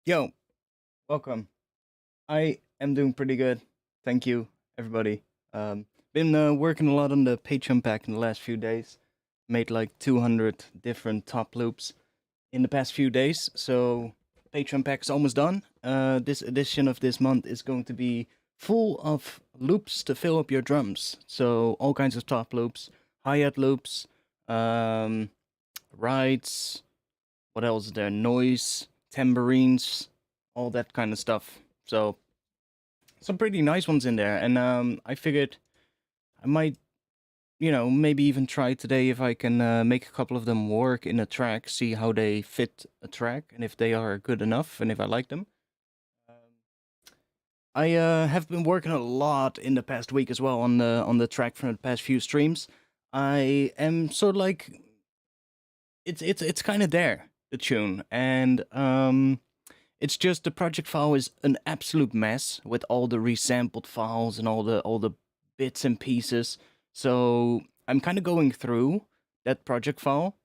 Yo, welcome. I am doing pretty good. Thank you, everybody. Been working a lot on the Patreon pack in the last few days. Made like 200 different top loops in the past few days. So Patreon pack is almost done. This edition of this month is going to be full of loops to fill up your drums. So all kinds of top loops, hi-hat loops, rides. What else is there? Noise, tambourines, all that kind of stuff. So some pretty nice ones in there, and I figured I might, maybe even try today if I can make a couple of them work in a track, see how they fit a track, and if they are good enough, and if I like them. I have been working a lot in the past week as well on the track from the past few streams. I am sort of like it's kind of there, the tune, and it's just the project file is an absolute mess with all the resampled files and all the bits and pieces. So I'm kind of going through that project file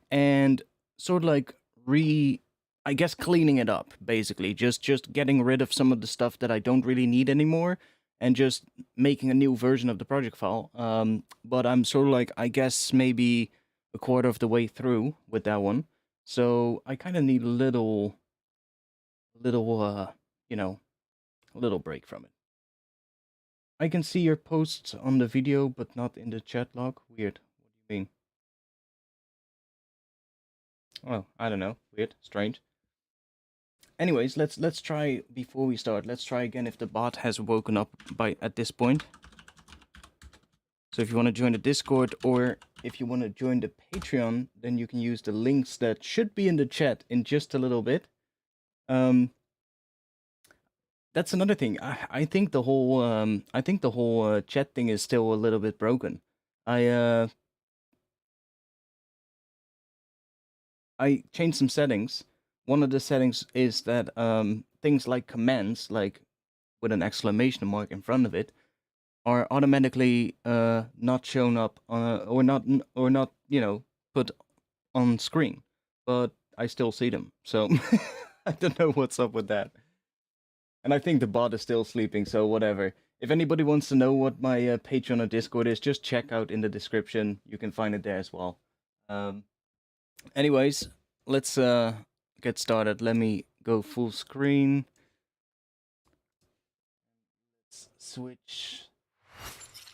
and sort of like I guess cleaning it up, basically. Just getting rid of some of the stuff that I don't really need anymore and just making a new version of the project file. But I'm sort of like, I guess maybe a quarter of the way through with that one. So I kind of need little a little break from it. I can see your posts on the video but not in the chat log. Weird. What do you mean? Well, I don't know. Weird, strange. Anyways, let's try before we start. Let's try again if the bot has woken up at this point. So if you want to join the Discord or if you want to join the Patreon, then you can use the links that should be in the chat in just a little bit. That's another thing. I think the whole chat thing is still a little bit broken. I changed some settings. One of the settings is that things like commands, like with an exclamation mark in front of it, are automatically not shown up or not put on screen, but I still see them. So I don't know what's up with that. And I think the bot is still sleeping, so whatever. If anybody wants to know what my Patreon or Discord is, just check out in the description. You can find it there as well. Anyways, let's get started. Let me go full screen. Let's switch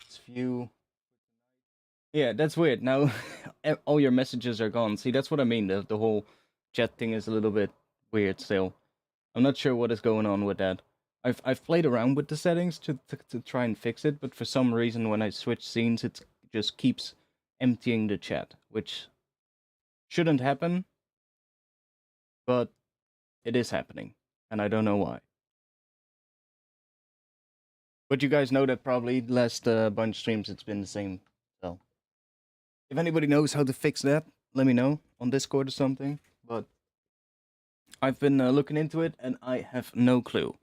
this view. Yeah, that's weird. Now all your messages are gone. See, that's what I mean. The whole chat thing is a little bit weird still. I'm not sure what is going on with that. I've played around with the settings to try and fix it, but for some reason when I switch scenes, it just keeps emptying the chat, which shouldn't happen, but it is happening, and I don't know why. But you guys know that probably last bunch of streams it's been the same. So if anybody knows how to fix that, let me know on Discord or something. But I've been looking into it, and I have no clue.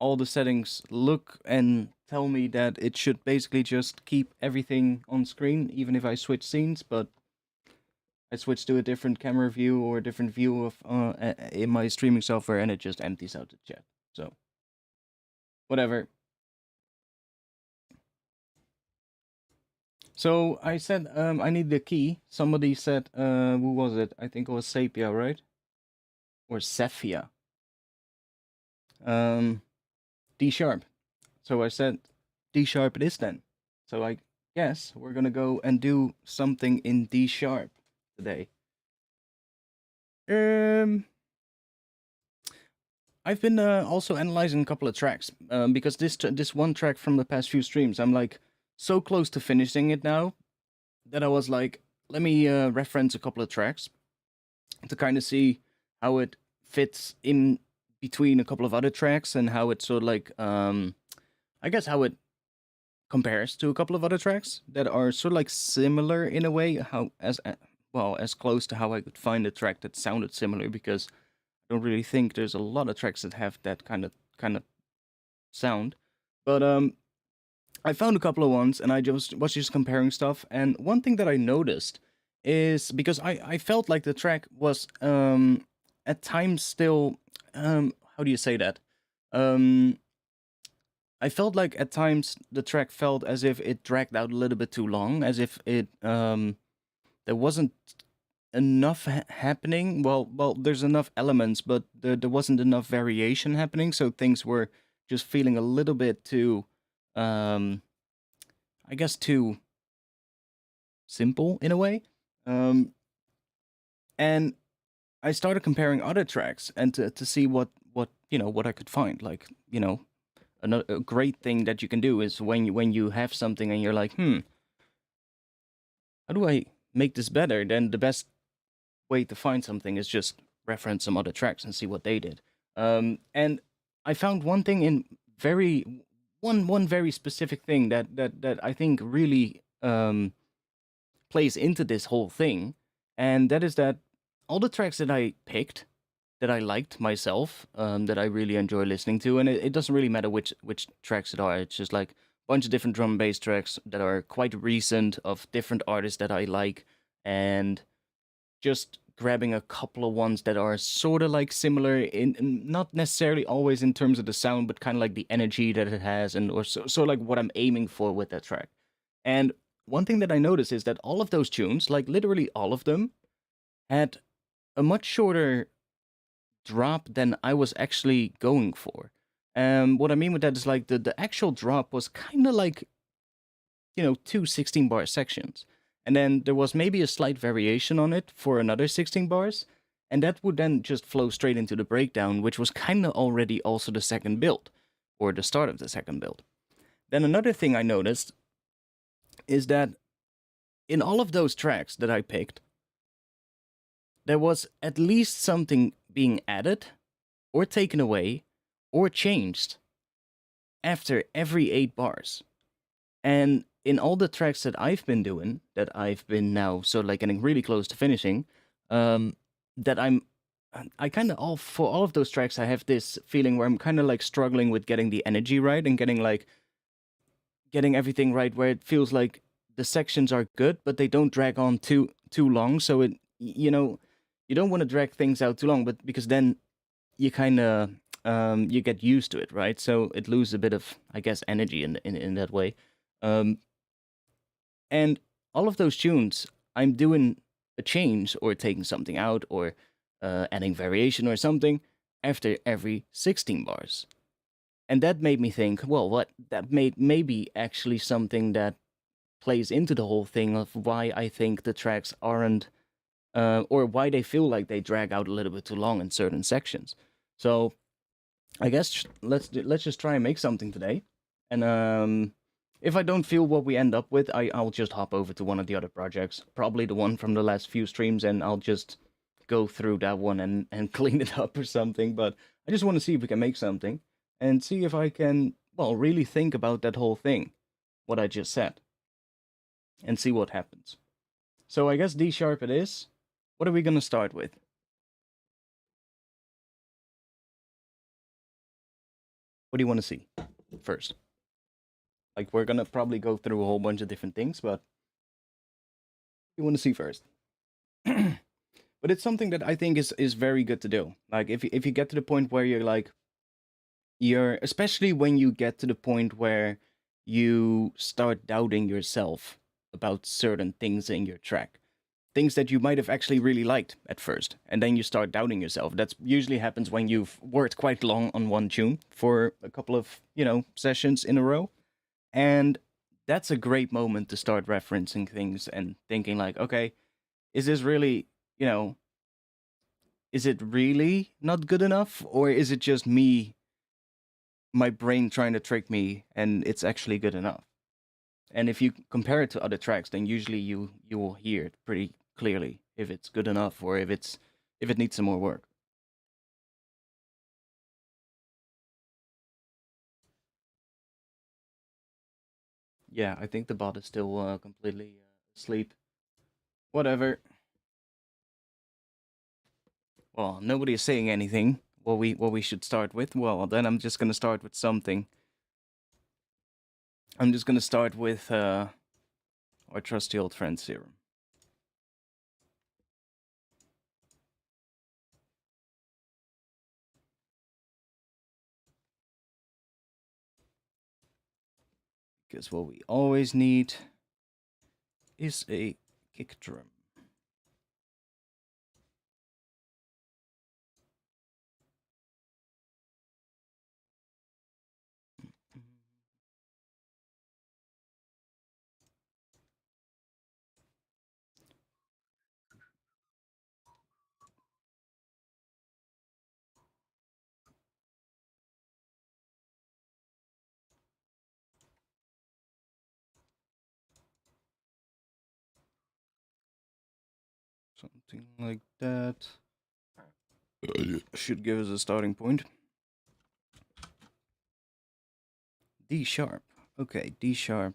All the settings look and tell me that it should basically just keep everything on screen, even if I switch scenes, but I switch to a different camera view or a different view of in my streaming software, and it just empties out the chat. So, whatever. So I said I need the key. Somebody said, who was it? I think it was Sapia, right? Or Cephia. D sharp. So I said D sharp it is then. So I guess we're gonna go and do something in D sharp today. I've been also analyzing a couple of tracks because this one track from the past few streams, I'm like so close to finishing it now that I was like, let me reference a couple of tracks to kind of see how it fits in between a couple of other tracks and how it sort of like I guess how it compares to a couple of other tracks that are sort of like similar in a way, how as close to how I could find a track that sounded similar, because I don't really think there's a lot of tracks that have that kind of sound. But I found a couple of ones, and I was just comparing stuff. And one thing that I noticed is, because I felt like the track was at times still how how do you say that? Um, I felt like at times the track felt as if it dragged out a little bit too long, as if it there wasn't enough happening. Well, there's enough elements, but there wasn't enough variation happening, so things were just feeling a little bit too, um, I guess, too simple in a way. Um, and I started comparing other tracks and to see what what I could find. Like a great thing that you can do is when you have something and you're like, how do I make this better? Then the best way to find something is just reference some other tracks and see what they did. And I found one thing in very one very specific thing that I think really plays into this whole thing, and that is that all the tracks that I picked that I liked myself, that I really enjoy listening to, and it doesn't really matter which tracks it are. It's just like a bunch of different drum and bass tracks that are quite recent of different artists that I like, and just grabbing a couple of ones that are sort of like similar not necessarily always in terms of the sound, but kind of like the energy that it has, and or so like what I'm aiming for with that track. And one thing that I noticed is that all of those tunes, like literally all of them, had a much shorter drop than I was actually going for. What I mean with that is like the actual drop was kind of like, two 16 bar sections. And then there was maybe a slight variation on it for another 16 bars. And that would then just flow straight into the breakdown, which was kind of already also the second build, or the start of the second build. Then another thing I noticed is that in all of those tracks that I picked, there was at least something being added, or taken away, or changed after every 8 bars. And in all the tracks that I've been doing, that I've been now sort of like getting really close to finishing, that I kind of all for all of those tracks, I have this feeling where I'm kind of like struggling with getting the energy right and getting everything right, where it feels like the sections are good, but they don't drag on too long. So you don't want to drag things out too long, but because then you kind of you get used to it, right? So it loses a bit of, I guess, energy in that way. Um, and all of those tunes, I'm doing a change or taking something out or adding variation or something after every 16 bars. And that made me think, well, what that made maybe actually something that plays into the whole thing of why I think the tracks aren't, or why they feel like they drag out a little bit too long in certain sections. So I guess let's just try and make something today, and if I don't feel what we end up with, I'll just hop over to one of the other projects, probably the one from the last few streams, and I'll just go through that one and clean it up or something. But I just want to see if we can make something and see if I can, well, really think about that whole thing, what I just said, and see what happens. So I guess D sharp it is. What are we gonna start with? What do you want to see first? Like, we're gonna probably go through a whole bunch of different things, but you want to see first. But it's something that I think is very good to do. Like, if you get to the point where you're like, especially when you get to the point where you start doubting yourself about certain things in your track, things that you might have actually really liked at first, and then you start doubting yourself. That's usually happens when you've worked quite long on one tune for a couple of sessions in a row. And that's a great moment to start referencing things and thinking like, okay, is this really, is it really not good enough? Or is it just me, my brain trying to trick me, and it's actually good enough? And if you compare it to other tracks, then usually you will hear it pretty clearly if it's good enough or if it needs some more work. Yeah, I think the bot is still completely asleep. Whatever. Well, nobody is saying anything. What we should start with? Well, then I'm just gonna start with something. I'm just gonna start with our trusty old friend Serum. Because what we always need is a kick drum. Something like that should give us a starting point. D sharp. Okay, D sharp.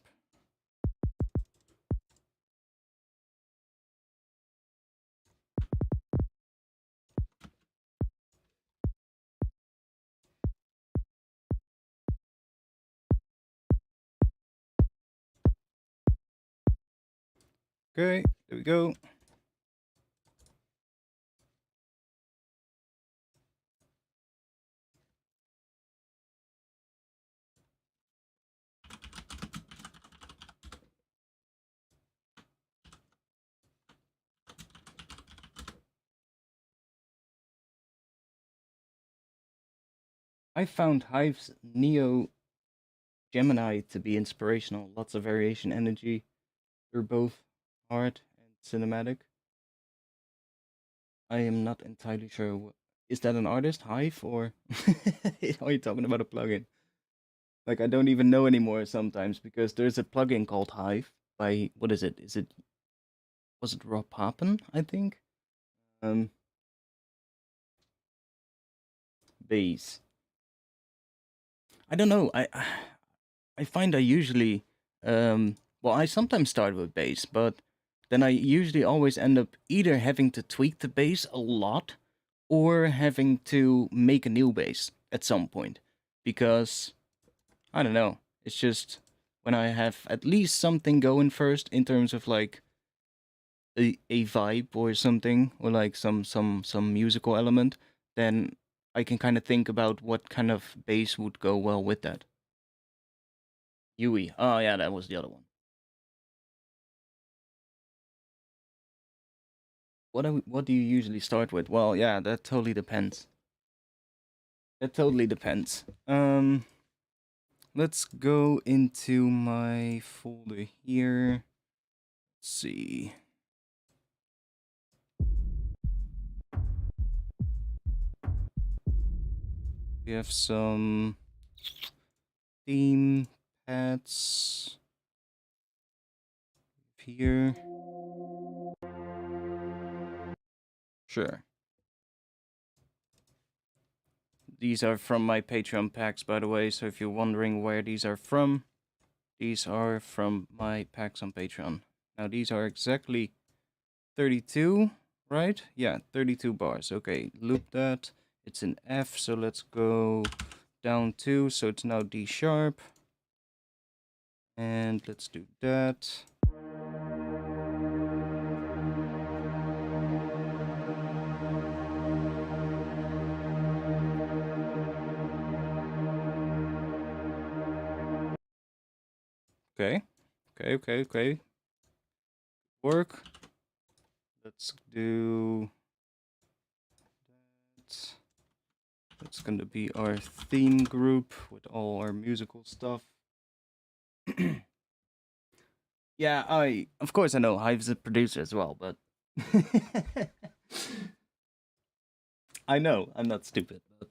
Okay, there we go. I found Hive's Neo Gemini to be inspirational. Lots of variation energy. They're both hard and cinematic. I am not entirely sure. Is that an artist, Hive, or are you talking about a plugin? Like, I don't even know anymore sometimes because there's a plugin called Hive by, what is it? Was it Rob Papen, I think? Um, Bass. I don't know. I find I usually, well, I sometimes start with bass, but then I usually always end up either having to tweak the bass a lot or having to make a new bass at some point. Because, I don't know, it's just when I have at least something going first in terms of like a vibe or something, or like some musical element, then I can kind of think about what kind of bass would go well with that. Yui. Oh yeah, that was the other one. What do you usually start with? Well, yeah, that totally depends. That totally depends. Let's go into my folder here. Let's see. We have some theme pads here. Sure. These are from my Patreon packs, by the way, so if you're wondering where these are from my packs on Patreon. Now, these are exactly 32, right? Yeah, 32 bars. Okay, loop that. It's an F, so let's go down 2, so it's now D sharp. And let's do that. Okay, okay. Work. Let's do that. That's gonna be our theme group with all our musical stuff. Yeah, of course I know Hive's a producer as well, but I know I'm not stupid. But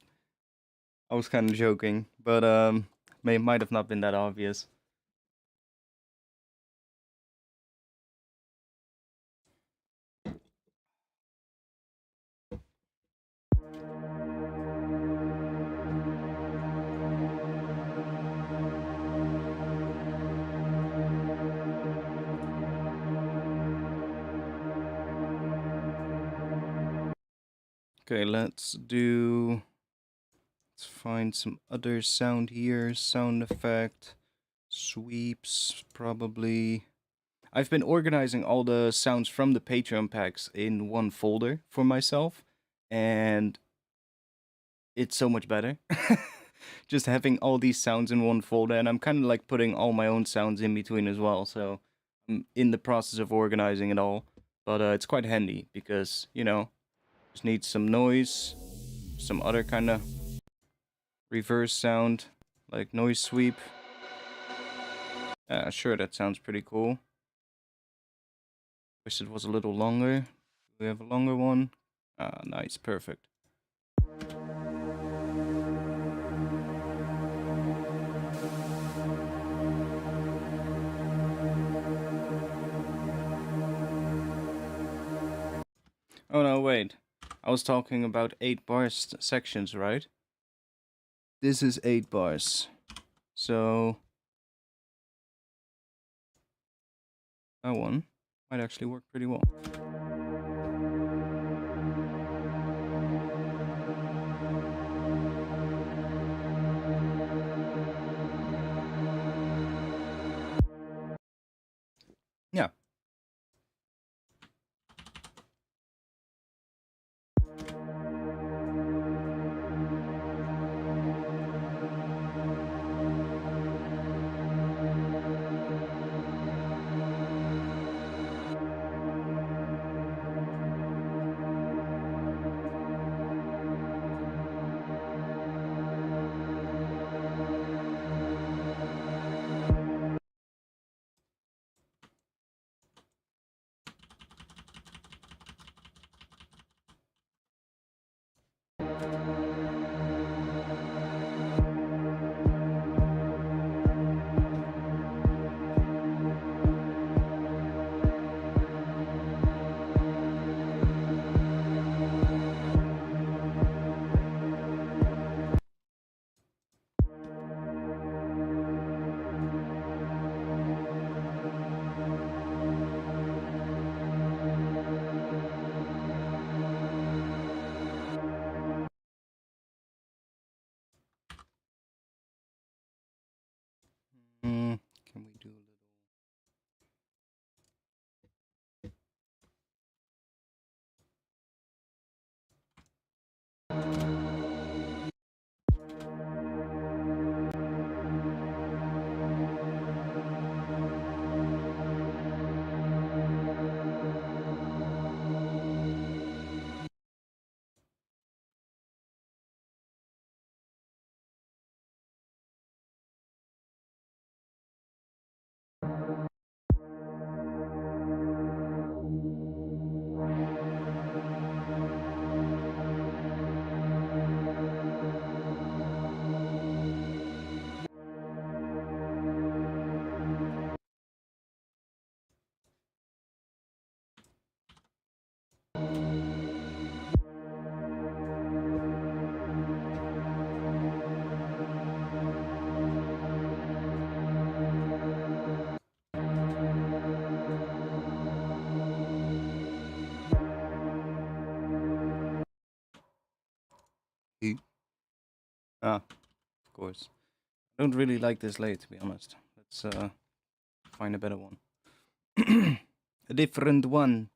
I was kind of joking, but might have not been that obvious. Okay, let's find some other sound here. Sound effect, sweeps, probably. I've been organizing all the sounds from the Patreon packs in one folder for myself, and it's so much better. just having all these sounds in one folder, and I'm kind of like putting all my own sounds in between as well. So I'm in the process of organizing it all, but it's quite handy because just need some noise, some other kind of reverse sound like noise sweep. Sure, that sounds pretty cool. Wish it was a little longer. Do we have a longer one? Ah, nice, perfect. Oh no, wait. I was talking about 8 bars sections, right? This is 8 bars. So that one might actually work pretty well. Yeah. Can we do a little? Ah, of course. I don't really like this lay, to be honest. Let's find a better one. A different one.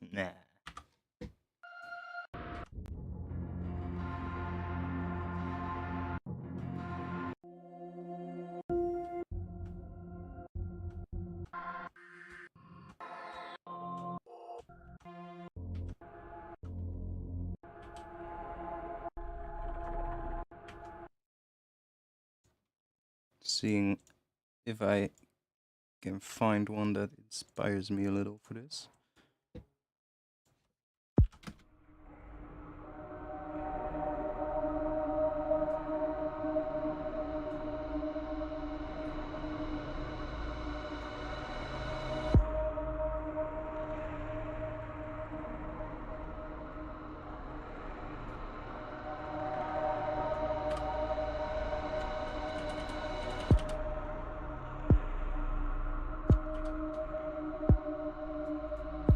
Nah. Seeing if I can find one that inspires me a little for this.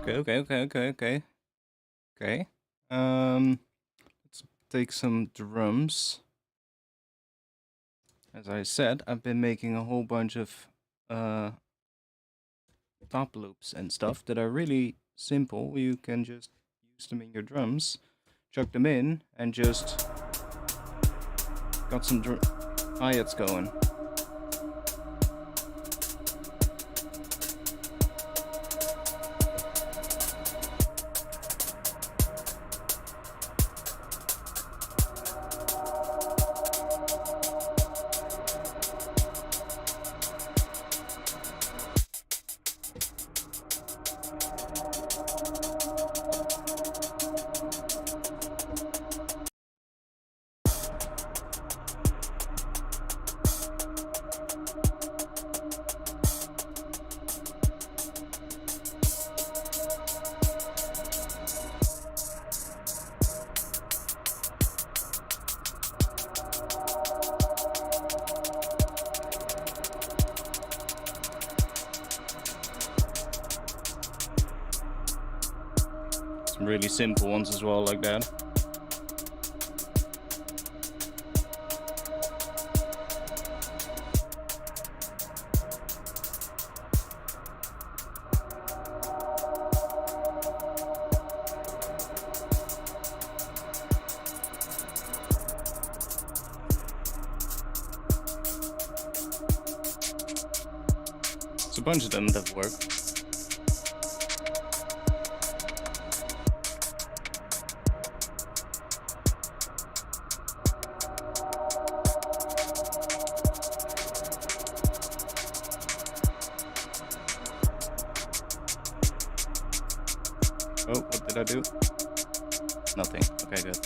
Okay. Let's take some drums. As I said, I've been making a whole bunch of top loops and stuff that are really simple. You can just use them in your drums, chuck them in, and just got some hi-hats going. Some really simple ones as well, like that. There's a bunch of them that work. Oh, what did I do? Nothing. Okay, good.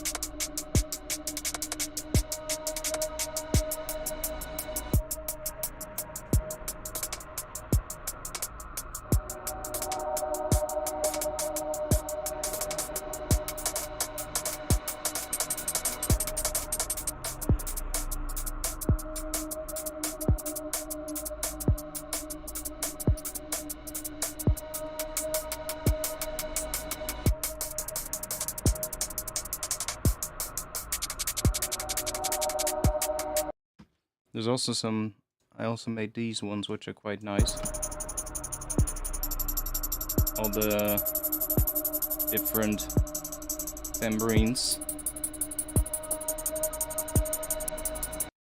There's also some, I also made these ones, which are quite nice. All the different tambourines.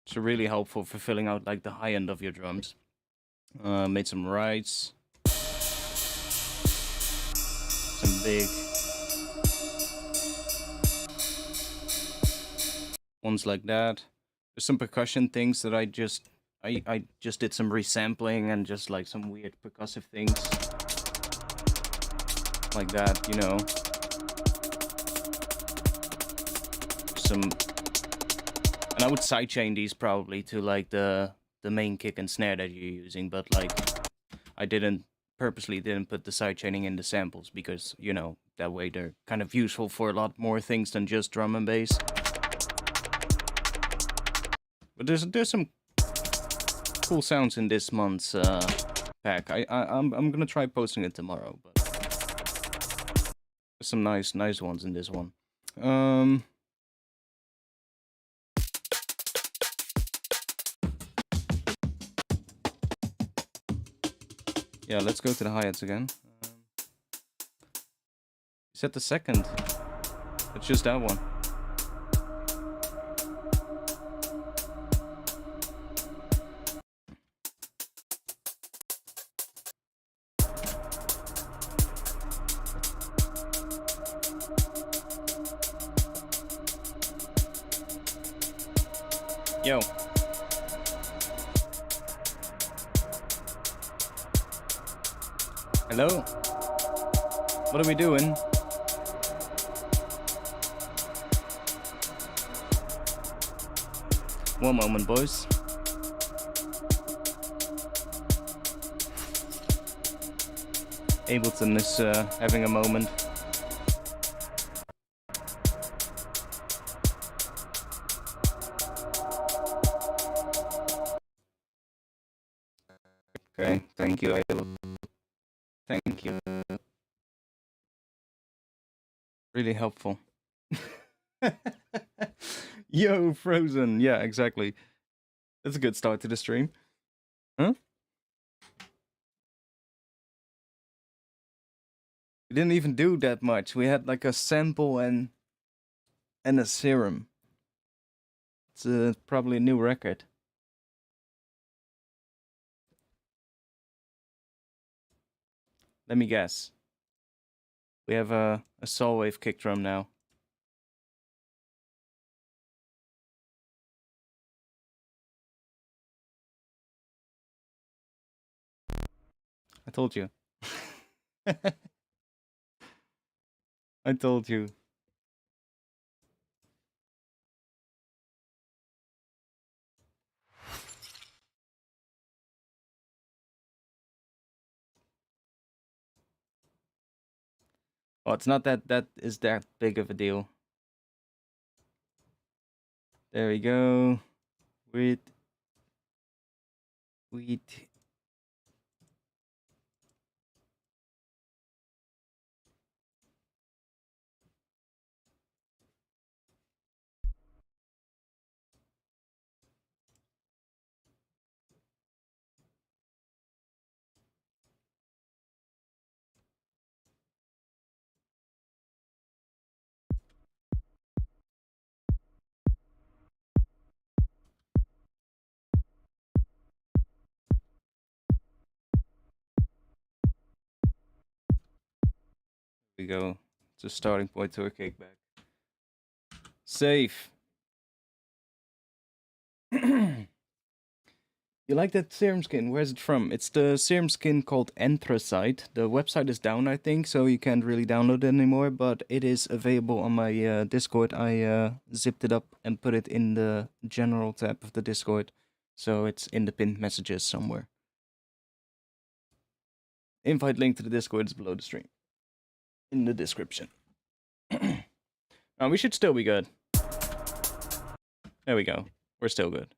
Which are really helpful for filling out like the high end of your drums. Made some rides. Some big ones like that. There's some percussion things that I just did some resampling and just like some weird percussive things like that, you know. And I would sidechain these probably to like the main kick and snare that you're using, but like I purposely didn't put the sidechaining in the samples because, you know, that way they're kind of useful for a lot more things than just drum and bass. But there's some cool sounds in this month's pack. I'm gonna try posting it tomorrow, but there's some nice ones in this one. Yeah, let's go to the hi-hats again. Set the second. It's just that one. Yo. Hello? What are we doing? One moment, boys. Ableton is having a moment. Okay, thank you, Ableton. Thank you. Really helpful. Yo, Frozen. Yeah, exactly. That's a good start to the stream. Huh? We didn't even do that much. We had like a sample and a serum. It's probably a new record. Let me guess. We have a saw wave kick drum now. I told you. I told you. Well, it's not that is that big of a deal. There we go. Wheat. We go. It's a starting point to a kickback. Safe. You like that serum skin? Where's it from? It's the serum skin called Anthracite. The website is down, I think, so you can't really download it anymore, but it is available on my Discord. I zipped it up and put it in the general tab of the Discord, so it's in the pinned messages somewhere. Invite link to the Discord is below the stream. In the description. We should still be good. There we go. We're still good.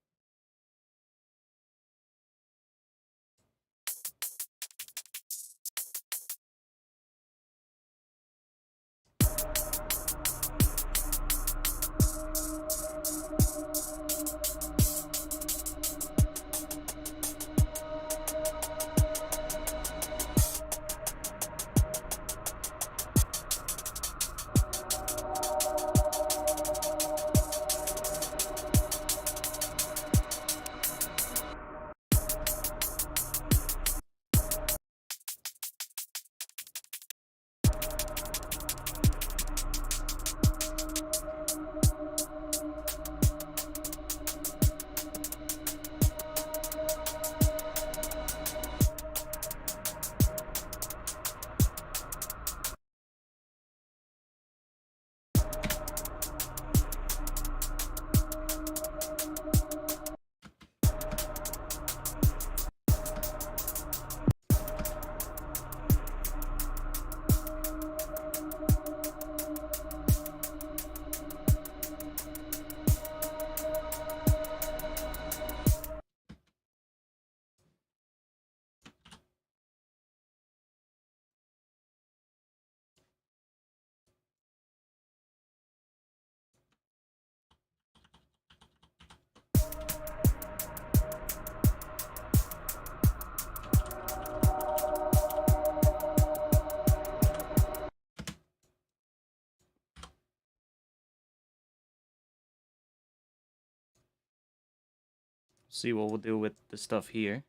See what we'll do with the stuff here.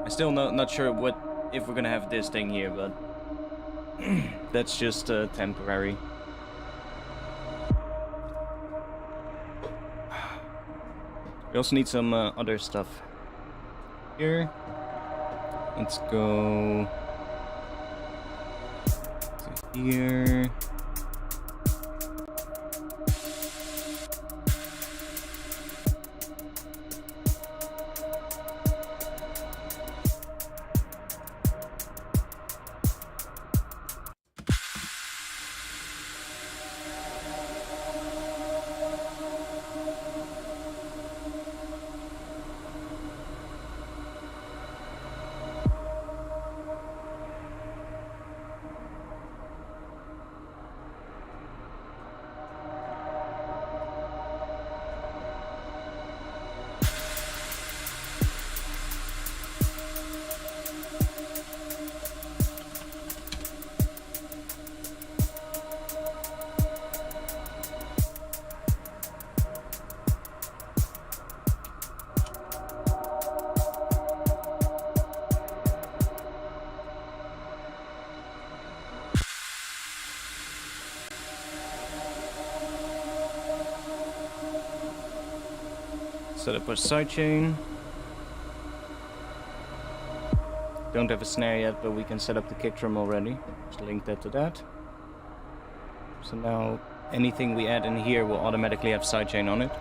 I'm still not sure if we're gonna have this thing here, but that's just temporary. We also need some other stuff here. Let's go to here. Set up our sidechain. Don't have a snare yet, but we can set up the kick drum already. Just link that to that. So now anything we add in here will automatically have sidechain on it.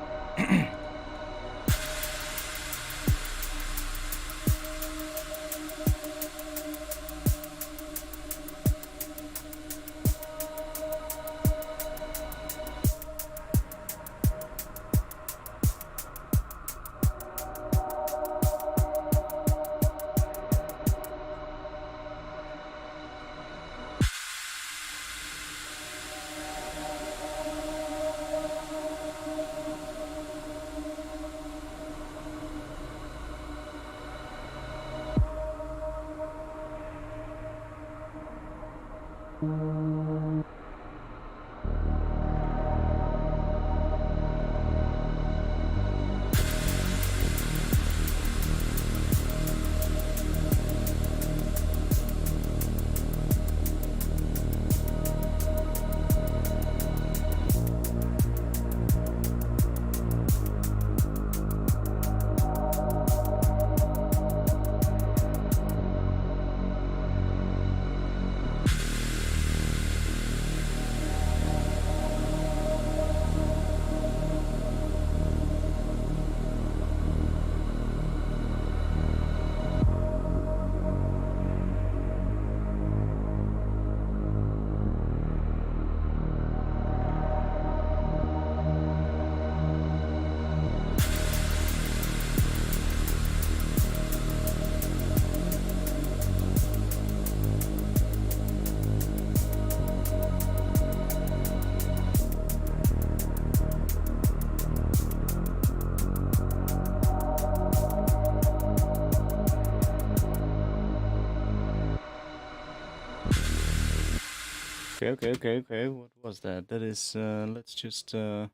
Okay. What was that? That is, let's just, little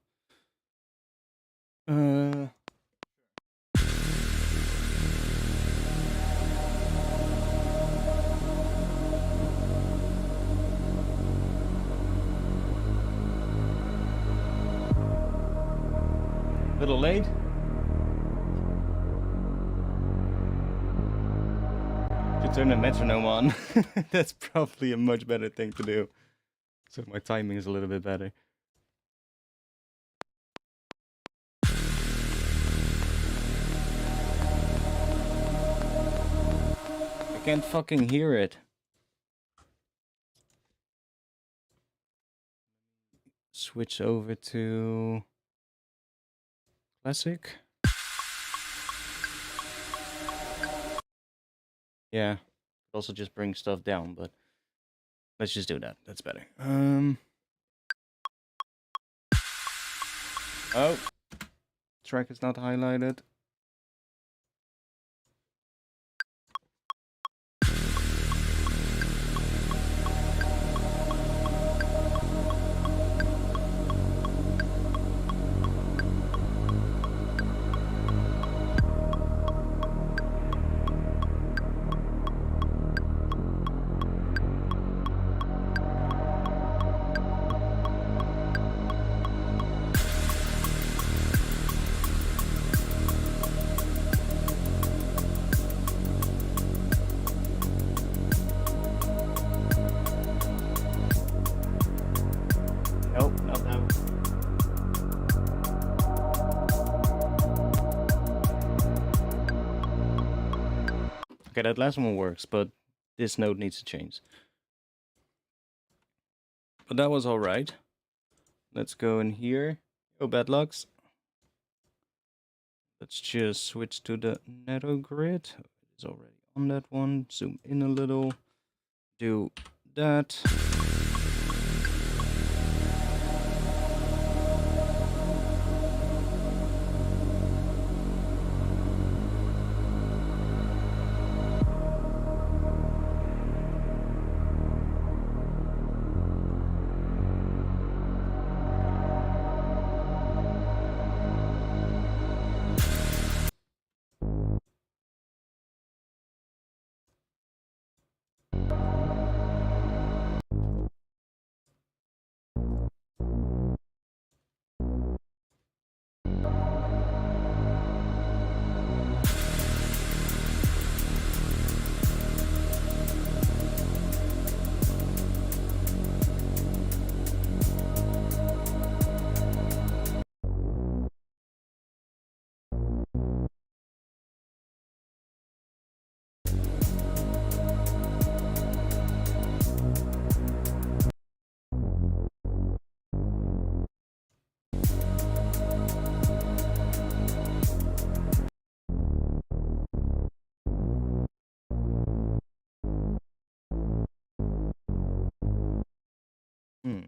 late. Should turn the metronome on. That's probably a much better thing to do. So my timing is a little bit better. I can't fucking hear it. Switch over to classic. Yeah, also just bring stuff down, but let's just do that. That's better. Oh, track is not highlighted. Okay, that last one works, but this note needs to change. But that was alright. Let's go in here. Oh, bad lucks. Let's just switch to the Netto grid. It's already on that one. Zoom in a little. Do that. Hmm.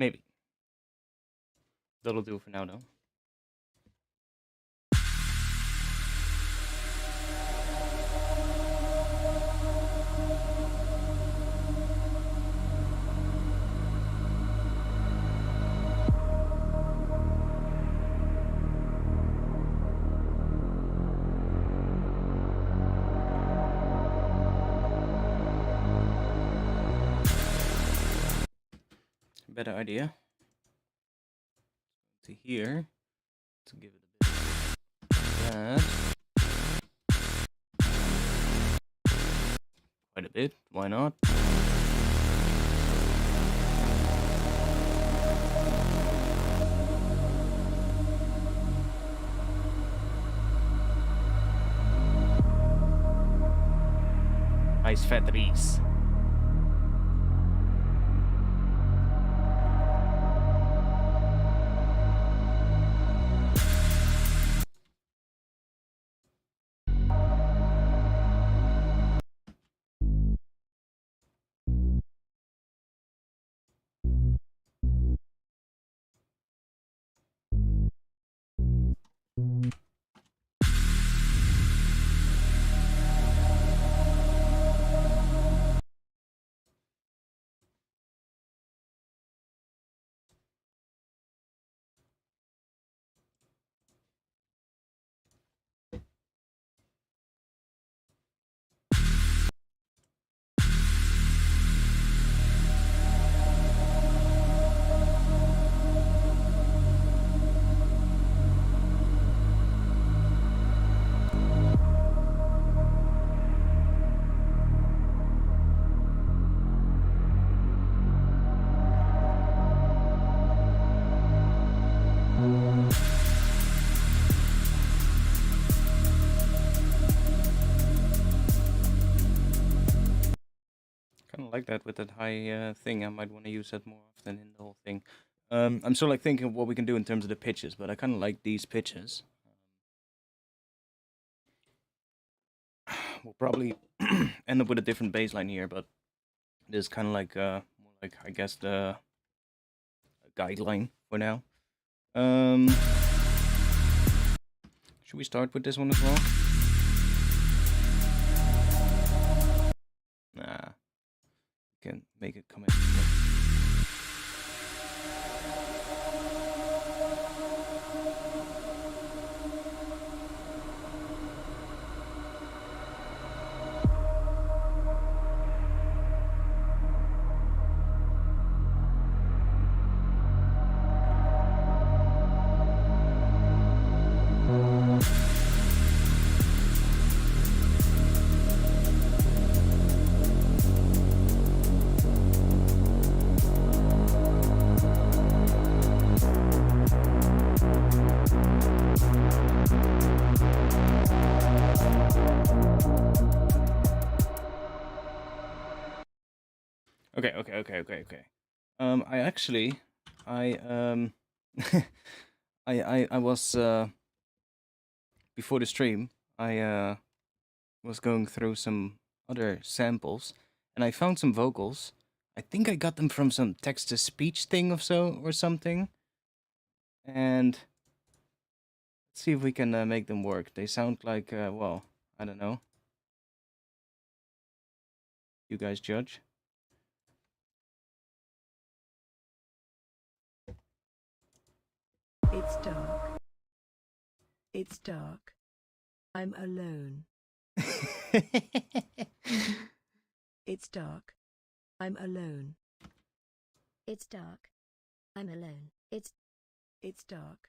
Maybe. That'll do for now, though. Better idea. To here, to give it a bit of that. Quite a bit, why not? Nice fat trees. Kind of like that with that high thing. I might want to use that more often in the whole thing. I'm still like thinking of what we can do in terms of the pitches, but I kind of like these pitches. We'll probably end up with a different baseline here, but this is kind of like more like, I guess, the guideline for now. Should we start with this one as well? Nah, we can make it come in. Okay. I actually, I I was before the stream. I was going through some other samples, and I found some vocals. I think I got them from some text-to-speech thing or something. And let's see if we can make them work. They sound like well, I don't know. You guys judge. It's dark. It's dark. I'm alone. It's dark. I'm alone. It's dark. I'm alone. It's dark.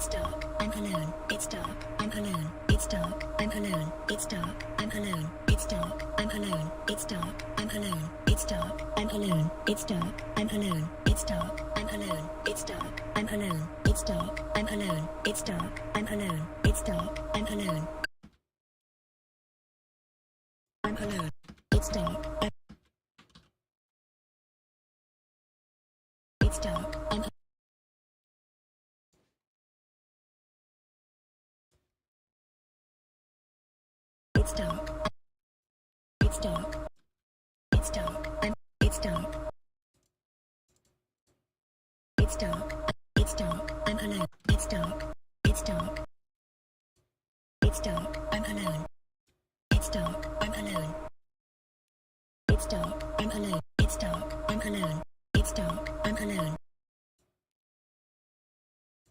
It's dark. I'm alone. It's dark. I'm alone. It's dark. I'm alone. It's dark. I'm alone. It's dark. I'm alone. It's dark. I'm alone. It's dark. I'm alone. It's dark. I'm alone. It's dark. I'm alone. It's dark. I'm alone. It's dark. I'm alone. It's dark. I'm alone. It's dark. I'm alone. I'm alone. It's dark. It's dark. It's dark. It's dark. It's dark. It's dark. It's dark. It's dark. I'm alone. It's dark. It's dark. It's dark. I'm alone. It's dark. I'm alone. It's dark. I'm alone. It's dark. I'm alone. It's dark. I'm alone.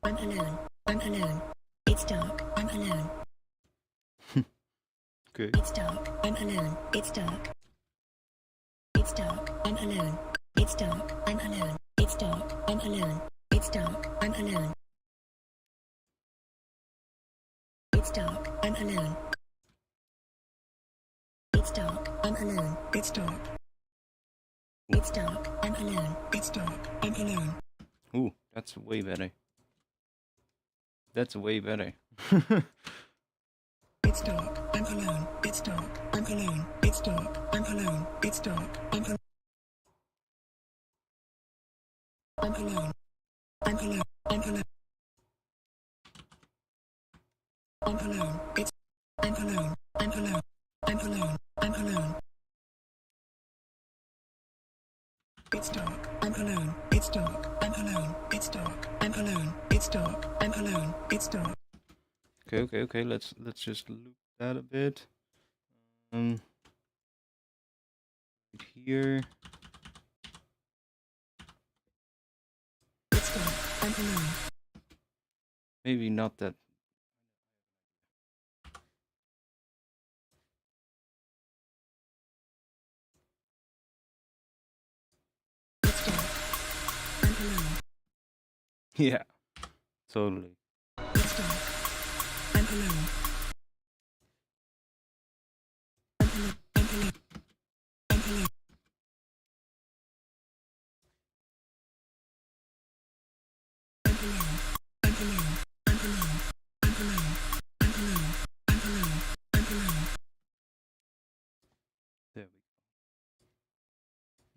I'm alone. I'm alone. It's dark. I'm alone. Okay. It's dark. I'm alone. It's dark. It's dark. I'm alone. It's dark. I'm alone. It's dark. I'm alone. It's dark. I'm alone. It's dark. I'm alone. It's dark. I'm alone. It's dark. It's dark. I'm alone. It's dark. I'm alone. Ooh, that's way better. That's way better. It's dark. I'm alone. It's dark. I'm alone. It's dark. I'm alone. It's dark. I'm alone. I'm alone. I'm alone. I'm alone. I'm alone. It's. I'm alone. I'm alone. I'm alone. I'm alone. It's dark. I'm alone. It's dark. I'm alone. It's dark. I'm alone. It's dark. I'm alone. It's dark. Okay. Let's just loop that a bit. Right here. It's dark. I'm alone. Maybe not that. It's dark. I'm alone. Yeah, totally. It's dark. I'm alone. I'm alone. I'm alone. I'm alone. I'm alone. I'm alone. I'm alone. I'm alone. I'm alone. I'm alone. I'm alone. There we go.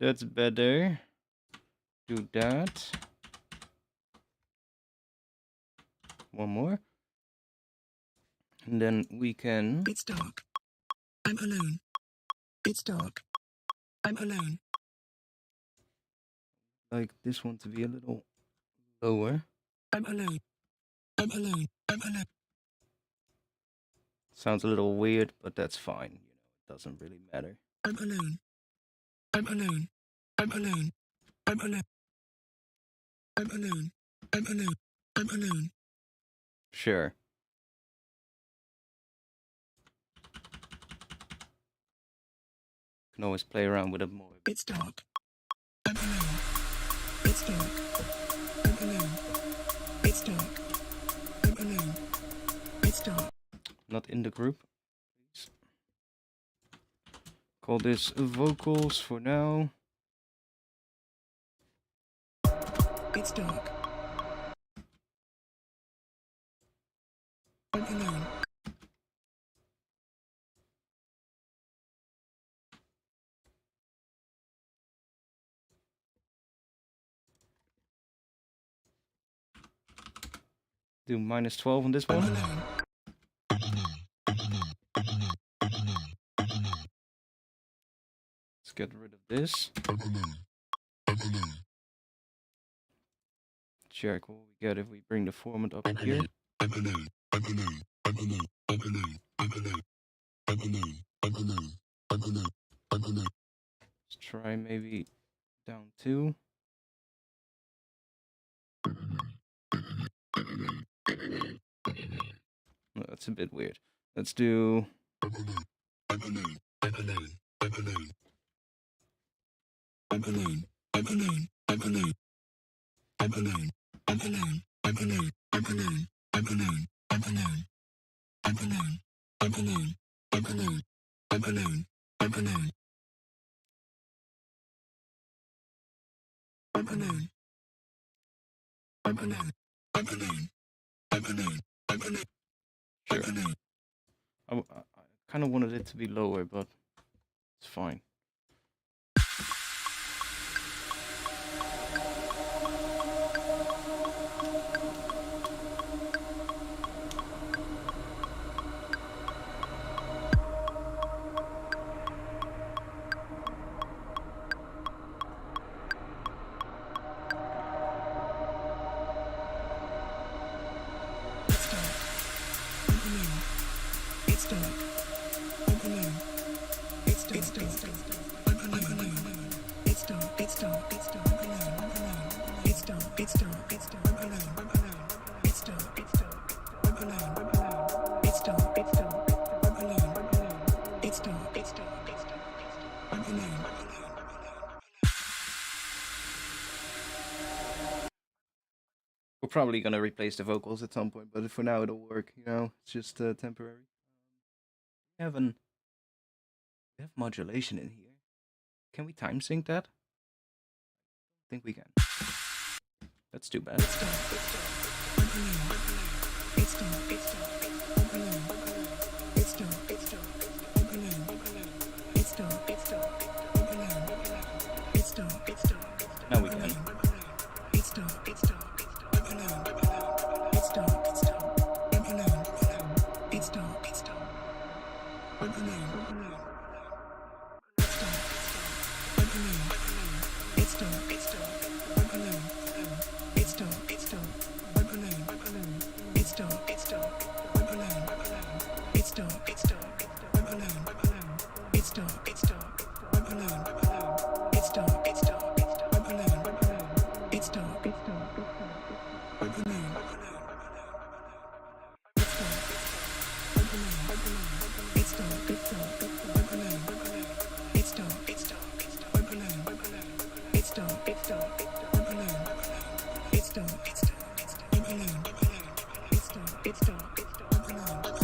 That's better. Do that. One more. And then we can. It's dark. I'm alone. It's dark. I'm alone. Like this one to be a little lower. I'm alone. I'm alone. I'm alone. Sounds a little weird, but that's fine. You know, it doesn't really matter. I'm alone. I'm alone. I'm alone. I'm alone. I'm alone. I'm alone. I'm alone. Sure. Can always play around with it more. It's dark. I'm alone. It's dark. I'm alone. It's dark. I'm alone. It's dark. Not in the group, please. Call this vocals for now. It's dark. I'm alone. Do -12 on this I'm one. alone. I'm alone. I'm alone. I'm alone. I'm alone. I'm alone. Let's get rid of this. I'm alone. I'm alone. Check what we get if we bring the format up I'm here. alone. I'm alone. I'm alone. I'm alone. I'm alone. I'm alone. I'm alone. I'm alone. I'm alone. I'm alone. Let's try maybe down 2. No, that's a bit weird. Let's do. I'm alone. I'm alone. I'm alone. I'm alone. I'm alone. I'm alone. I'm alone. I'm alone. I'm alone. I'm alone. I'm alone. I'm alone. I'm alone. I'm alone. I'm alone. I'm alone. I'm alone. I'm alone. I'm alone. I'm alone. I'm alone. I'm alone. I'm alone. Sure. I'm alone. I kind of wanted it to be lower, but it's fine. It's dark. I'm alone. It's dark. It's dark. I'm alone. It's dark. It's dark. It's dark. I'm alone. I'm alone. It's dark. It's dark. It's dark. I'm alone. I'm alone. It's dark. It's dark. I'm alone. I'm alone. It's dark. It's dark. I'm alone. I'm alone. It's dark. It's dark. It's dark. I'm alone. I'm alone. We're probably gonna replace the vocals at some point, but for now it'll work. You know, it's just temporary. We have we have modulation in here. Can we time sync that? I think we can. That's too bad. It's dark. It's dark. I'm alone. It's dark. It's dark. I'm alone. It's dark. It's dark. I'm alone. It's dark. It's dark. I'm alone. It's dark. It's dark. Now we can. It's dark. It's dark. I'm alone. It's dark. It's dark. I'm alone. It's dark. It's dark. I'm alone. It's dark. I'm alone. It's dark. It's dark. I'm alone. It's dark. It's dark. I'm alone. It's dark. It's dark. I'm alone. It's dark. It's dark. I'm alone. It's dark. It's dark. I'm alone. It's dark. It's dark. I'm alone. It's dark. It's dark. I'm alone. It's dark. It's dark. I'm alone. It's dark. It's dark. I'm alone. It's dark. It's dark. I'm alone. It's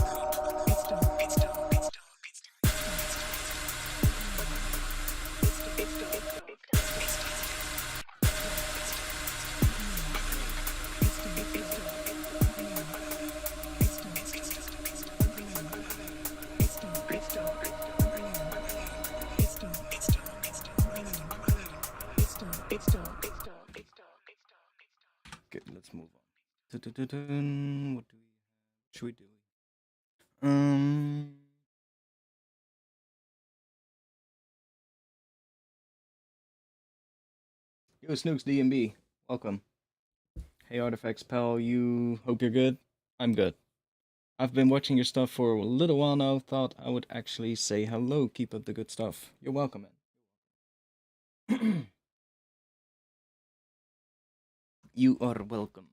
dark. It's dark. I'm alone. It's dark. It's dark. I'm alone. It's dark. It's dark. It's dark. Okay, let's move on. What do we? Should we do? Yo, Snooks DMB, welcome. Hey, Artifacts pal, you hope you're good. I'm good. I've been watching your stuff for a little while now. Thought I would actually say hello. Keep up the good stuff. You're welcome, man. You are welcome.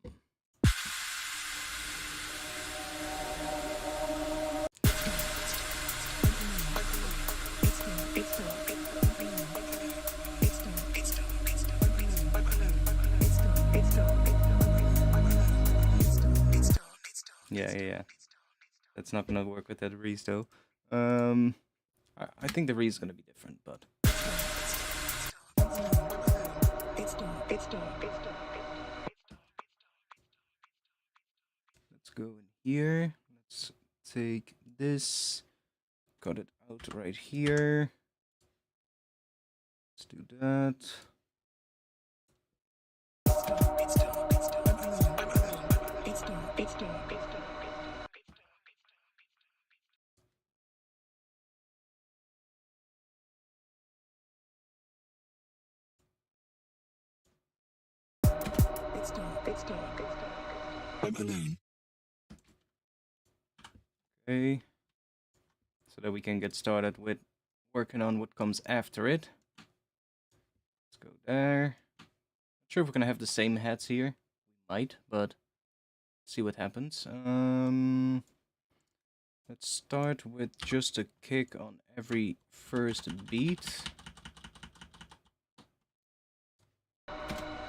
Yeah. That's not gonna work with that Reese though. I think the Reese is gonna be different, but. Let's go in here. Let's take this. Got it out right here. Let's do that. I'm alone. Okay. So that we can get started with working on what comes after it. Let's go there. Not sure if we're gonna have the same heads here. We might, but see what happens. Let's start with just a kick on every first beat.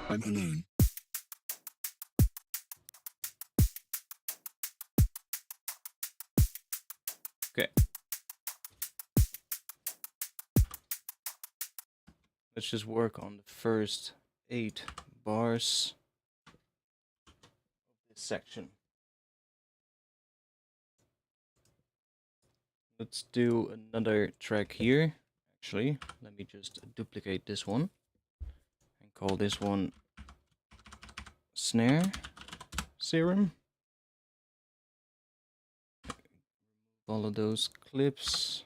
I'm alone. Okay. Let's just work on the first 8 bars of this section. Let's do another track here. Actually, let me just duplicate this one and call this one Snare Serum. All of those clips.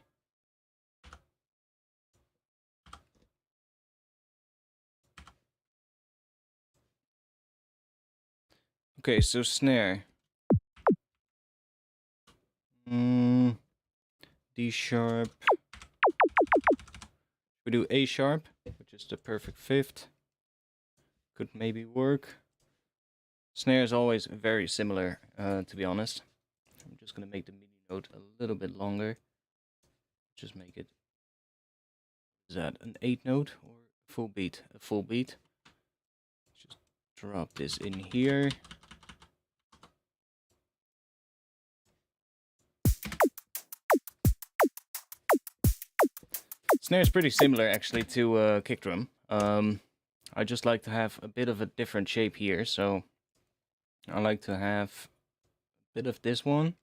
Okay, so snare. D sharp. We do A sharp, which is the perfect fifth. Could maybe work. Snare is always very similar, to be honest. I'm just gonna make the MIDI note a little bit longer. Just make it. Is that an 8 note or full beat? A full beat. Just drop this in here. Snare is pretty similar actually to kick drum. I just like to have a bit of a different shape here, so I like to have a bit of this one.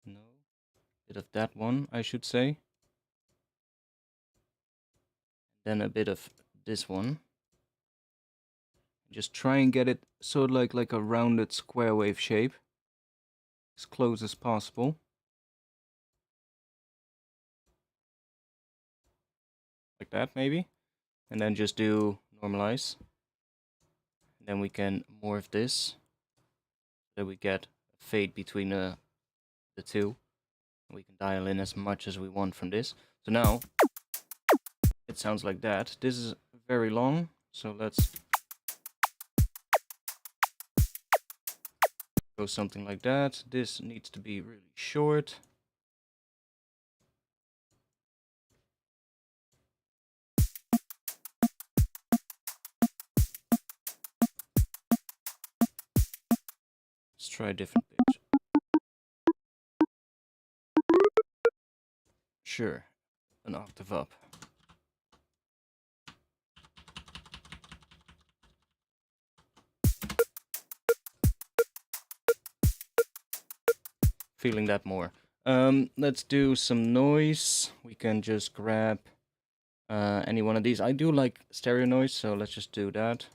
No, a bit of that one, I should say. Then a bit of this one. Just try and get it sort of like a rounded square wave shape, as close as possible. Like that maybe. And then just do normalize. Then we can morph this. So we get a fade between the two. We can dial in as much as we want from this. So now it sounds like that. This is very long, so let's go something like that. This needs to be really short. Let's try a different pitch. Sure, an octave up. Feeling that more. Let's do some noise. We can just grab any one of these. I do like stereo noise, so let's just do that.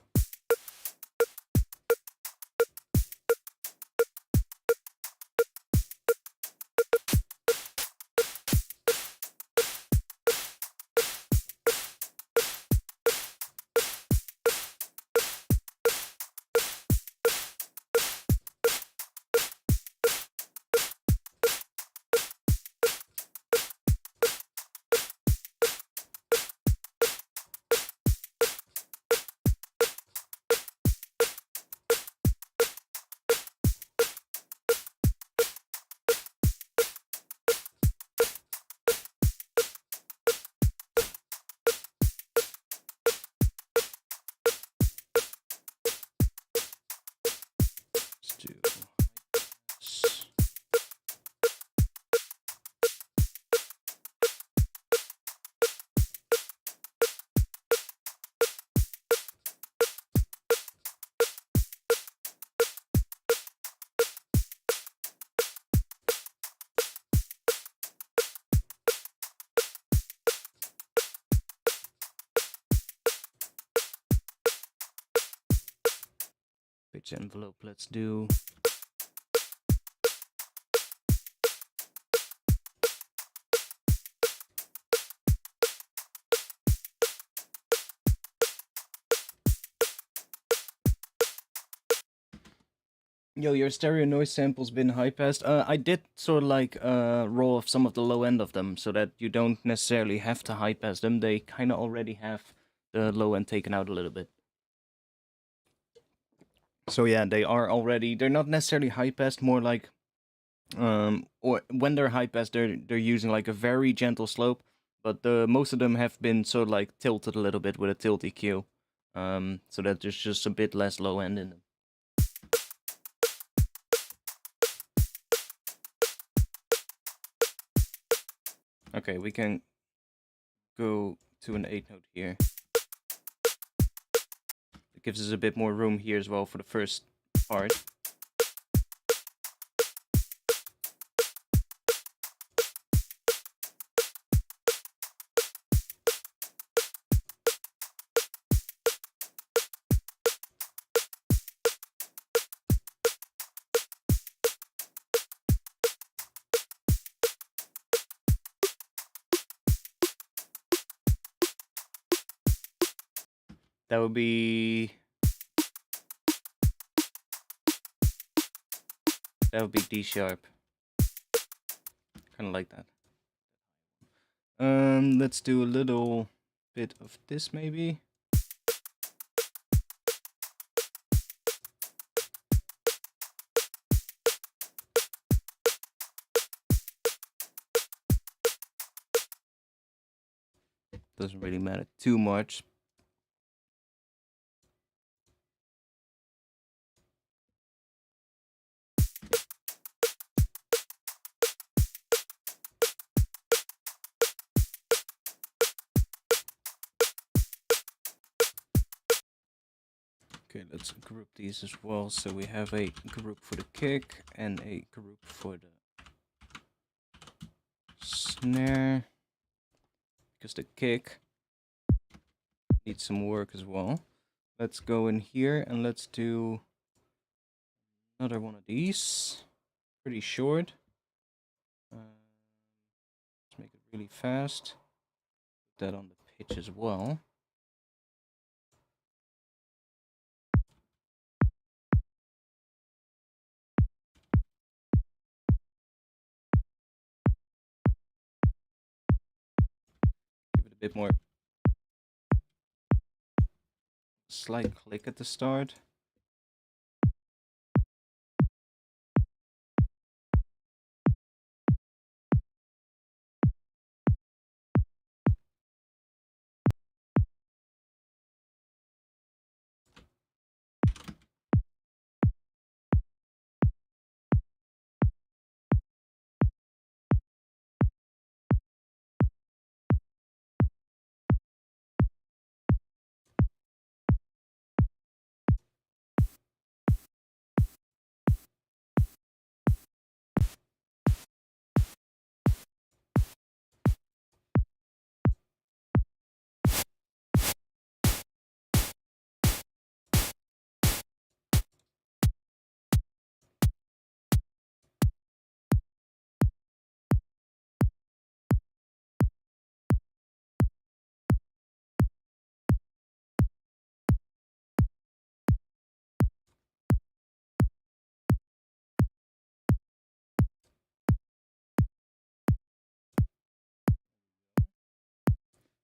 Let's do this. Pitch envelope, let's do. Yo, your stereo noise sample's been high passed. I did sort of like roll off some of the low end of them so that you don't necessarily have to high pass them. They kind of already have the low end taken out a little bit. So yeah, they are already, they're not necessarily high passed, more like or when they're high passed they're using like a very gentle slope, but most of them have been sort of like tilted a little bit with a tilt EQ. So that there's just a bit less low end in them. Okay, we can go to an 8 note here. It gives us a bit more room here as well for the first part. That would be D sharp. Kind of like that. Let's do a little bit of this maybe. Doesn't really matter too much. Okay, let's group these as well. So we have a group for the kick and a group for the snare. Because the kick needs some work as well. Let's go in here and let's do another one of these. Pretty short. Let's make it really fast. Put that on the pitch as well. Give it a bit more slight click at the start.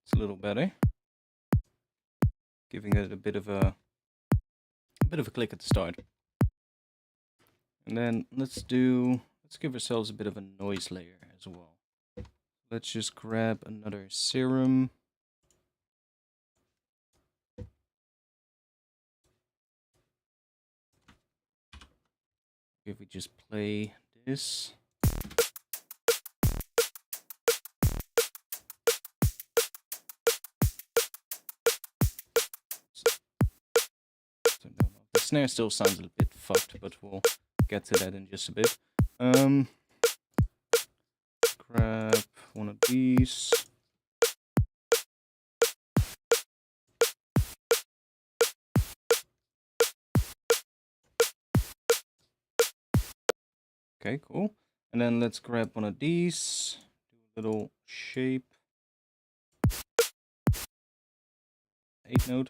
It's a little better. Giving it a bit of a click at the start. And then let's give ourselves a bit of a noise layer as well. Let's just grab another serum. If we just play this. The snare still sounds a bit fucked, but we'll get to that in just a bit. Grab one of these. Okay, cool. And then let's grab one of these. Do a little shape. 8 note.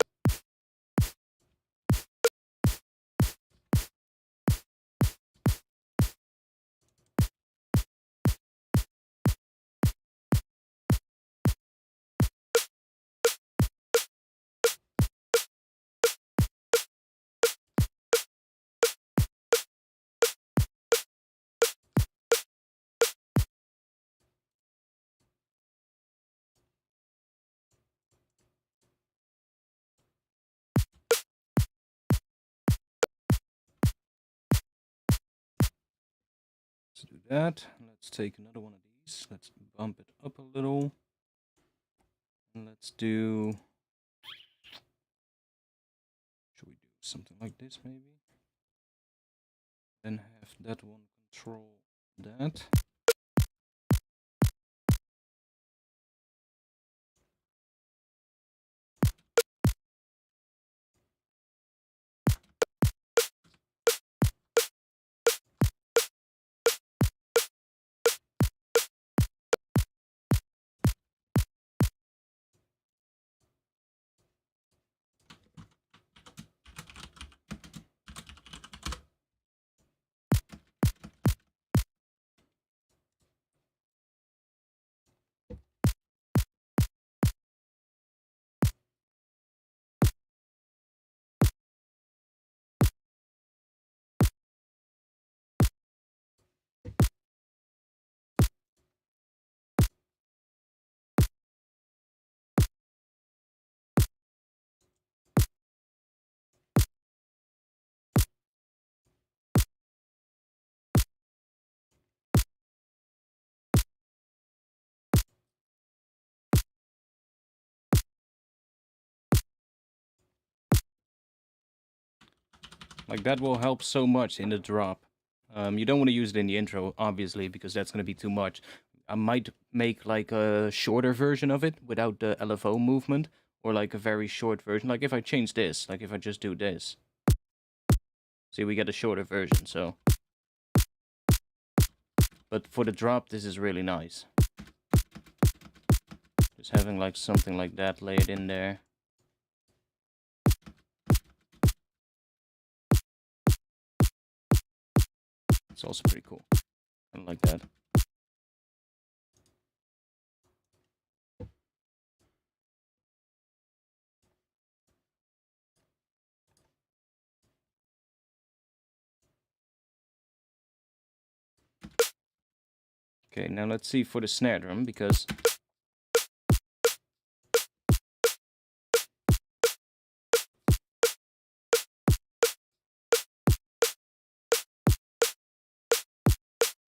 Let's do that. Let's take another one of noise. Let's bump it up a little. And let's do... Should we do something like this maybe? Then have that one control that. Like that will help so much in the drop. You don't want to use it in the intro, obviously, because that's going to be too much. I might make like a shorter version of it without the LFO movement, or like a very short version. Like if I change this, like if I just do this. See, we get a shorter version, so. But for the drop, this is really nice. Just having like something like that laid in there. It's also pretty cool. I like that. Okay, now let's see for the snare drum, because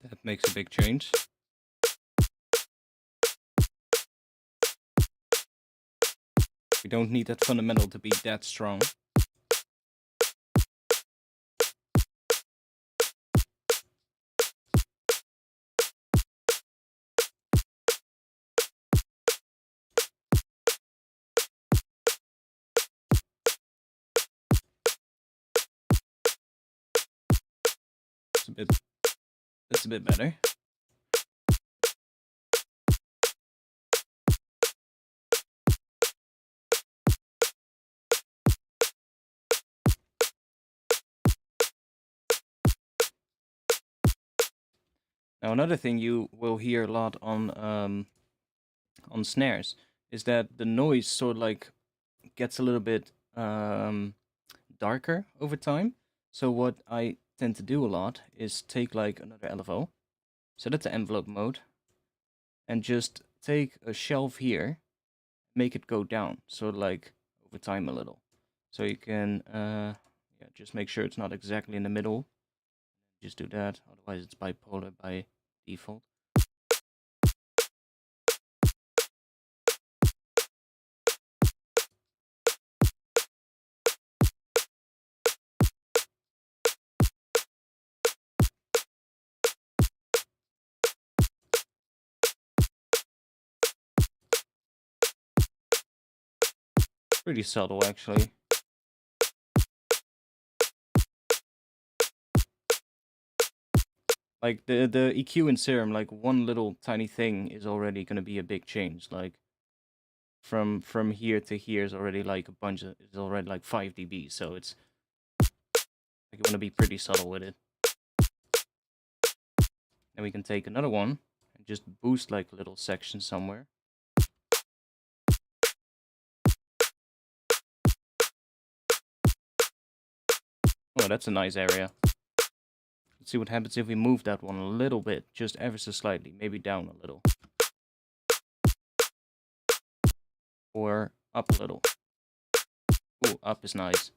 that makes a big change. We don't need that fundamental to be that strong. That's a bit better. Now another thing you will hear a lot on snares is that the noise sort of like gets a little bit darker over time. So what I tend to do a lot is take like another LFO, set it to envelope mode, and just take a shelf here, make it go down, so like over time a little. So you can yeah, just make sure it's not exactly in the middle. Just do that, otherwise it's bipolar by default. Pretty subtle, actually. Like the EQ in Serum, like one little tiny thing is already gonna be a big change. Like from here to here is already like a bunch of, is already like 5 dB. So it's like you want to be pretty subtle with it. Then we can take another one and just boost like a little section somewhere. Oh, that's a nice area. Let's see what happens if we move that one a little bit, just ever so slightly, maybe down a little. Or up a little. Ooh, up is nice.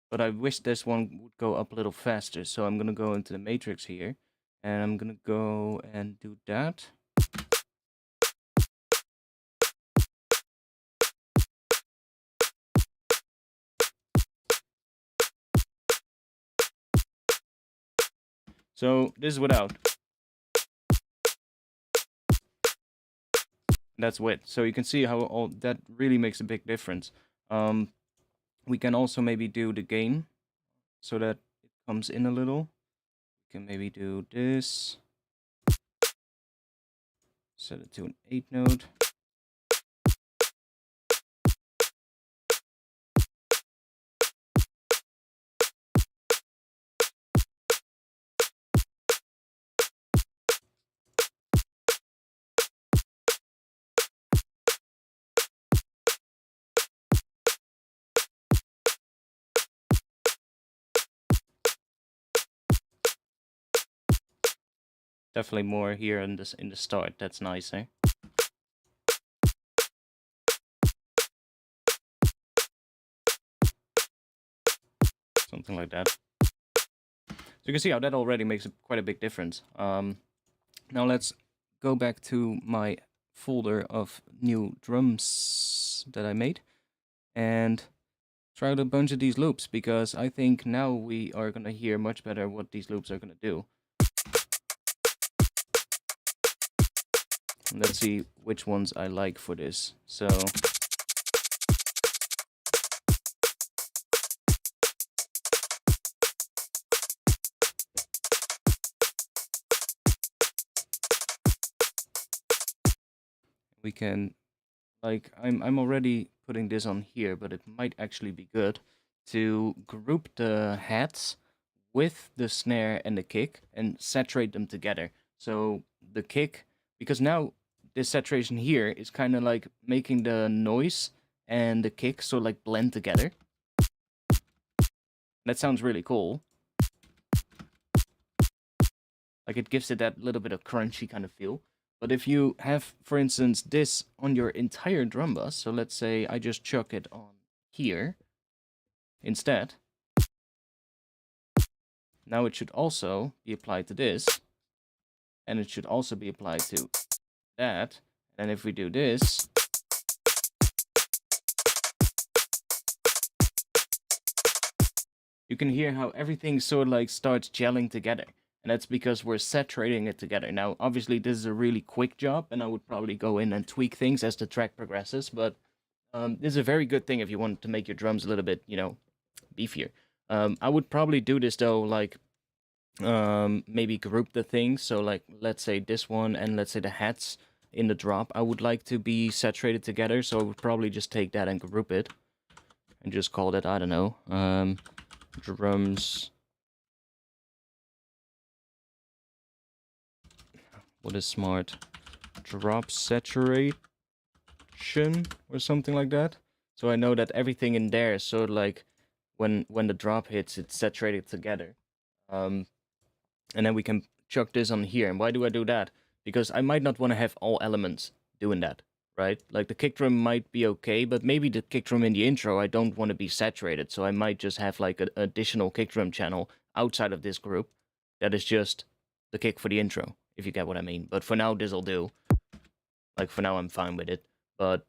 But I wish this one would go up a little faster, so I'm gonna go into the matrix here And I'm gonna go and do that. So this is without. That's with. So you can see how all that really makes a big difference. We can also maybe do the gain so that it comes in a little. We can maybe do this. Set it to an 8 note. Definitely more here in the start. That's nice, eh? Something like that. So you can see how that already makes quite a big difference. Now let's go back to my folder of new drums that I made and try out a bunch of these loops, because I think now we are gonna hear much better what these loops are gonna do. Let's see which ones I like for this. So we can, like, I'm already putting this on here, but it might actually be good to group the hats with the snare and the kick and saturate them together. So the kick, because now this saturation here is kind of like making the noise and the kick so like blend together. That sounds really cool. Like it gives it that little bit of crunchy kind of feel. But if you have, for instance, this on your entire drum bus, so let's say I just chuck it on here instead, now it should also be applied to this, and it should also be applied to that. And if we do this, you can hear how everything sort of like starts gelling together. And that's because we're saturating it together. Now, obviously, this is a really quick job, and I would probably go in and tweak things as the track progresses, but this is a very good thing if you want to make your drums a little bit, you know, beefier. I would probably do this, though, like, maybe group the things. So, like, let's say this one and let's say the hats in the drop, I would like to be saturated together, so I would probably just take that and group it. And just call that, I don't know, drums. What is smart? Drop saturation or something like that. So I know that everything in there is sort of like when the drop hits, it's saturated together. And then we can chuck this on here. And why do I do that? Because I might not want to have all elements doing that, right? Like the kick drum might be okay, but maybe the kick drum in the intro, I don't want to be saturated. So I might just have like an additional kick drum channel outside of this group that is just the kick for the intro, if you get what I mean. But for now, this'll do. Like, for now, I'm fine with it. But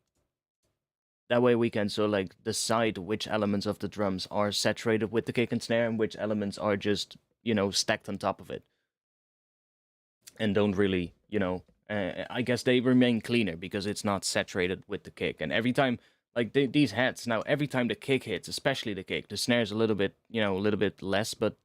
that way we can sort of, like, decide which elements of the drums are saturated with the kick and snare and which elements are just, you know, stacked on top of it. And don't really, you know, I guess they remain cleaner because it's not saturated with the kick. And every time, like, these hats, now, every time the kick hits, especially the kick, the snare's a little bit, you know, a little bit less, but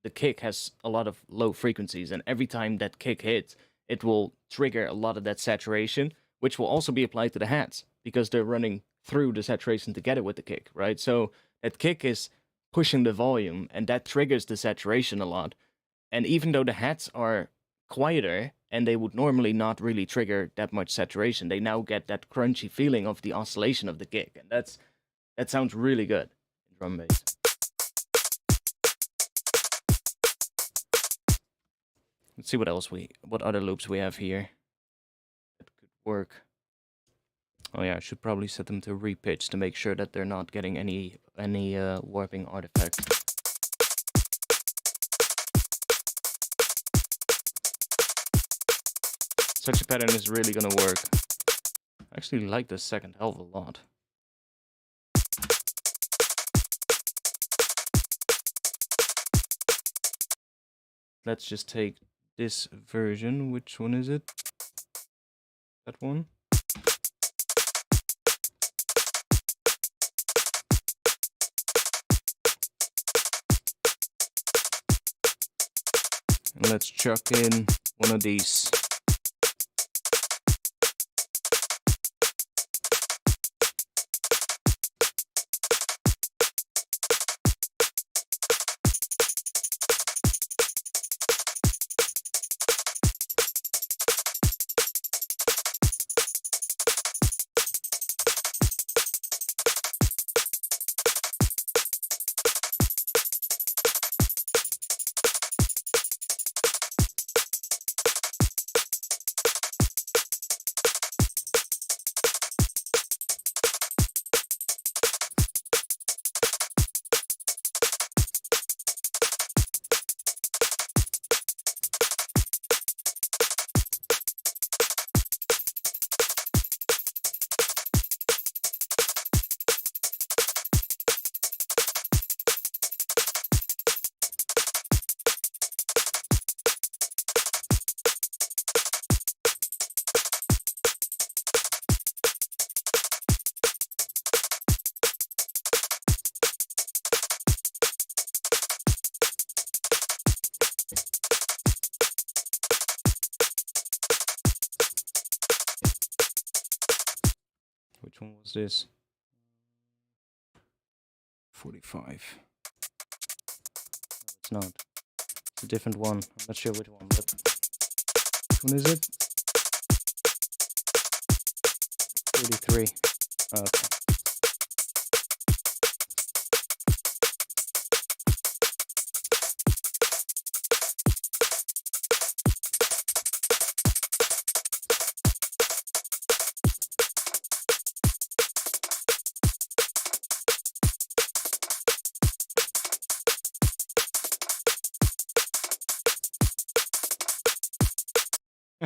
the kick has a lot of low frequencies, and every time that kick hits, it will trigger a lot of that saturation, which will also be applied to the hats, because they're running through the saturation together with the kick, right? So that kick is pushing the volume, and that triggers the saturation a lot. And even though the hats are quieter, and they would normally not really trigger that much saturation, they now get that crunchy feeling of the oscillation of the kick, and that sounds really good in drum bass. Let's see what other loops we have here that could work. Oh yeah, I should probably set them to repitch to make sure that they're not getting any warping artifacts. such a pattern is really gonna work. I actually like the second half a lot. Let's just take this version. Which one is it? That one? And let's chuck in one of these. Which one was this? 45. No, it's not. It's a different one. I'm not sure which one, but which one is it? 33. Okay.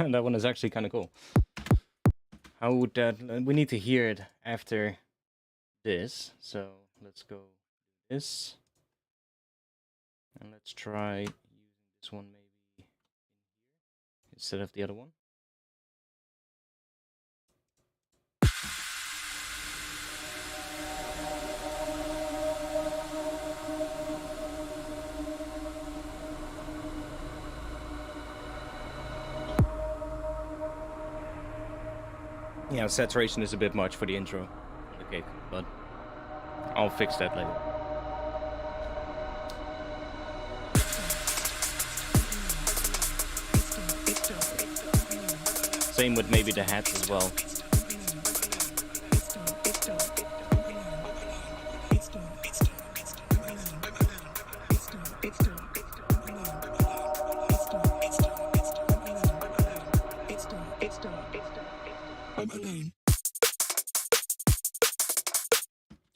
That one is actually kind of cool. How would that... we need to hear it after this. So let's go this. And let's try using this one maybe in here instead of the other one. Yeah, saturation is a bit much for the intro. Okay, but I'll fix that later. Same with maybe the hats as well.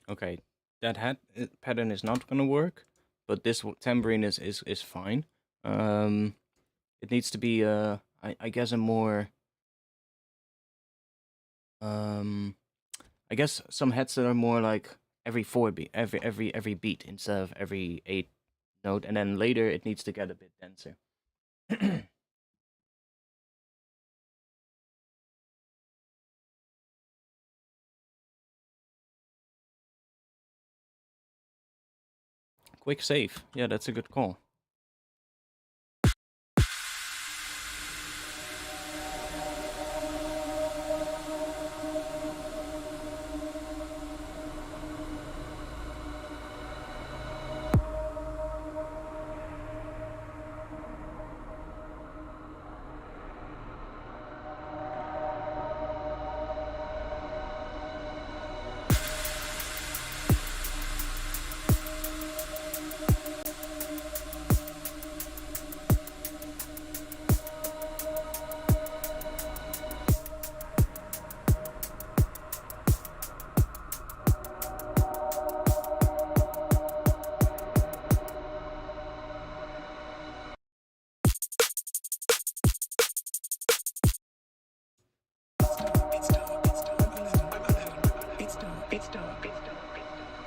Okay, that hat pattern is not gonna work, but this tambourine is fine. It needs to be I guess a more I guess some hats that are more like every 4 beat, every beat instead of every 8 note, and then later it needs to get a bit denser. Quick save. Yeah, that's a good call.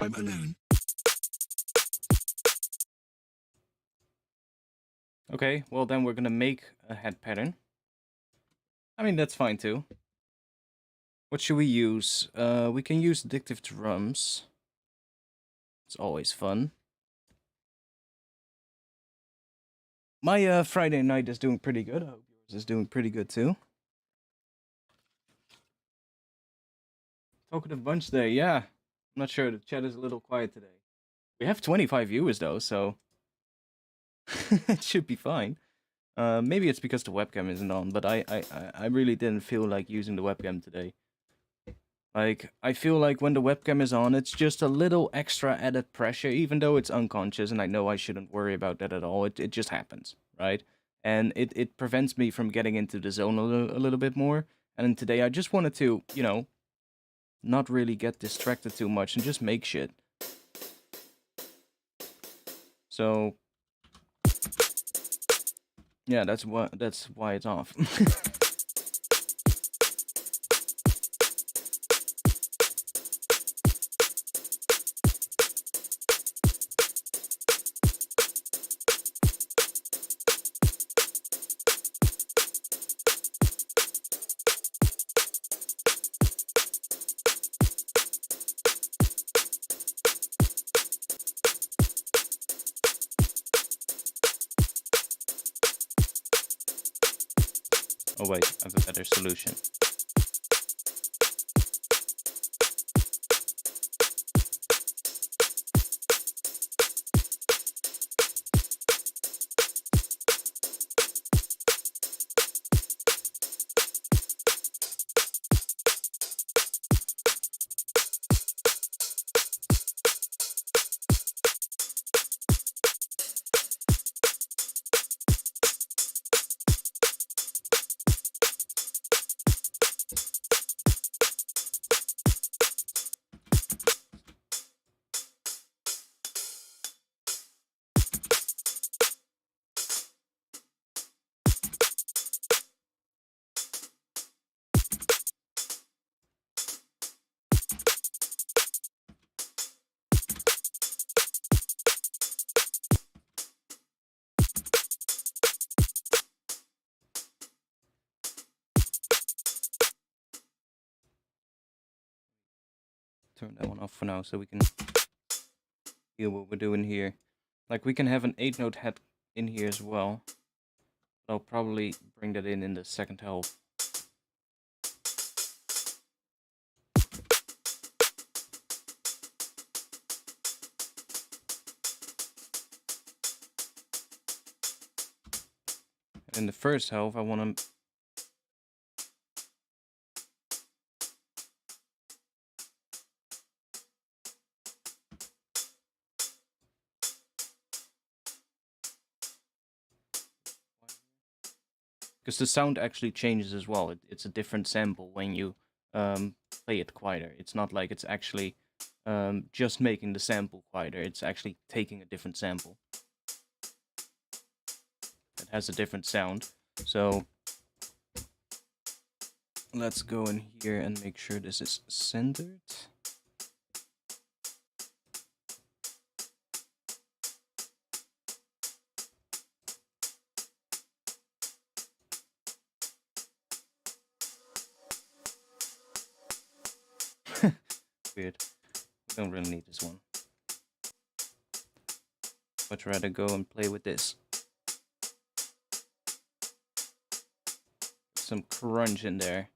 I'm alone. Okay, well then we're gonna make a head pattern. I mean, that's fine too. What should we use? We can use addictive drums. It's always fun. My Friday night is doing pretty good. I hope yours is doing pretty good too. Talkative bunch there, yeah. I'm not sure, the chat is a little quiet today. We have 25 viewers though, so it should be fine. Maybe it's because the webcam isn't on, but I really didn't feel like using the webcam today. Like, I feel like when the webcam is on, it's just a little extra added pressure, even though it's unconscious, and I know I shouldn't worry about that at all. It just happens, right? And it prevents me from getting into the zone a little bit more. And today I just wanted to, you know, not really get distracted too much and just make shit. So yeah, that's why it's off. Oh wait, I have a better solution. Turn that one off for now so we can feel what we're doing here. Like, we can have an 8-note head in here as well. But I'll probably bring that in the second half. In the first half, I want to because the sound actually changes as well. It's a different sample when you play it quieter. It's not like it's actually just making the sample quieter. It's actually taking a different sample that has a different sound. So let's go in here and make sure this is centered. Weird. We don't really need this one. Much rather go and play with this. Some crunch in there.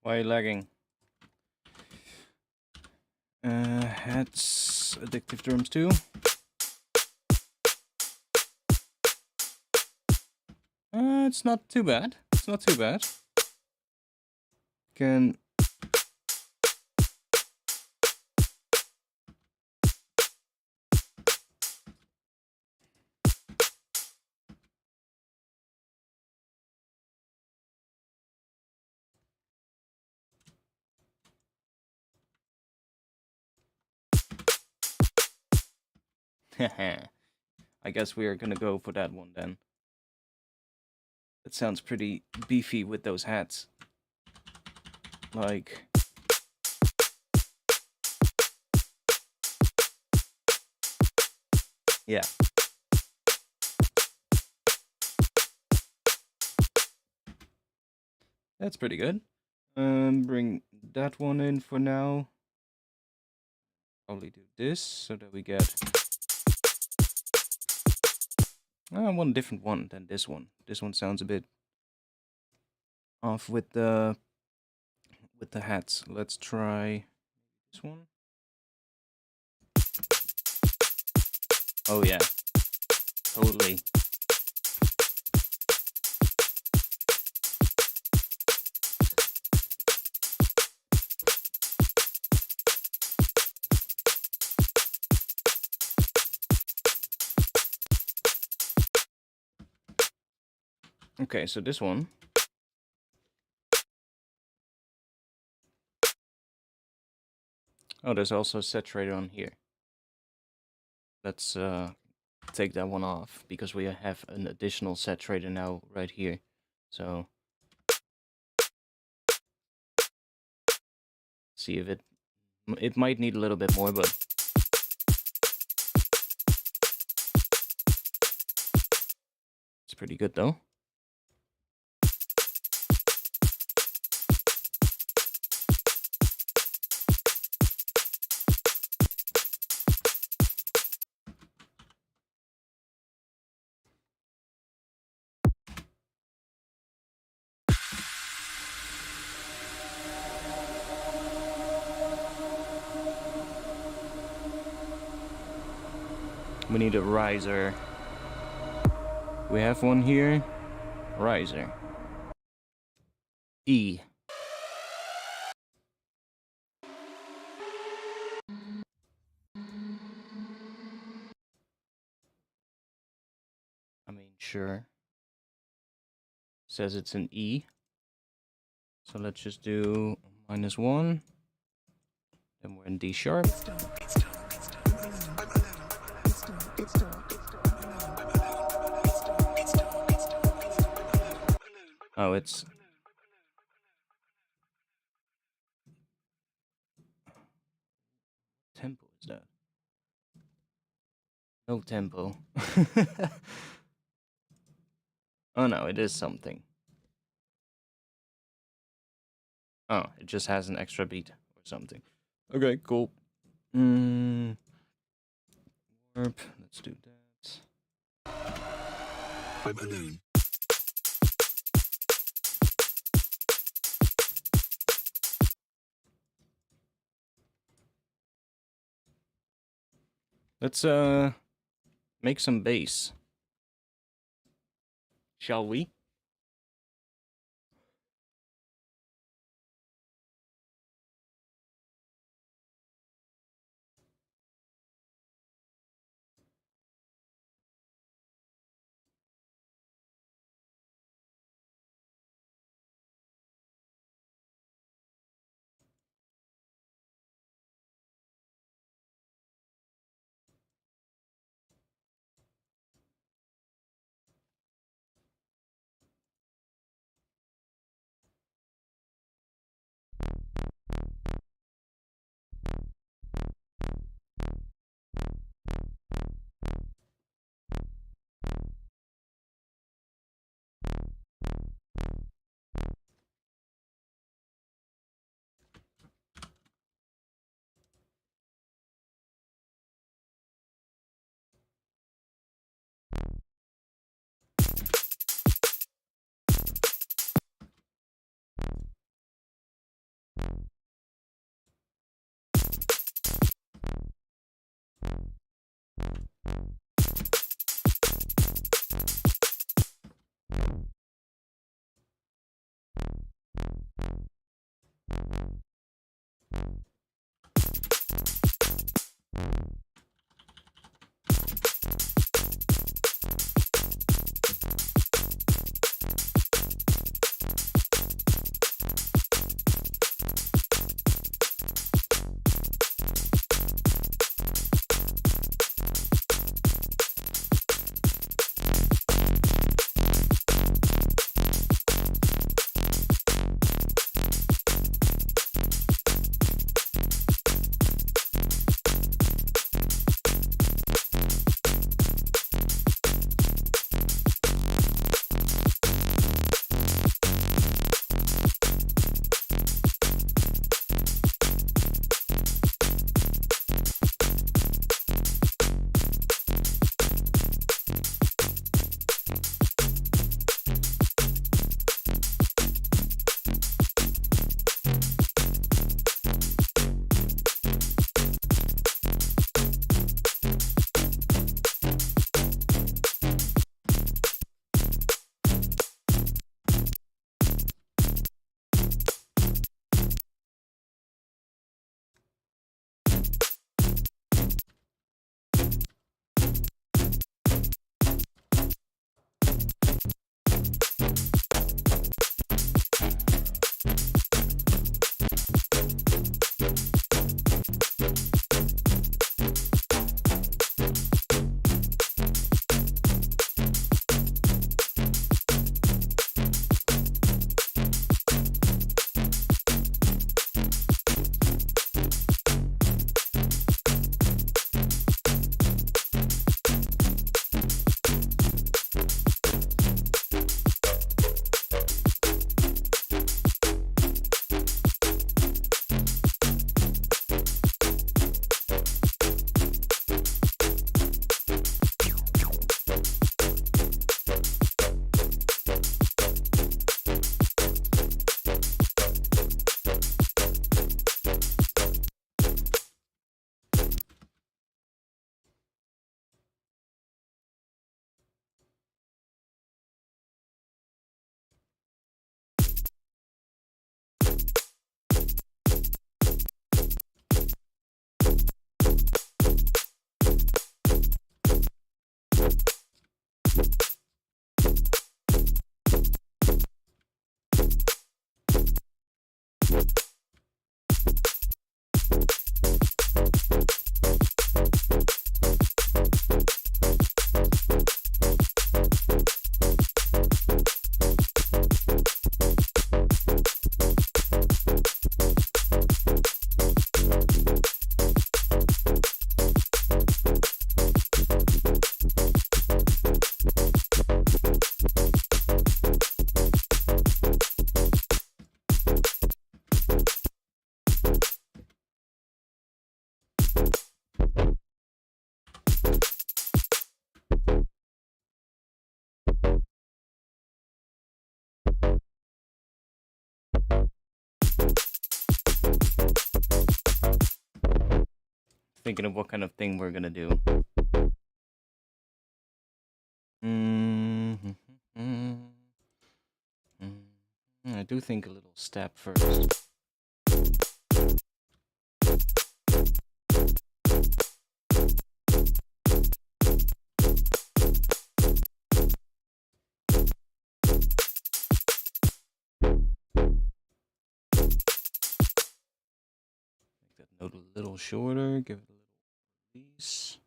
Why are you lagging? Hats, addictive drums too. It's not too bad. It's not too bad. Can... I guess we are gonna go for that one then. That sounds pretty beefy with those hats. Like... Yeah. That's pretty good. Bring that one in for now. Probably do this so that we get... I want a different one than this one. This one sounds a bit off with the hats. Let's try this one. Oh yeah, totally. Okay, so this one. Oh, there's also a saturator on here. Let's take that one off because we have an additional saturator now right here. So see if it might need a little bit more, but it's pretty good though. We need a riser. We have one here. Riser. E. I mean, sure. Says it's an E. So let's just do -1. Then we're in D sharp. Oh, it's... tempo is that? No tempo. Oh no, it is something. Oh, it just has an extra beat or something. Okay, cool. Warp. Let's do that. I'm alone. Let's make some bass. Shall we? Thinking of what kind of thing we're gonna do. I do think a little step first. Make that note a little shorter, give it a little release.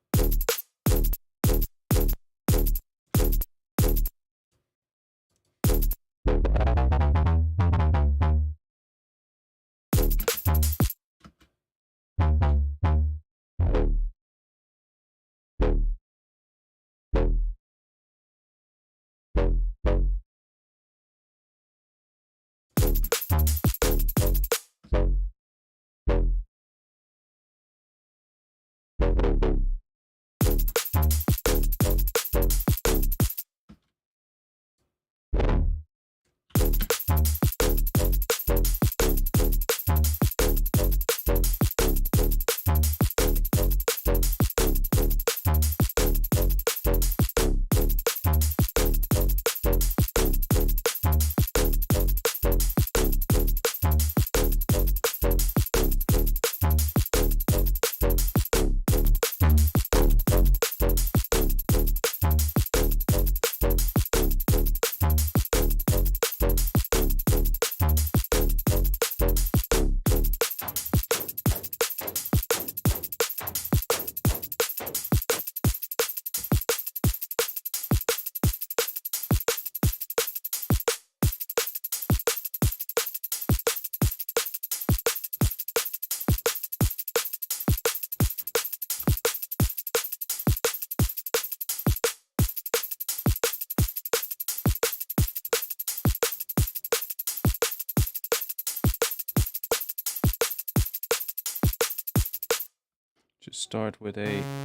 Just start with a... Oh,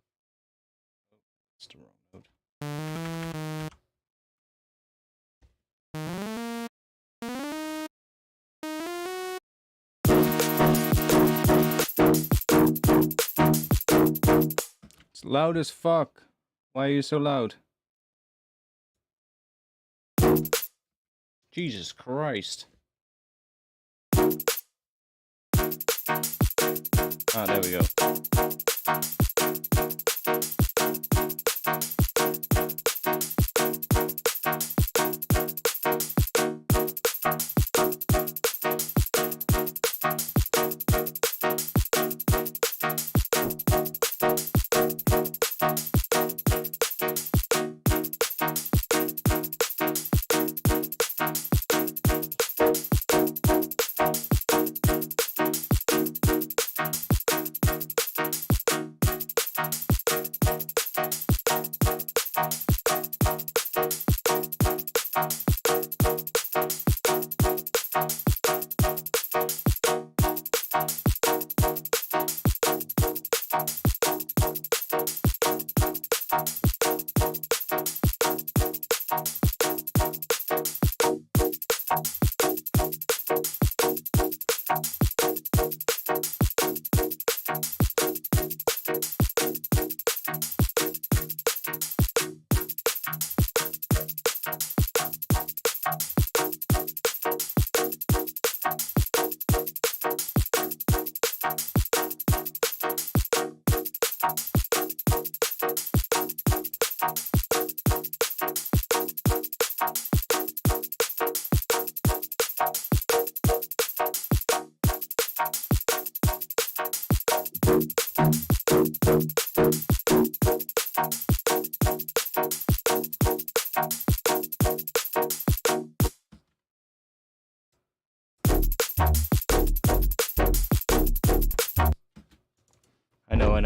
that's the wrong note. It's loud as fuck. Why are you so loud? Jesus Christ. Ah, there we go.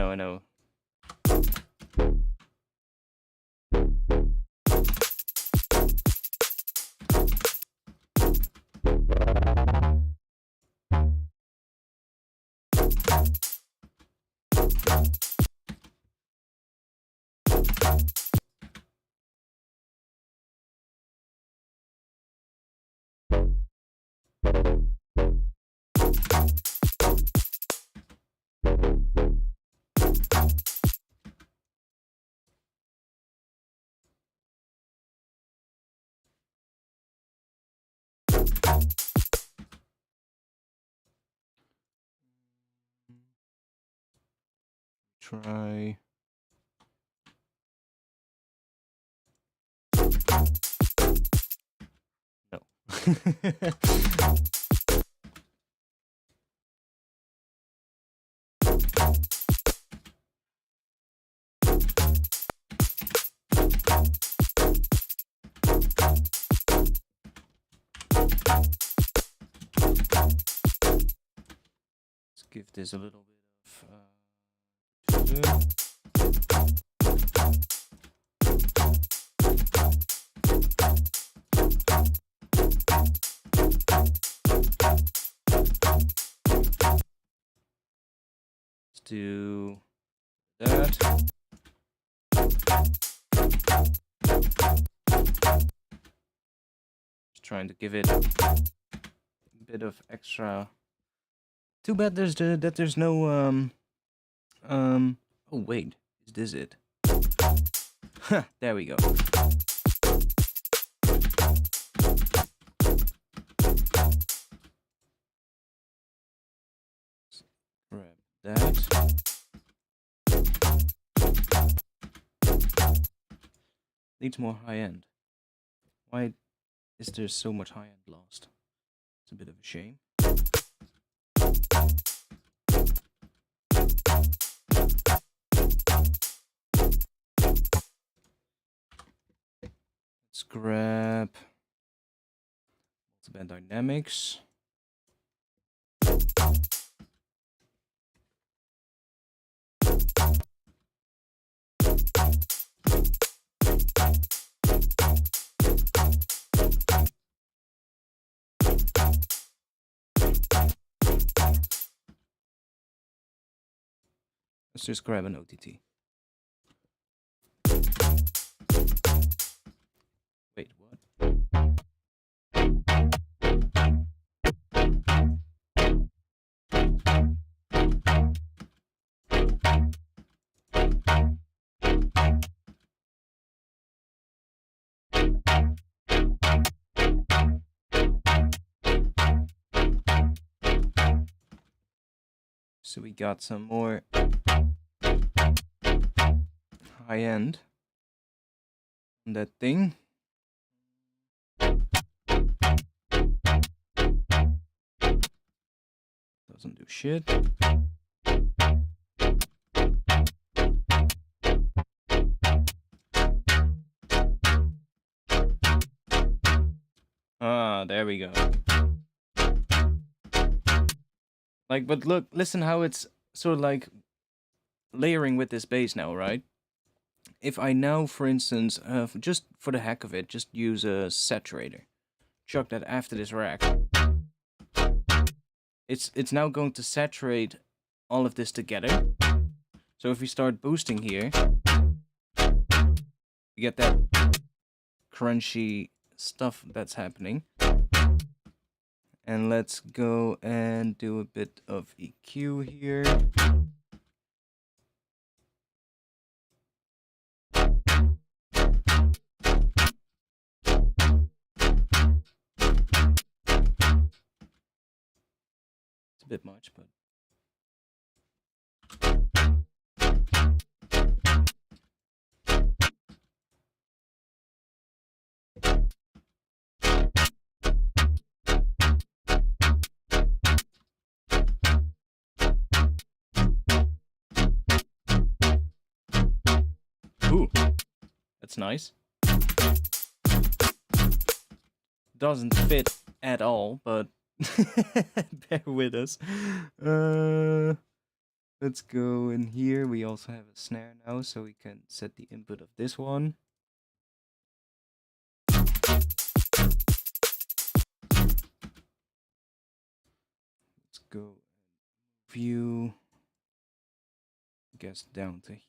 I know. Try. No. Let's give this a little bit of. Let's do that. Just trying to give it a bit of extra. Too bad there's no oh wait, is this it? Huh, there we go. Grab that. Needs more high end. Why is there so much high end lost? It's a bit of a shame. Let's grab multiband dynamics. Let's just grab an OTT. Wait, what? So we got some more high end on that thing. Doesn't do shit. Ah, there we go. Like, but look, listen how it's sort of like layering with this bass now, right? If I now, for instance, just for the heck of it, just use a saturator, chuck that after this rack, it's now going to saturate all of this together. So if we start boosting here, you get that crunchy stuff that's happening. And let's go and do a bit of EQ here. It's a bit much, but ooh, that's nice. Doesn't fit at all, but bear with us. Let's go in here. We also have a snare now, so we can set the input of this one. Let's go view. Guess down to here.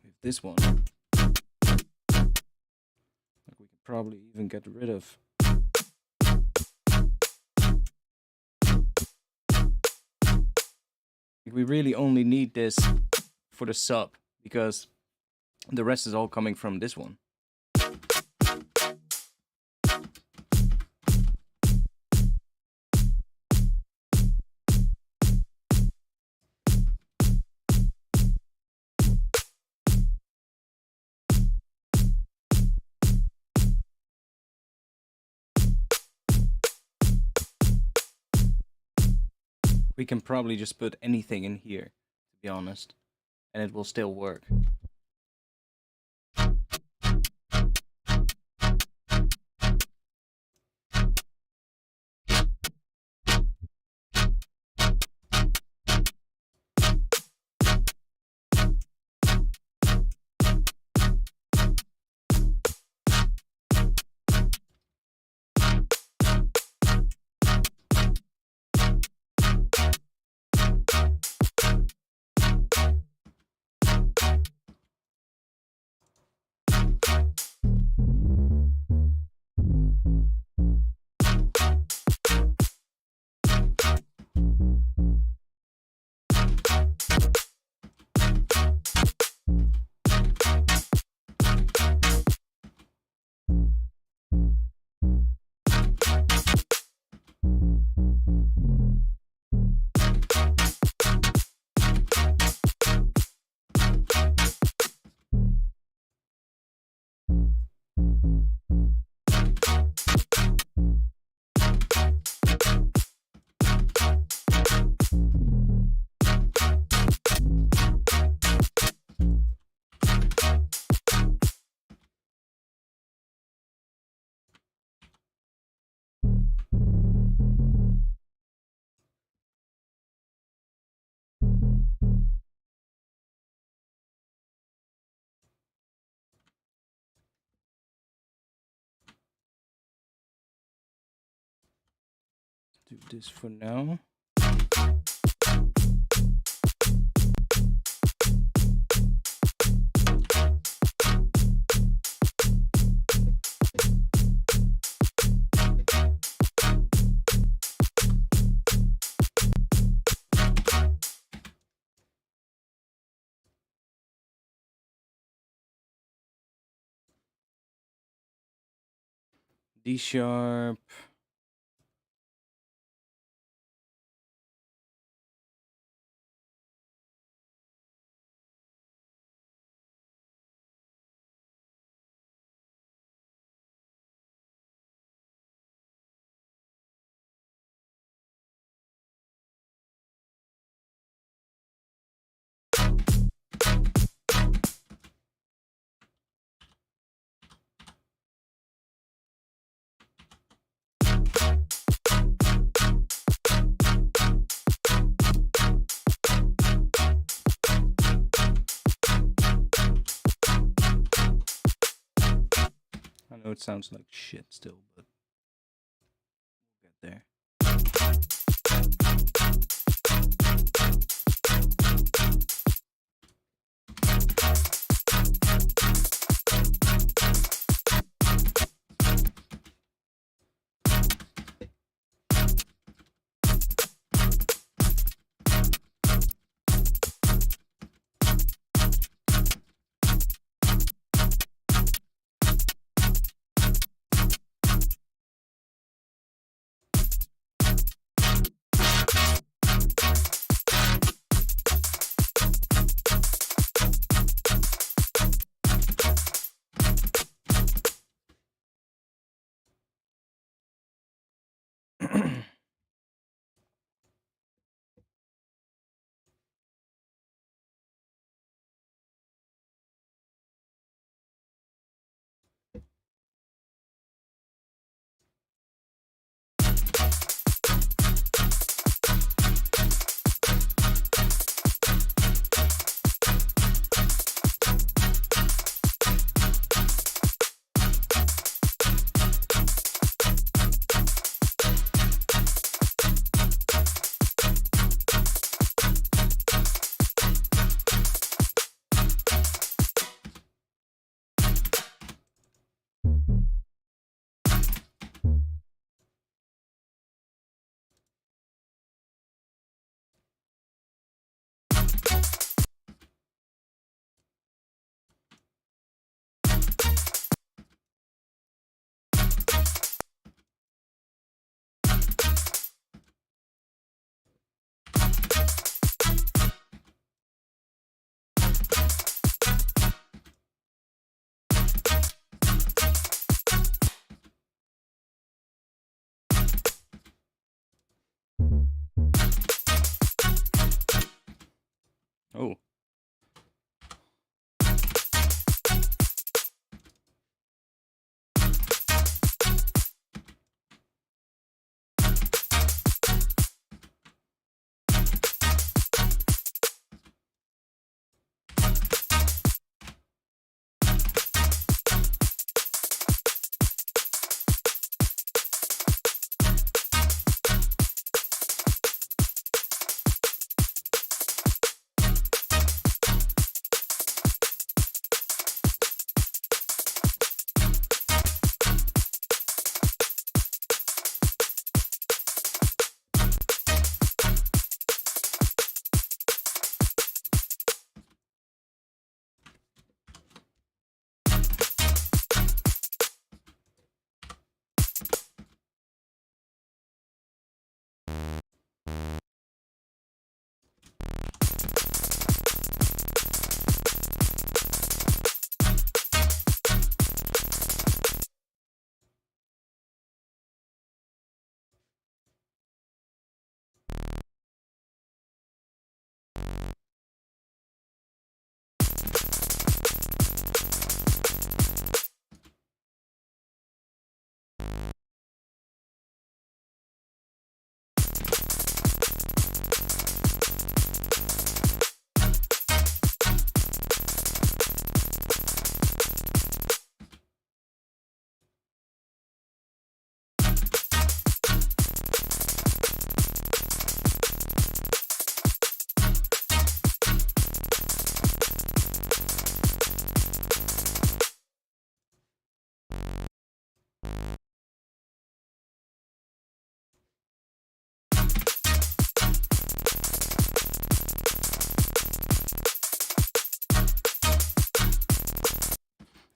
With this one, like we can probably even get rid of. We really only need this for the sub, because the rest is all coming from this one. We can probably just put anything in here, to be honest, and it will still work. Do this for now. D sharp. I know it sounds like shit still, but we'll get there.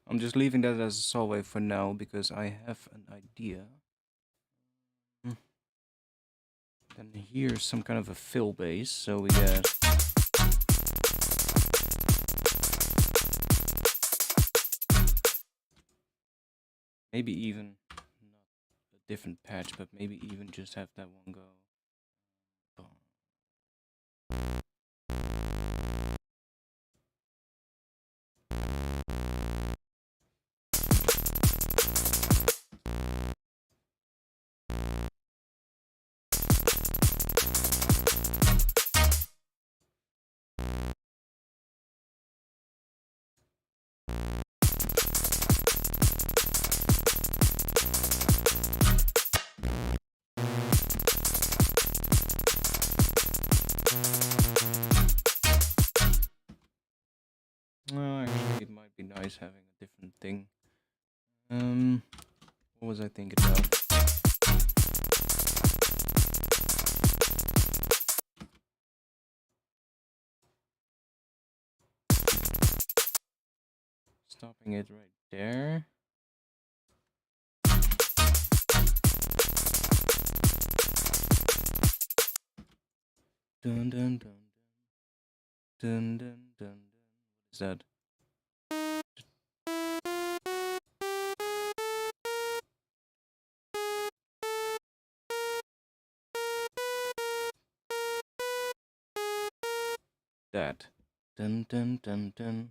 I'm just leaving that as a solve for now because I have an idea. Then here's some kind of a fill bass, so we get maybe even not a different patch, but maybe even just have that one go. No, actually, it might be nice having a different thing. What was I thinking about? Stopping it right there. Dun dun dun dun dun dun dun. What is that? That. Dun dun dun dun.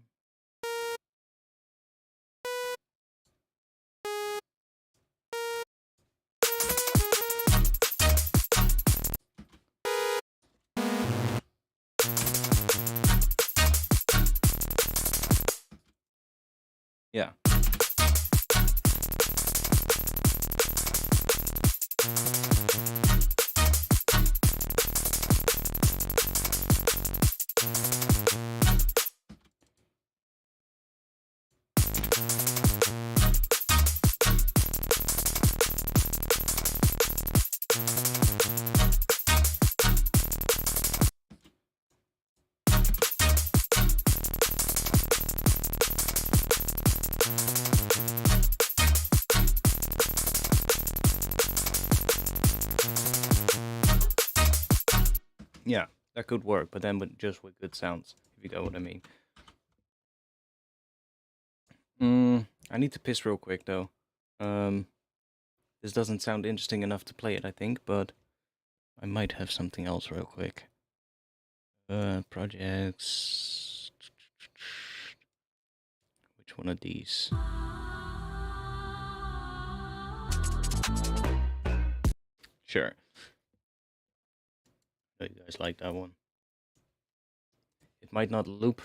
Yeah. Yeah, that could work, but then just with good sounds, if you get what I mean. I need to piss real quick though. This doesn't sound interesting enough to play it, I think, but I might have something else real quick. Projects. Which one of these? Sure. You guys like that one. It might not loop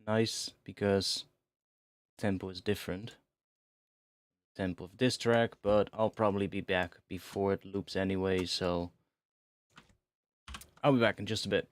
nice because tempo is different. Tempo of this track, but I'll probably be back before it loops anyway, so I'll be back in just a bit.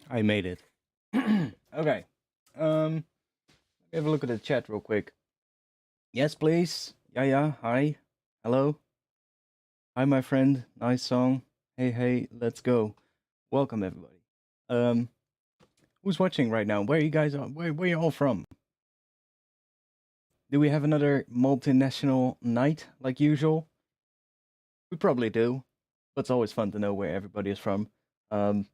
I made it. Okay. Let me have a look at the chat real quick. Yes, please. Yeah. Hi. Hello. Hi, my friend. Nice song. Hey. Let's go. Welcome, everybody. Who's watching right now? Where are you guys? Where you all from? Do we have another multinational night like usual? We probably do, but it's always fun to know where everybody is from. We're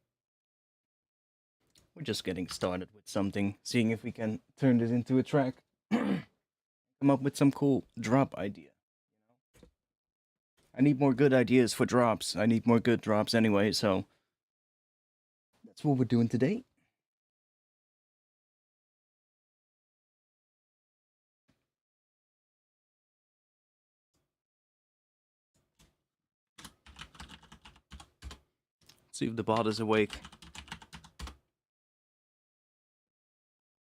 just getting started with something, seeing if we can turn this into a track. Come up with some cool drop idea. I need more good ideas for drops. I need more good drops anyway, so that's what we're doing today. See if the bot is awake.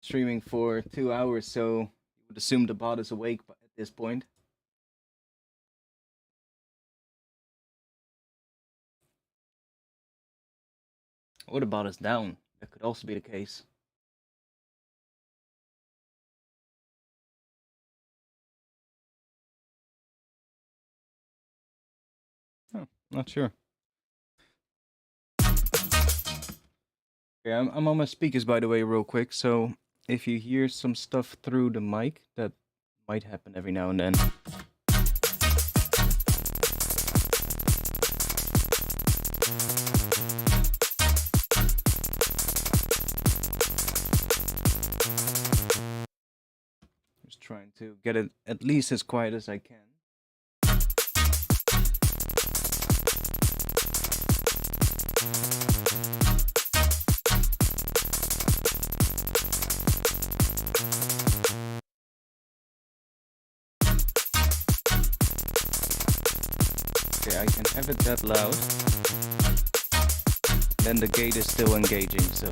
Streaming for 2 hours, so you would assume the bot is awake at this point. Or the bot is down. That could also be the case. Oh, not sure. Okay, I'm on my speakers, by the way, real quick, so if you hear some stuff through the mic, that might happen every now and then. Just trying to get it at least as quiet as I can. Okay, I can have it that loud. Then the gate is still engaging, so...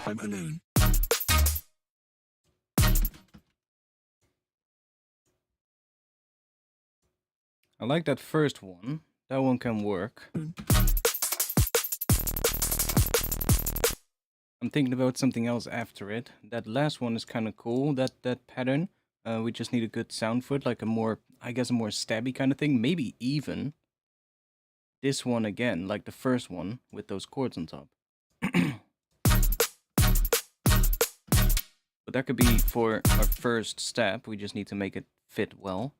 I'm alone. I like that first one. That one can work. I'm thinking about something else after it. That last one is kind of cool, that pattern. We just need a good sound for it, like a more, I guess, a more stabby kind of thing. Maybe even this one again, like the first one, with those chords on top. But that could be for our first step. We just need to make it fit well.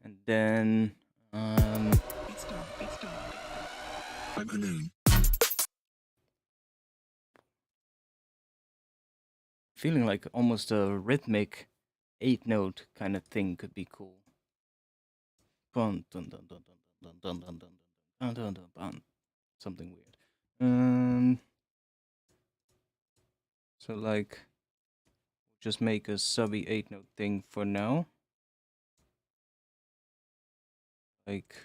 And then... It's dark. I'm alone. feeling like almost a rhythmic 8-note kind of thing could be cool. Bun, dun, dun, dun, dun, dun, dun, dun, dun, dun, dun, dun, bun. Something weird. So like, just make a subby 8-note thing for now. Like,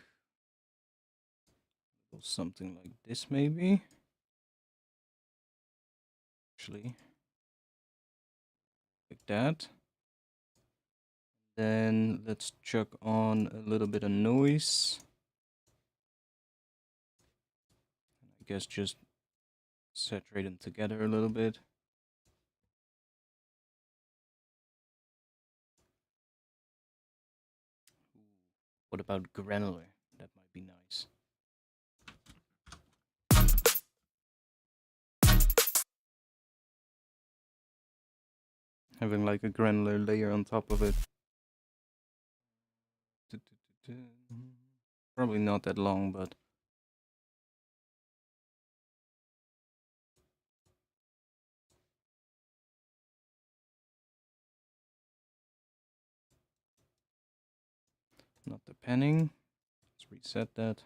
something like this maybe. Actually, like that. Then let's chuck on a little bit of noise. I guess just saturate them together a little bit. What about granular? That might be nice. Having like a granular layer on top of it. Probably not that long, but not the panning. Let's reset that.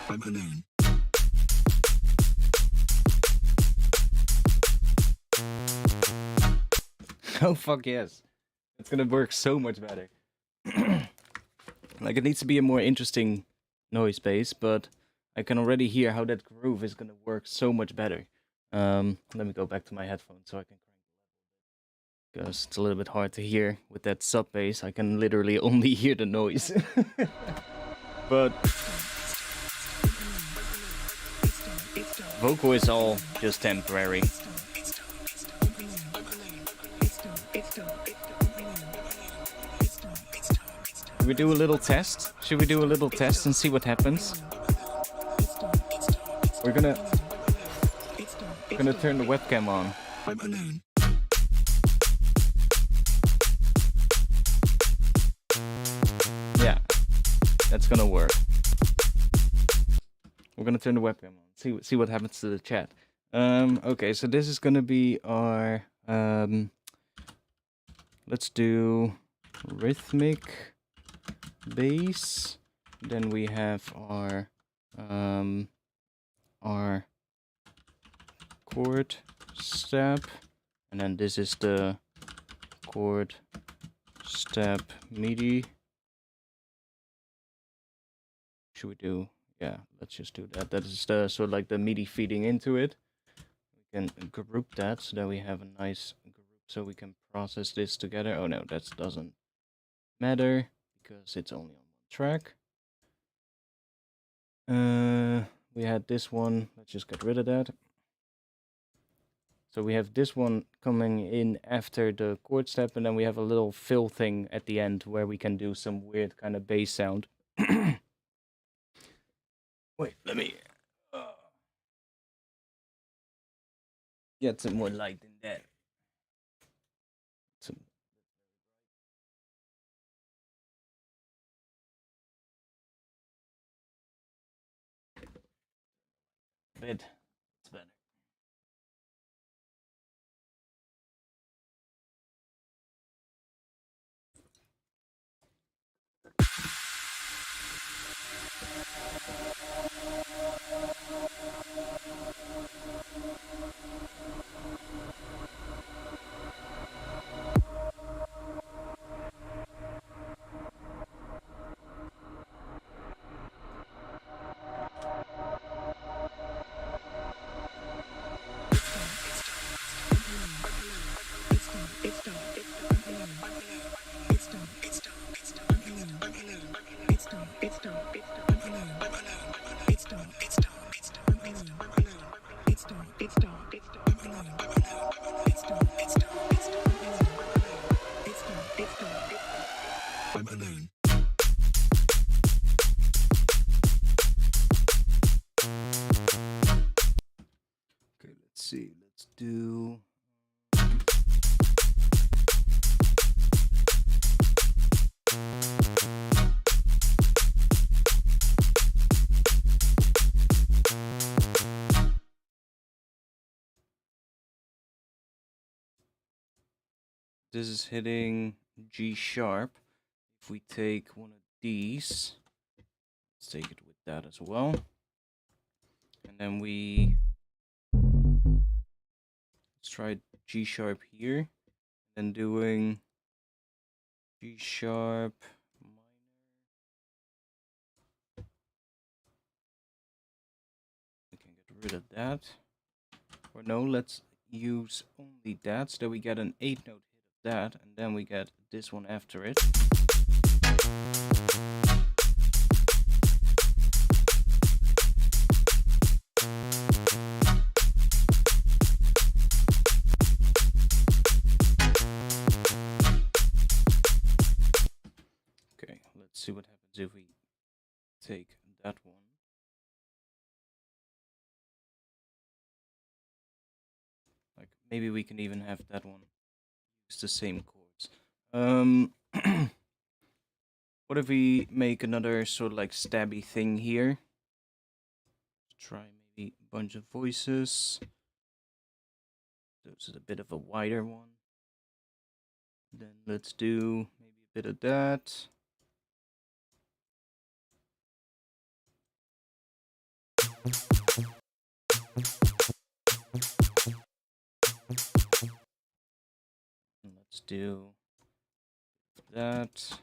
I'm alone. Oh fuck yes. It's gonna work so much better. Like it needs to be a more interesting noise base, but I can already hear how that groove is gonna work so much better. Let me go back to my headphones so I can crank it up, because it's a little bit hard to hear with that sub bass. I can literally only hear the noise. But vocal is all just temporary. Should we do a little test? Should we do a little test and see what happens? We're gonna turn the webcam on. I'm alone. Yeah, that's gonna work. We're gonna turn the webcam on. See what happens to the chat. Okay, so this is gonna be our let's do rhythmic bass. Then we have our chord step, and then this is the chord step MIDI. Should we do? Yeah, let's just do that. That is the sort of like the MIDI feeding into it. We can group that so that we have a nice group, so we can process this together. Oh no, that doesn't matter because it's only on one track. We had this one. Let's just get rid of that. So we have this one coming in after the chord step, and then we have a little fill thing at the end where we can do some weird kind of bass sound. Wait, let me get some more light in that. Some... bit. It's better. I'm alone. Okay, let's see. Let's do. This is hitting G sharp. If we take one of these, let's take it with that as well. And then let's try G sharp here. And doing G sharp minor. We can get rid of that. Or no, let's use only that so that we get an 8-note hit of that, and then we get this one after it. Okay, let's see what happens if we take that one. Like, maybe we can even have that one use the same chords. What if we make another sort of like stabby thing here? Try maybe a bunch of voices. This is a bit of a wider one. Then let's do maybe a bit of that. And let's do that.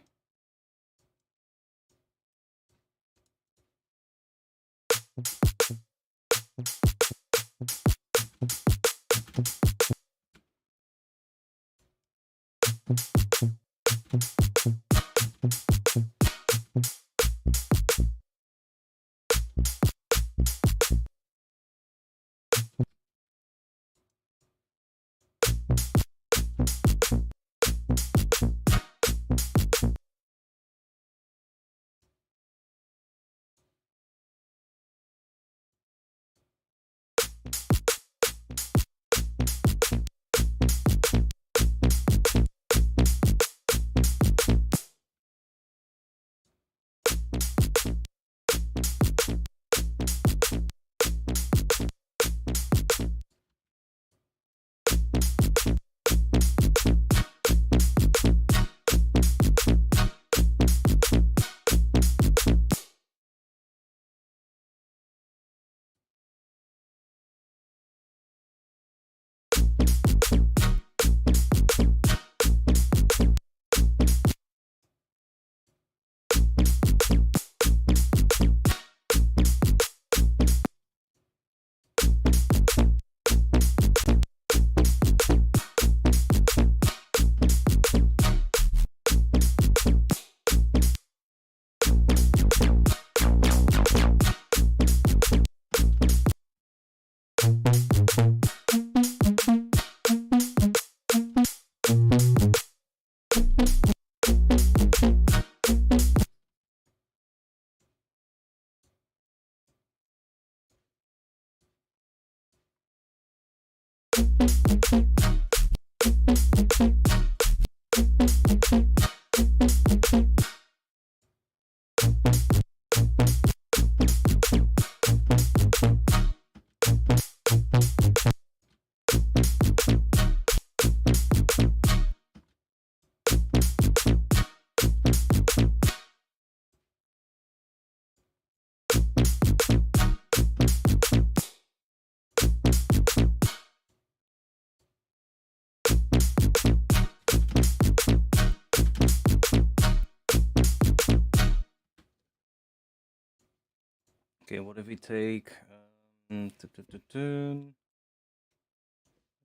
Okay, what if we take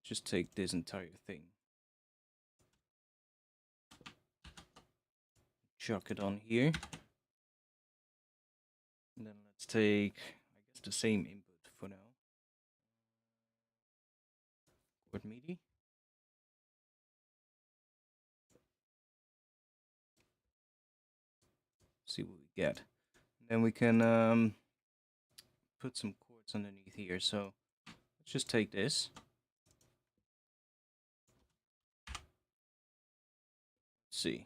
just take this entire thing, chuck it on here, and then let's take, I guess, the same input for now. Chord MIDI. see what we get. Then we can put some chords underneath here. So let's just take this. Let's see.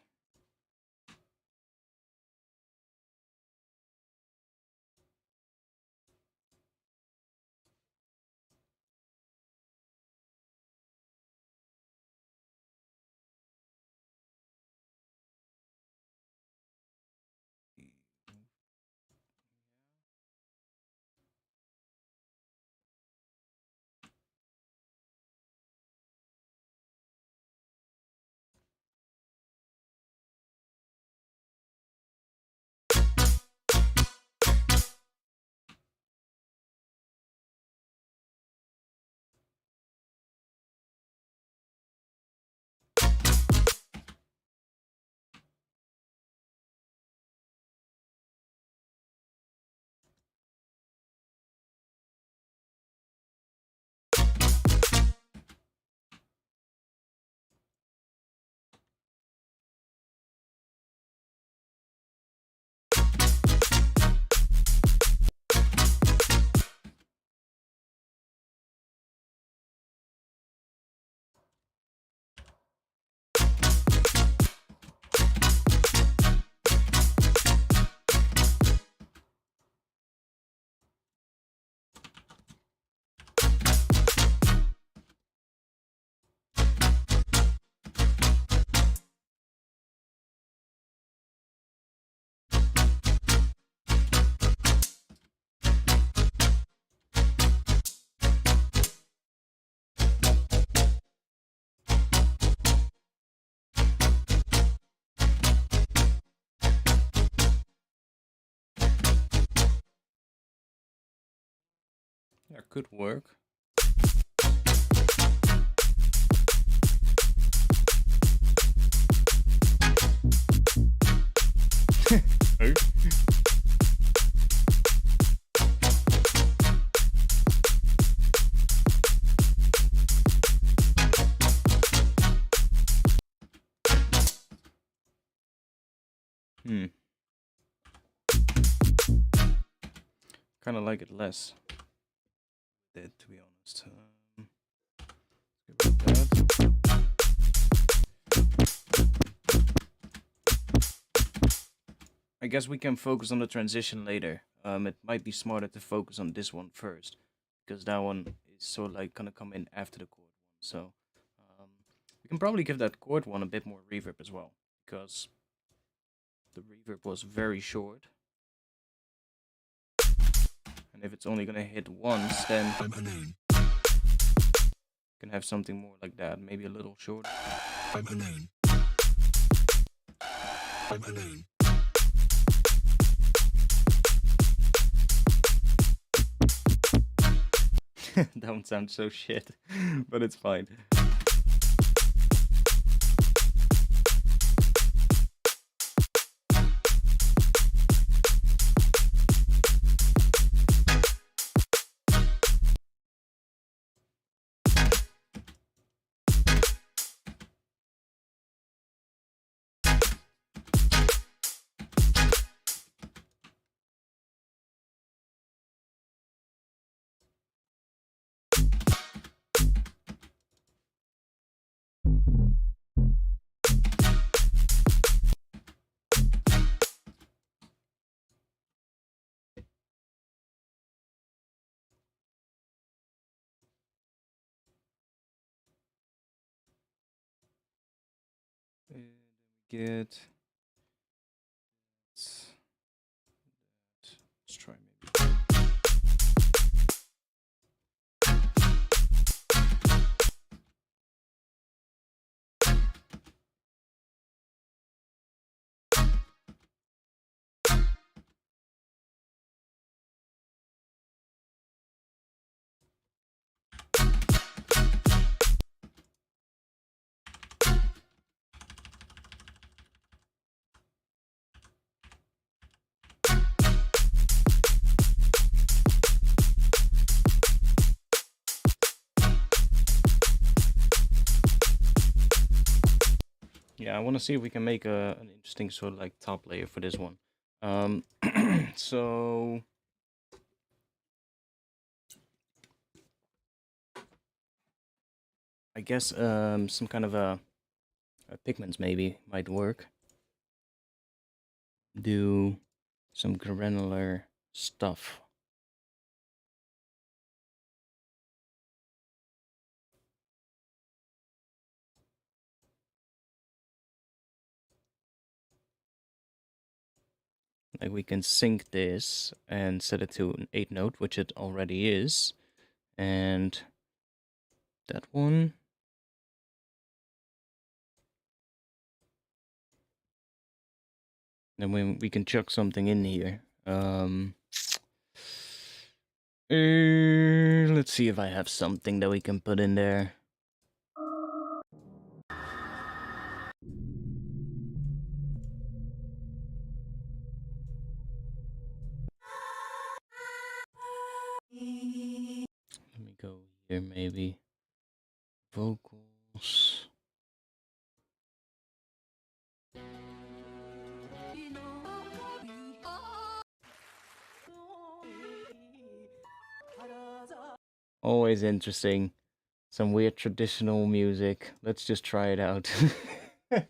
Yeah, could work. Oh. Kind of like it less. Dead, to be honest. Let's get rid of that. I guess we can focus on the transition later. It might be smarter to focus on this one first, because that one is sort of like gonna come in after the chord one. So we can probably give that chord one a bit more reverb as well, because the reverb was very short. And if it's only gonna hit once, then you can have something more like that, maybe a little shorter. I'm alone. I'm alone. That one sounds so shit, but it's fine. And then we get let's try maybe. Yeah, I want to see if we can make an interesting sort of like top layer for this one. So I guess some kind of a pigments maybe might work. Do some granular stuff. Like we can sync this and set it to an 8 note, which it already is. And that one. Then we can chuck something in here. Let's see if I have something that we can put in there. Let me go here, maybe. Vocals. Always interesting. Some weird traditional music. Let's just try it out. You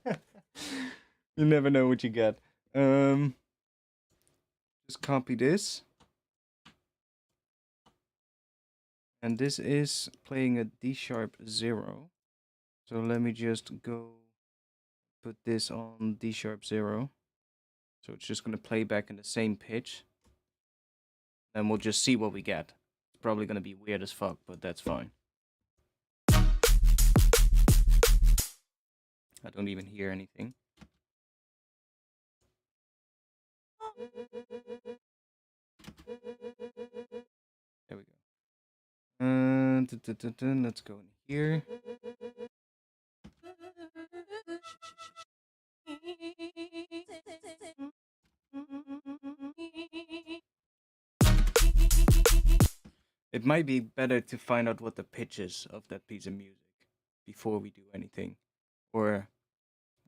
never know what you get. Just copy this. And this is playing a D sharp 0. So let me just go put this on D sharp 0. So it's just going to play back in the same pitch. And we'll just see what we get. It's probably going to be weird as fuck, but that's fine. I don't even hear anything. There we go. Let's go in here. It might be better to find out what the pitch is of that piece of music before we do anything, or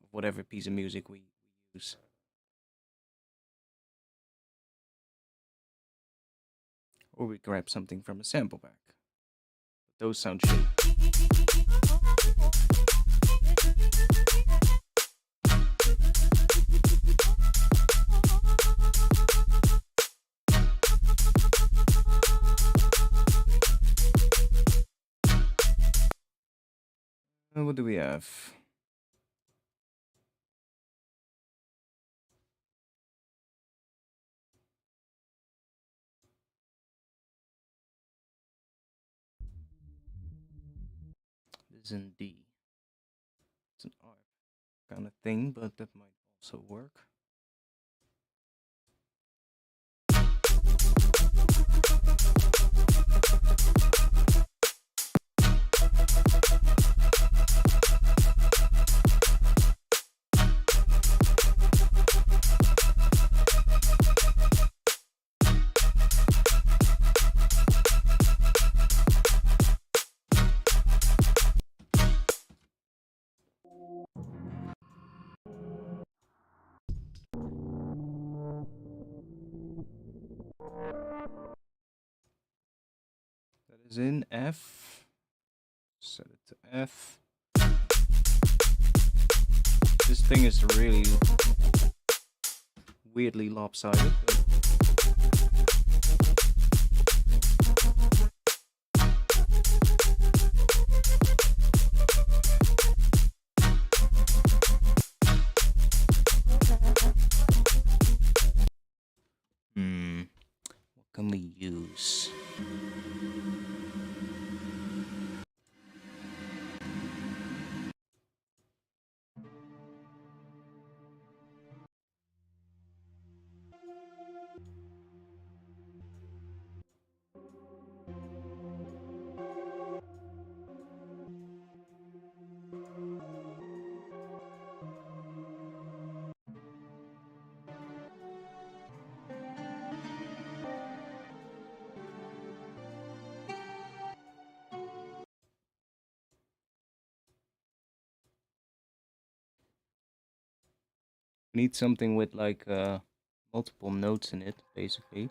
whatever piece of music we use. Or we grab something from a sample pack. Those sound shit. What do we have? This is in D. It's an ARP kind of thing, but that might also work. That is in F. Set it to F. This thing is really weirdly lopsided. What can we use? We need something with like multiple notes in it, basically.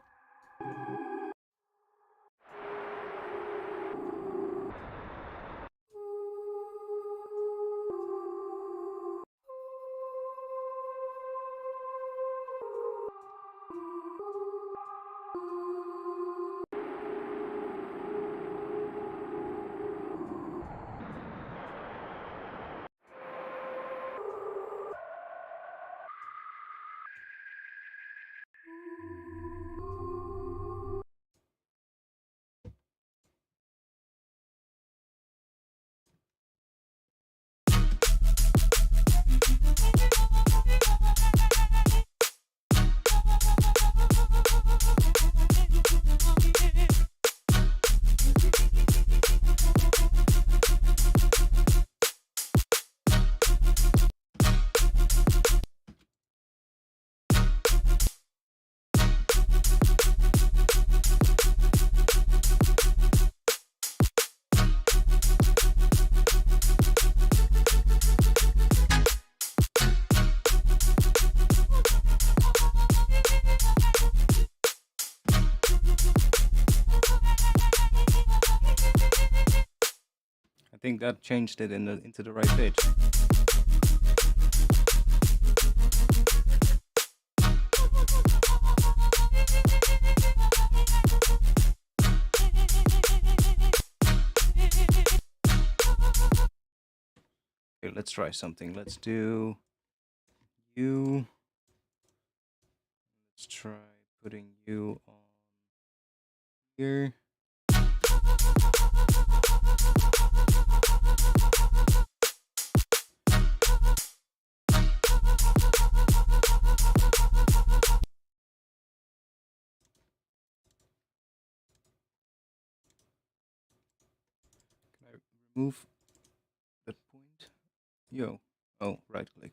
I think that changed it into the right pitch. Okay, let's try something. Let's do you. Let's try putting you on here. Can I remove that point? Yo. Oh, right click.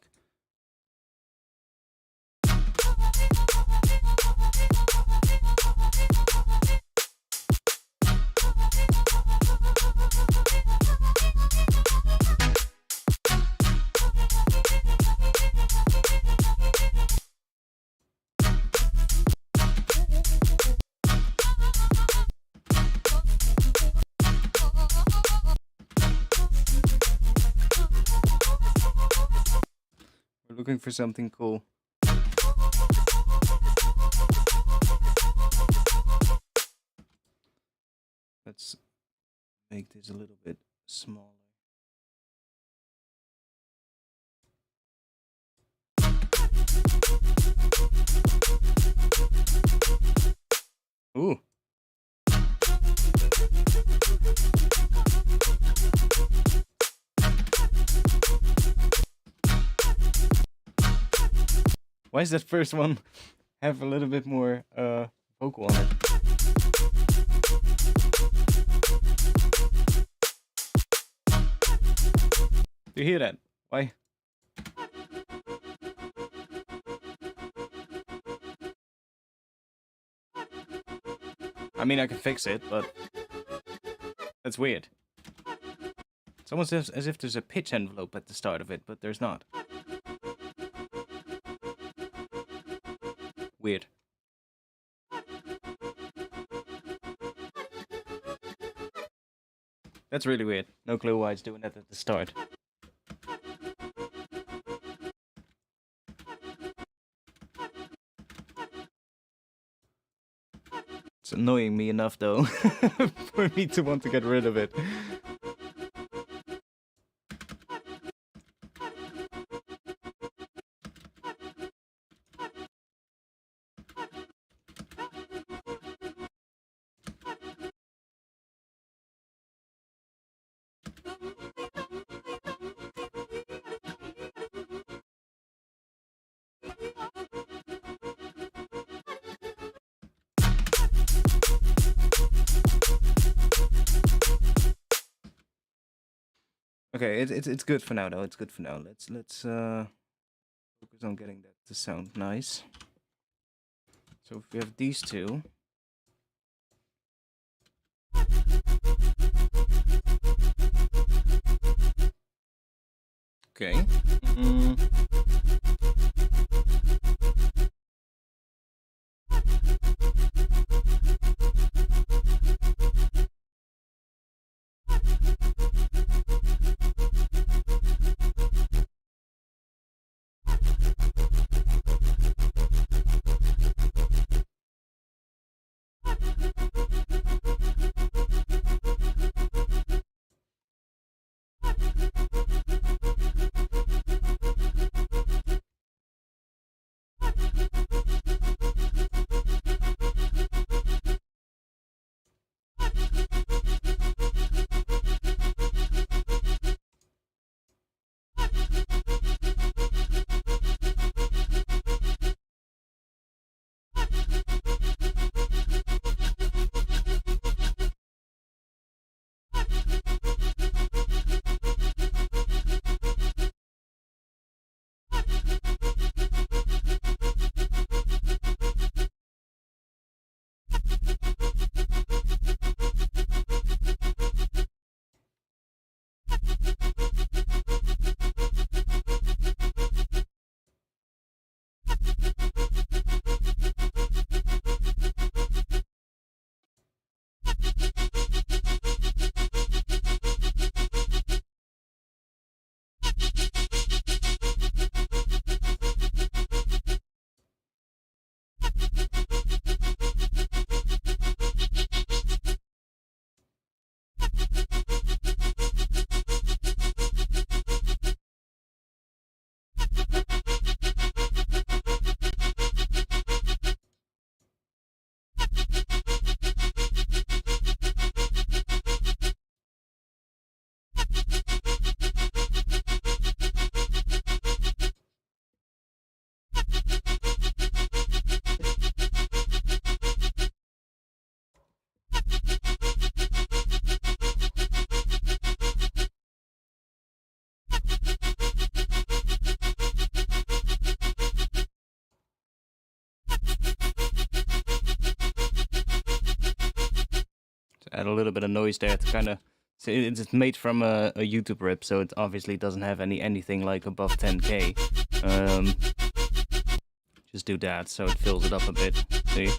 We're looking for something cool. Let's make this a little bit smaller. Ooh. Why does that first one have a little bit more vocal on it? Do you hear that? Why? I mean, I can fix it, but that's weird. It's almost as if there's a pitch envelope at the start of it, but there's not. Weird. That's really weird. No clue why it's doing that at the start. It's annoying me enough though for me to want to get rid of it. Okay, it's good for now though. It's good for now. Let's focus on getting that to sound nice. So if we have these two. Okay. add a little bit of noise there to kind of. So it's made from a YouTube rip, so it obviously doesn't have anything like above 10K. Just do that, so it fills it up a bit. See?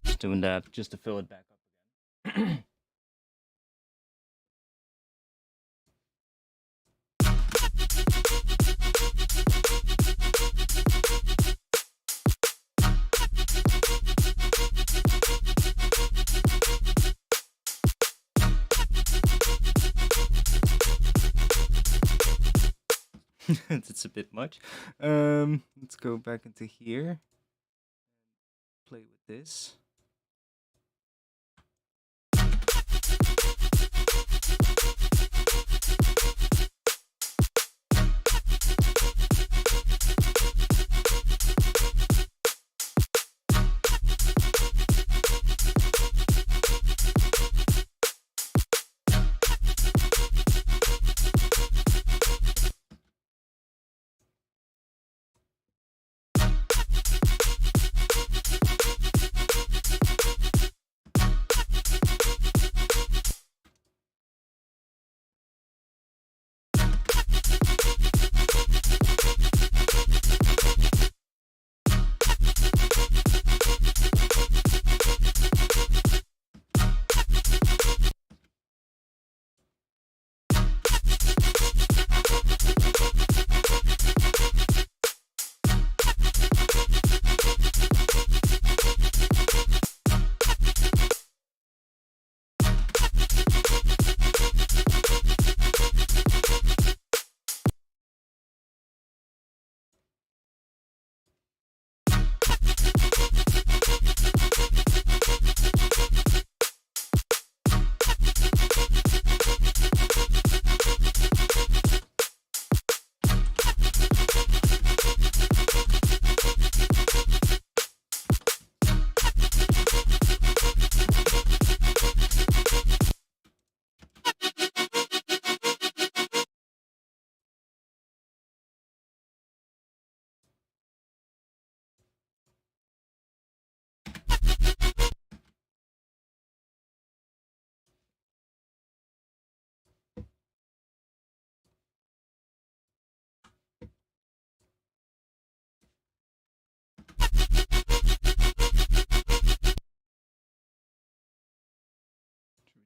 Just doing that, just to fill it back up again. It's a bit much. Let's go back into here. Play with this.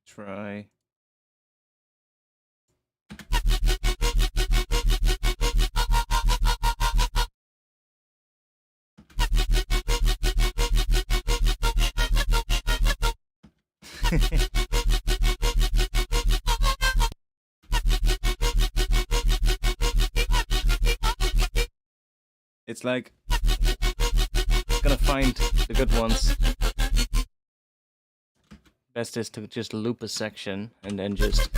Try. It's like gonna find the good ones. Best is to just loop a section and then just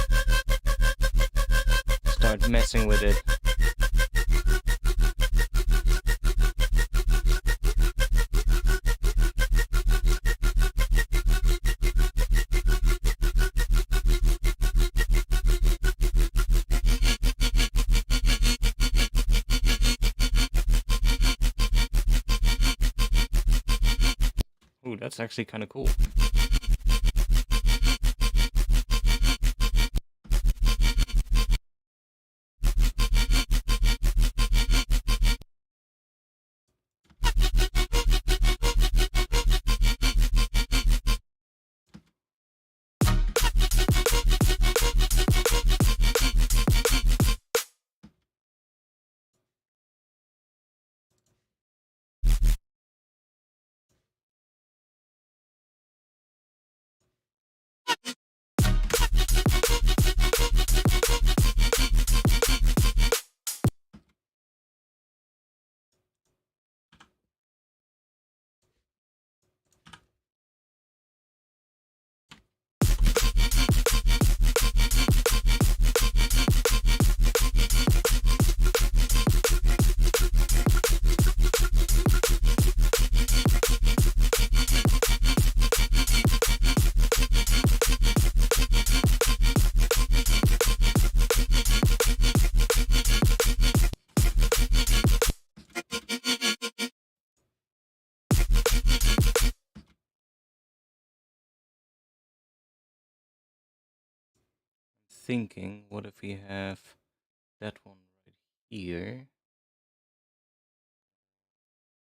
start messing with it. Ooh, that's actually kind of cool. thinking, what if we have that one right here?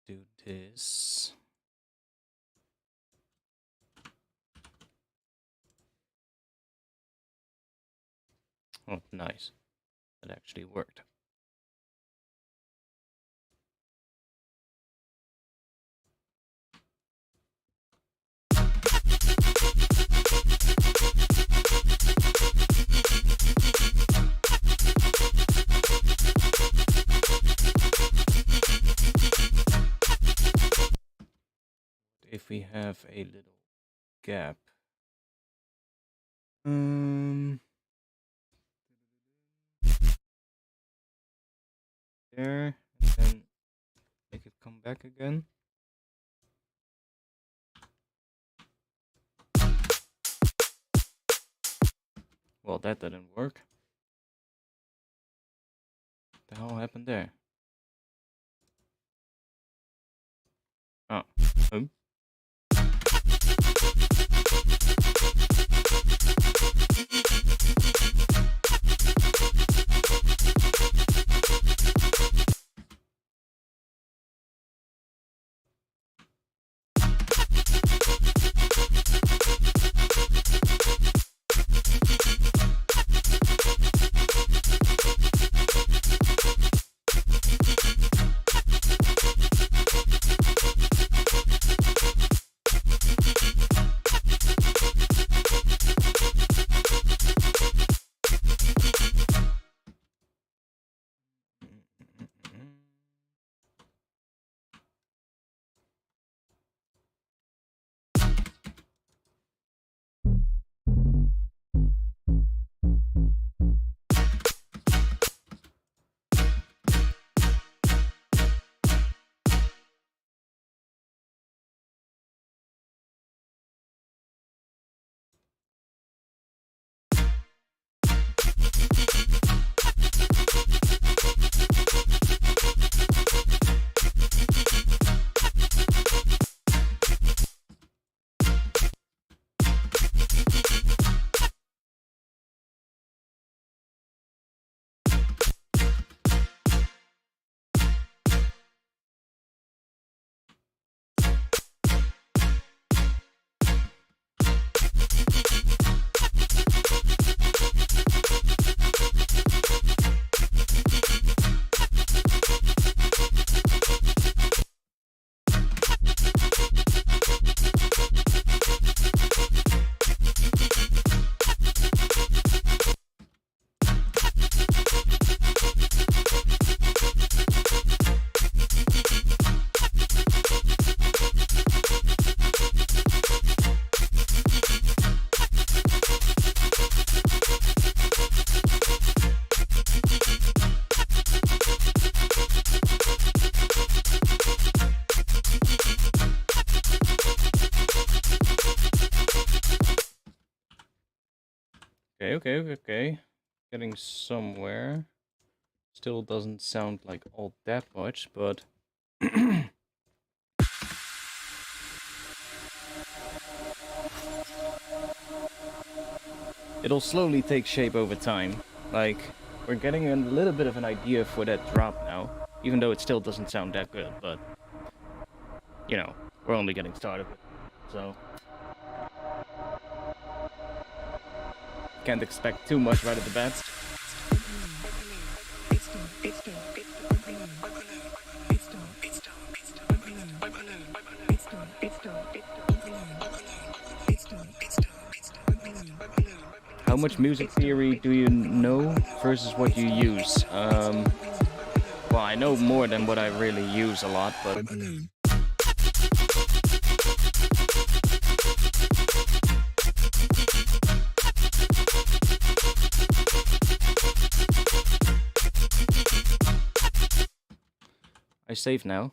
Do this. Oh, nice. That actually worked. If we have a little gap. There, and then make it come back again. Well, that didn't work. What the hell happened there? Oh. Okay. Getting somewhere. Still doesn't sound like all that much, but it'll slowly take shape over time. Like, we're getting a little bit of an idea for that drop now, even though it still doesn't sound that good, but you know, we're only getting started, so can't expect too much right at the bat. How much music theory do you know versus what you use? Well, I know more than what I really use a lot, but I save now.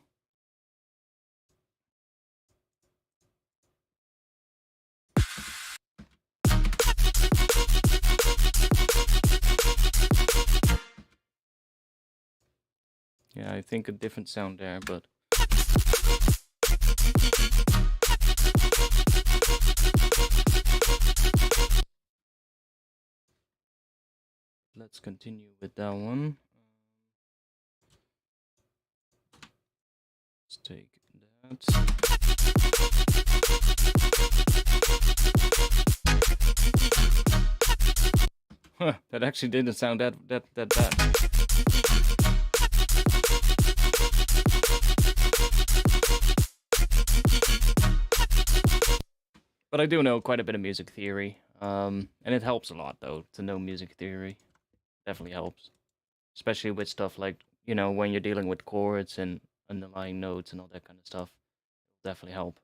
Yeah, I think a different sound there, but let's continue with that one. Let's take that. Huh, that actually didn't sound that bad. But I do know quite a bit of music theory, and it helps a lot though to know music theory. Definitely helps, especially with stuff like, you know, when you're dealing with chords and underlying notes and all that kind of stuff. It'll definitely help.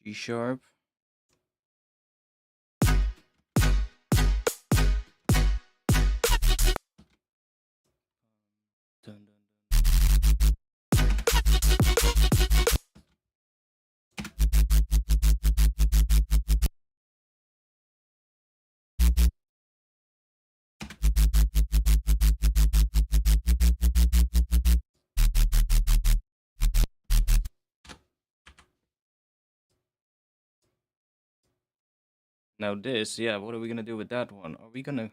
G sharp. Dun, dun, dun. Now this, yeah, what are we gonna do with that one? Are we gonna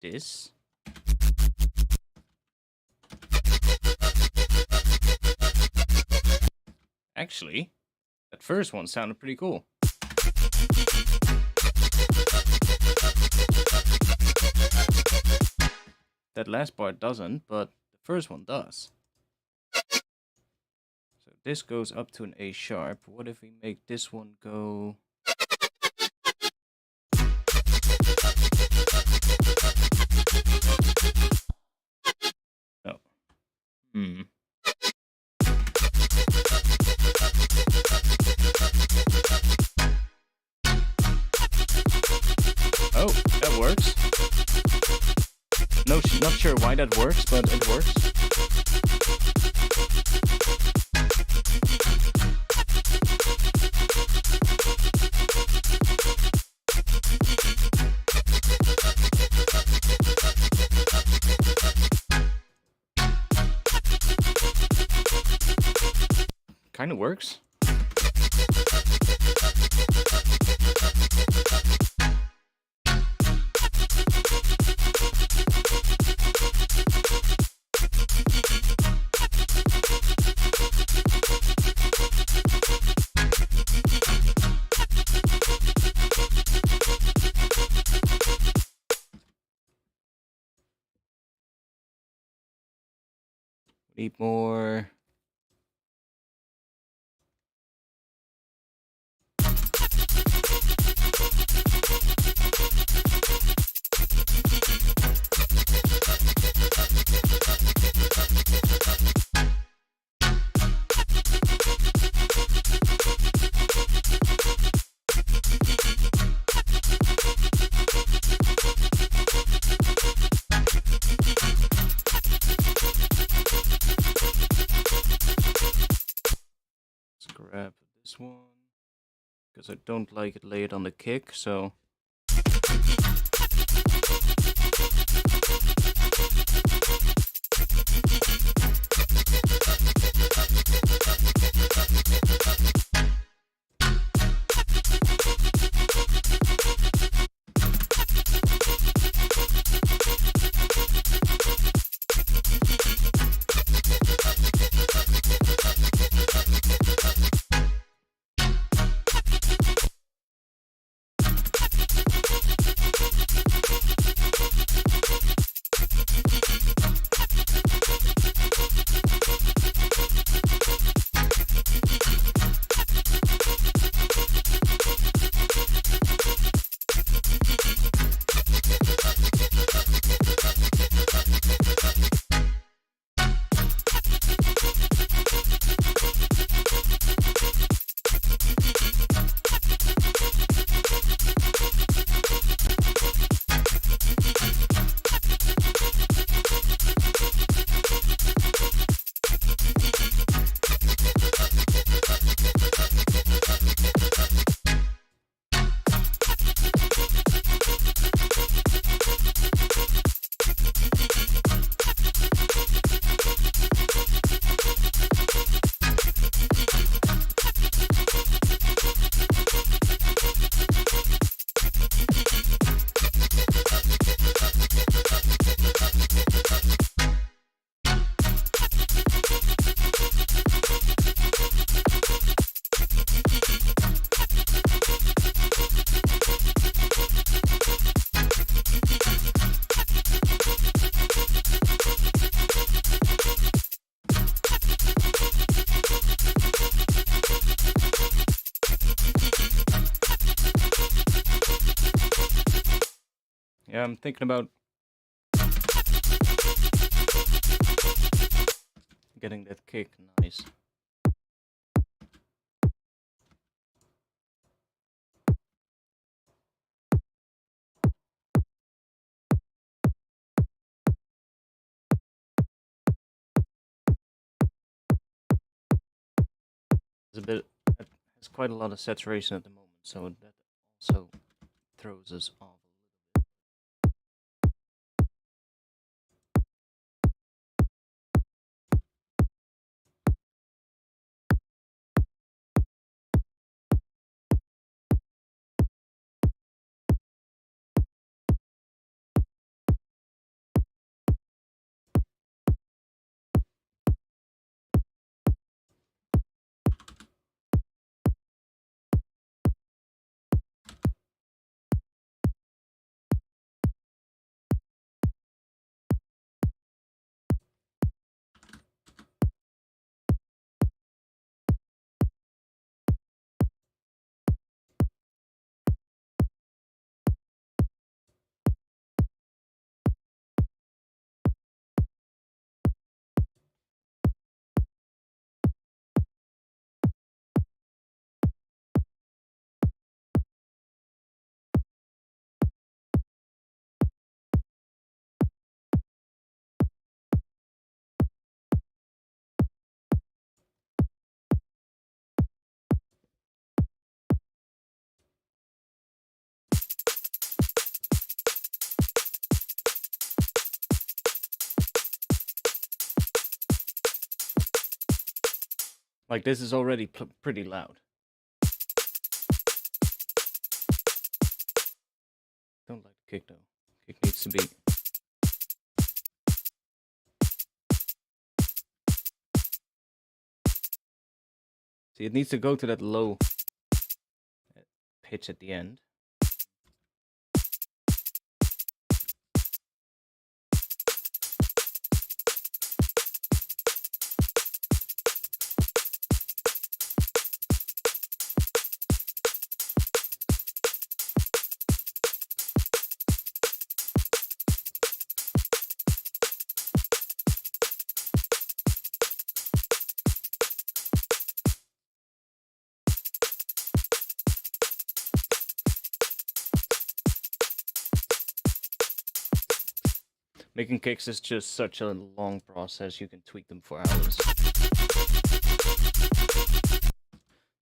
do this? Actually, that first one sounded pretty cool. That last part doesn't, but the first one does. So this goes up to an A sharp. What if we make this one go... Oh. Oh, that works. No, not sure why that works, but it works. Kind of works. Need more. Grab this one because I don't like it laid on the kick, so Yeah, I'm thinking about getting that kick nice. It's a bit, it has quite a lot of saturation at the moment, so that also throws us off. Like, this is already pretty loud. Don't like the kick though. Kick needs to be. See, it needs to go to that low pitch at the end. Making kicks is just such a long process, you can tweak them for hours.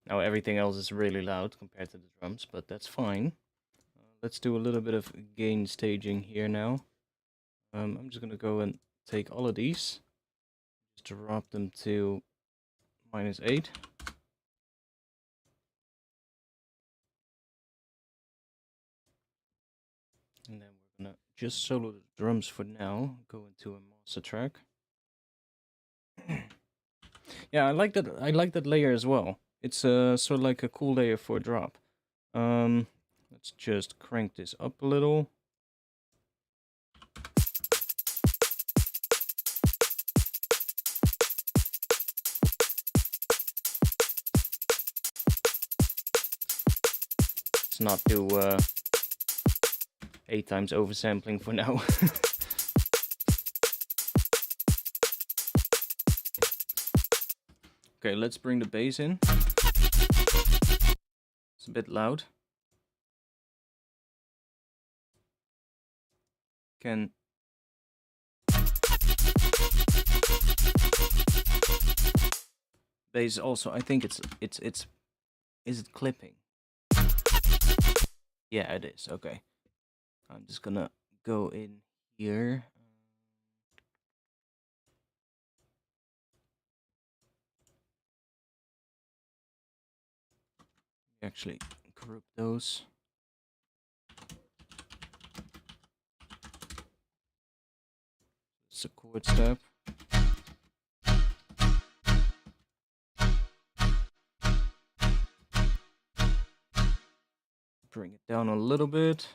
Now everything else is really loud compared to the drums, but that's fine. Let's do a little bit of gain staging here now. I'm just gonna go and take all of these, just drop them to -8. And then we're gonna just solo the drums for now, go into a master track. Yeah, I like that layer as well. It's sort of like a cool layer for a drop. Let's just crank this up a little. Let's not do 8 times oversampling for now. Okay, let's bring the bass in. It's a bit loud. Can bass also, I think it's is it clipping? Yeah, it is. Okay. I'm just gonna go in here. Actually group those. It's a chord step. Bring it down a little bit.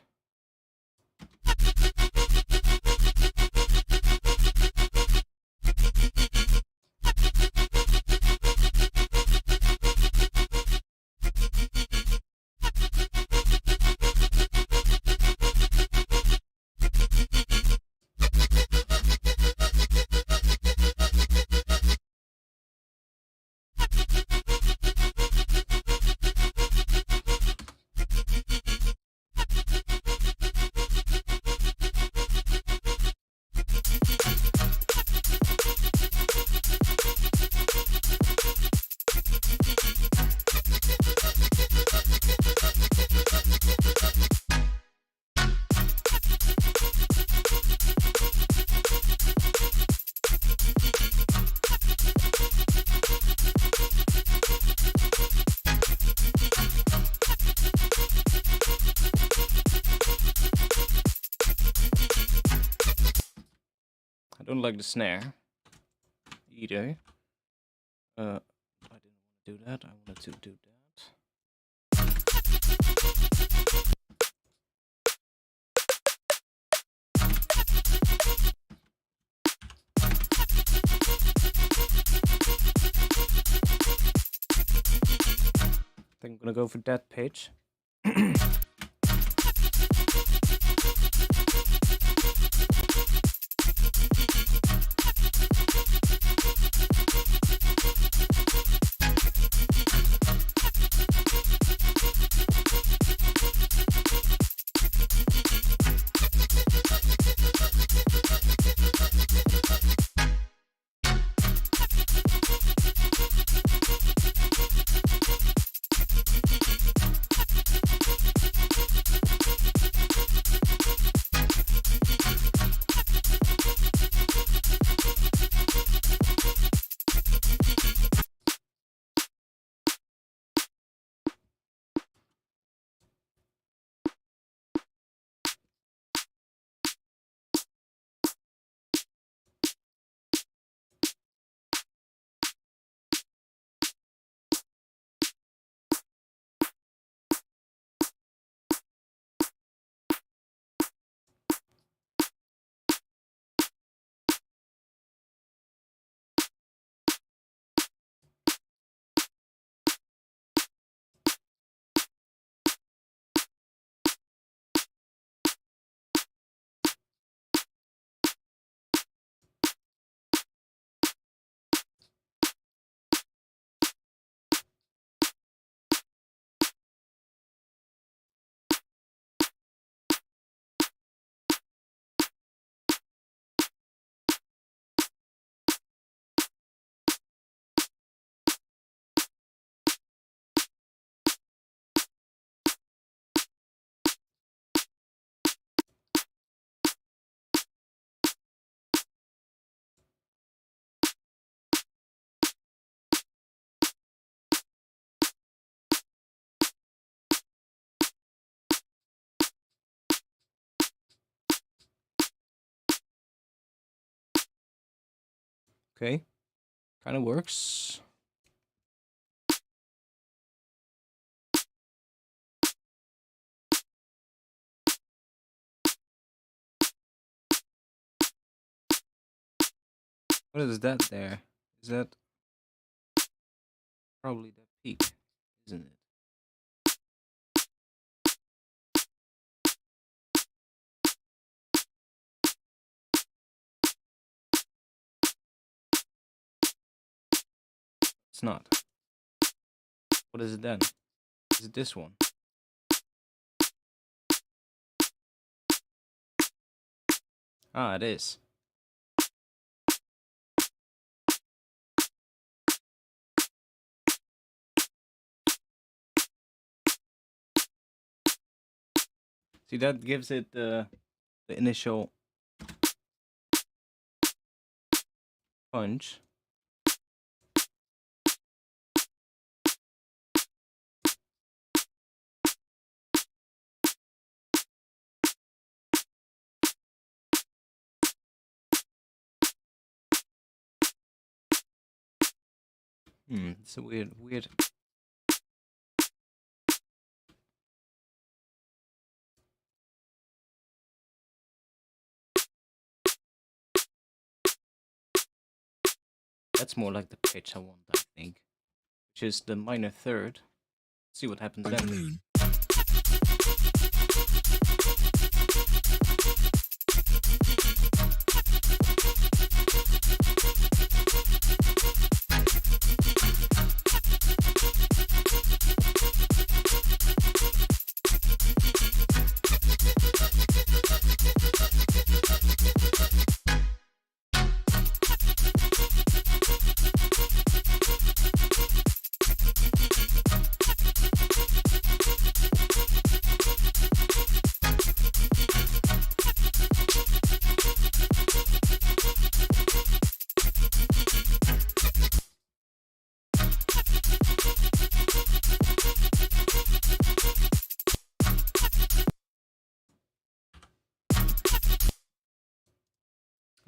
Don't like the snare either. I didn't want to do that. I wanted to do that. I think I'm gonna go for that pitch. Okay, kind of works. What is that there? Is that probably the peak, isn't it? It's not. What is it then? Is it this one? Ah, it is. See, that gives it the initial punch. It's a weird. That's more like the pitch I want, I think. Which is the minor third. Let's see what happens then. Balloon.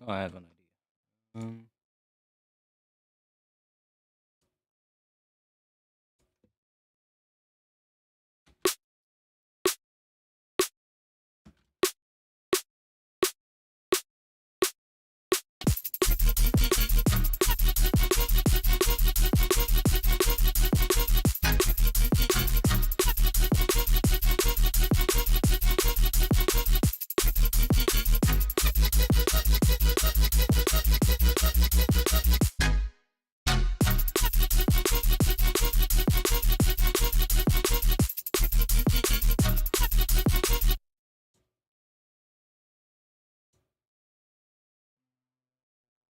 Oh, I have an idea. Um,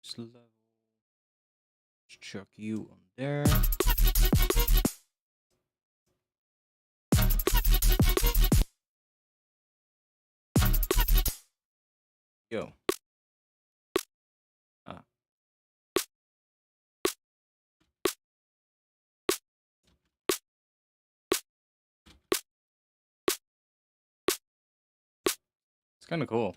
just level. Chuck you on there. Yo. Ah. It's kind of cool.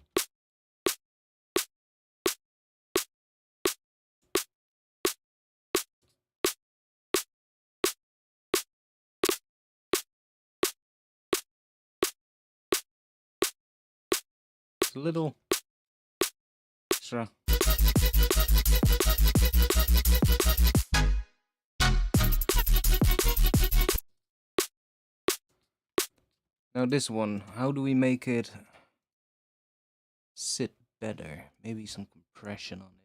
It's a little extra. Now this one, how do we make it sit better? Maybe some compression on it.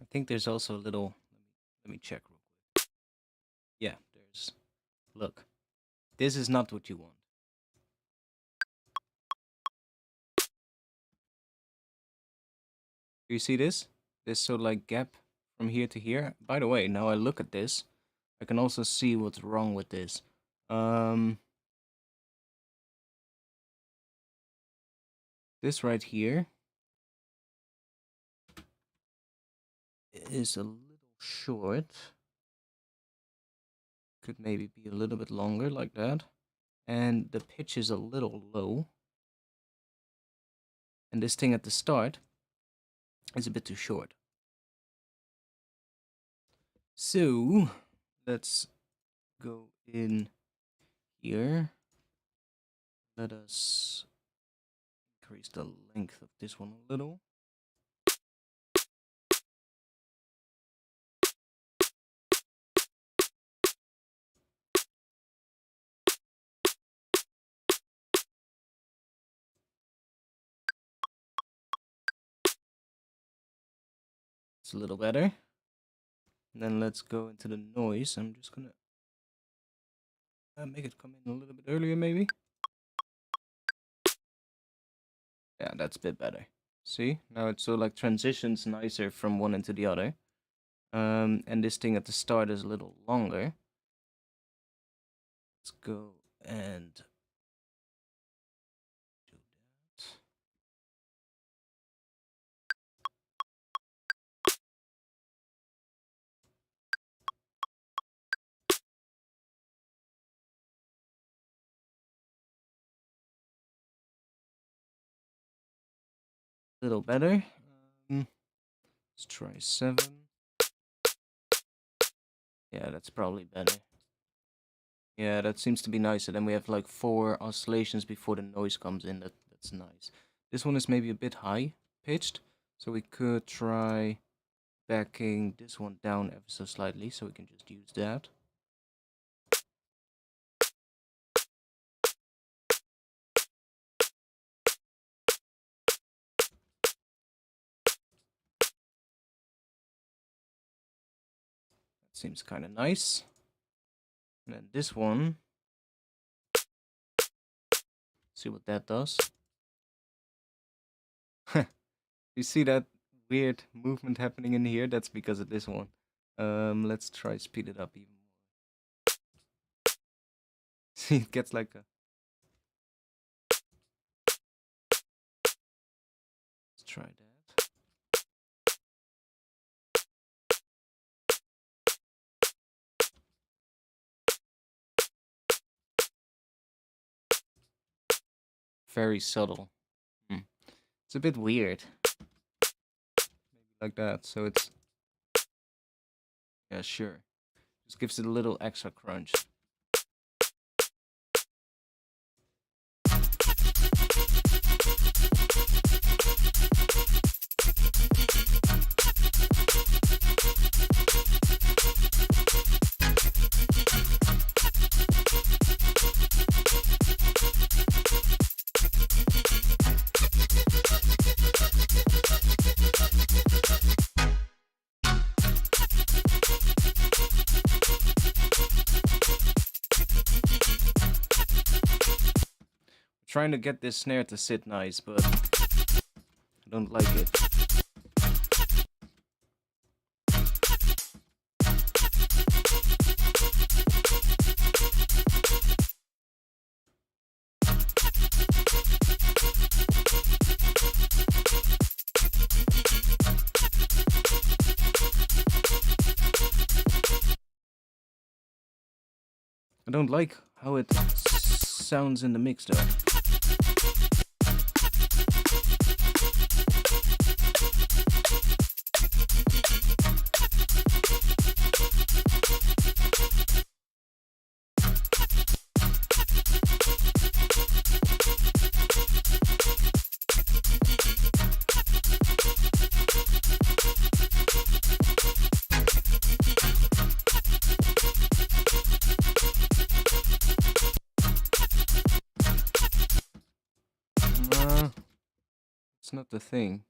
I think there's also a little, let me check real quick. Yeah, there's, look, this is not what you want. Do you see this? This sort of like gap from here to here. By the way, now I look at this, I can also see what's wrong with this. This right here is a little short. Could maybe be a little bit longer like that. And the pitch is a little low. And this thing at the start is a bit too short. So let's go in here. Let us increase the length of this one a little. It's a little better. And then let's go into the noise. I'm just gonna make it come in a little bit earlier maybe. Yeah, that's a bit better. See? Now it so like transitions nicer from one into the other. And this thing at the start is a little longer. Let's go and do that. A little better. Let's try 7. Yeah, that's probably better. Yeah, that seems to be nicer. Then we have like 4 oscillations before the noise comes in. That's nice. This one is maybe a bit high pitched, so we could try backing this one down ever so slightly, so we can just use that. That seems kind of nice. And then this one. See what that does. You see that weird movement happening in here? That's because of this one. Let's try speed it up even more. See, it gets like a... Let's try that. Very subtle. It's a bit weird. Maybe like that, so it's... Yeah, sure. Just gives it a little extra crunch. Trying to get this snare to sit nice, but I don't like it. I don't like how it sounds in the mix though. It's not the thing.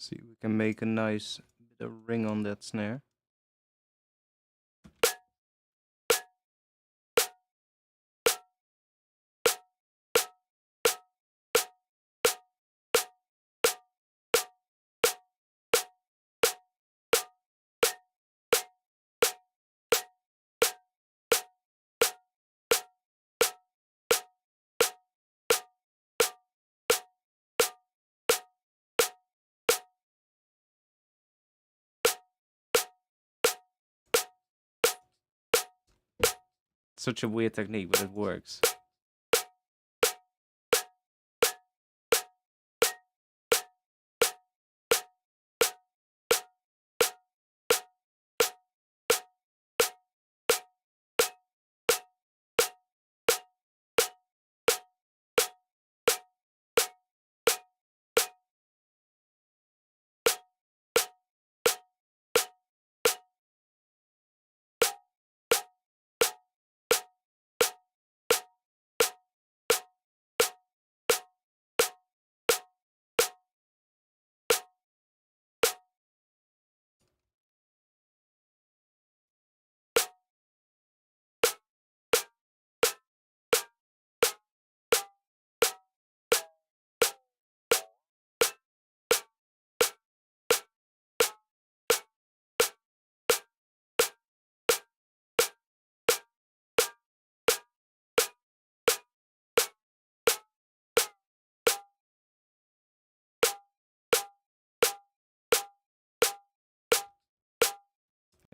See, we can make a nice bit of ring on that snare. Such a weird technique, but it works.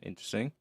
Interesting.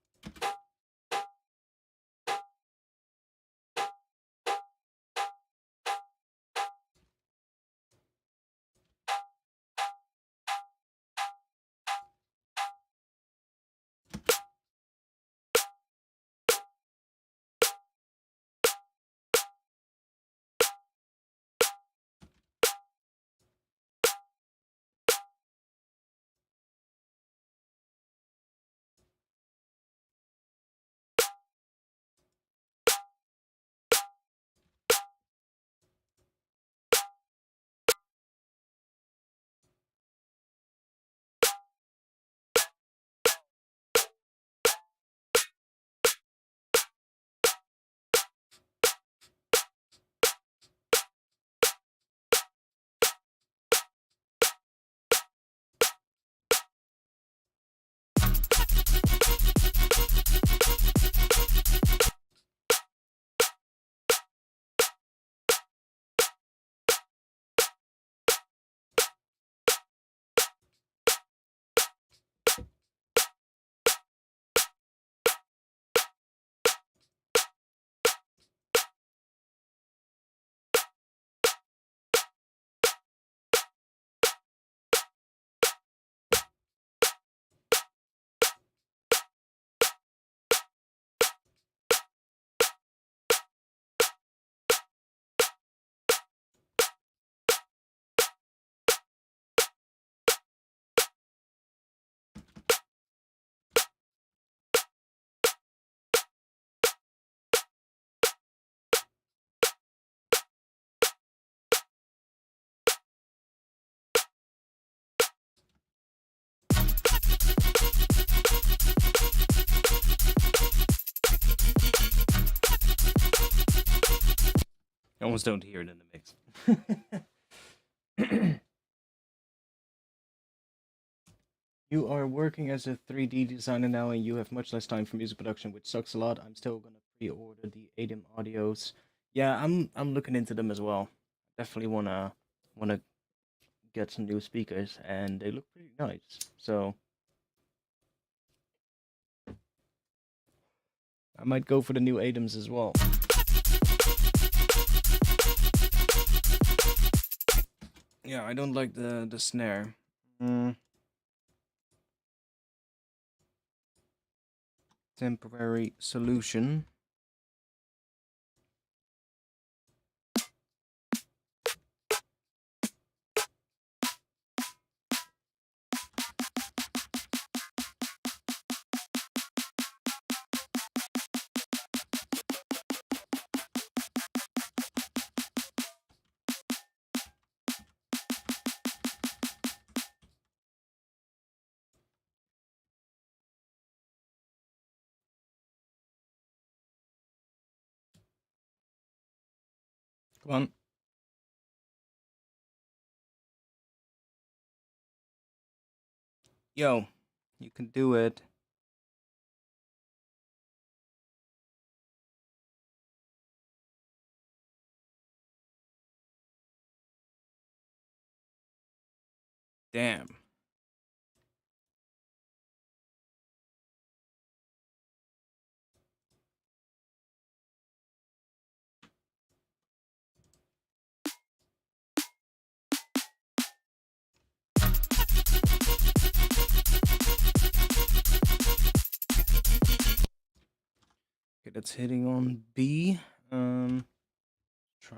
I almost don't hear it in the mix. You are working as a 3D designer now and you have much less time for music production, which sucks a lot. I'm still gonna pre-order the ADEM audios. Yeah, I'm looking into them as well. Definitely wanna get some new speakers and they look pretty nice. So I might go for the new ADEMs as well. Yeah, I don't like the snare. Temporary solution. Come on. Yo, you can do it. Damn. Okay, that's hitting on B. Try.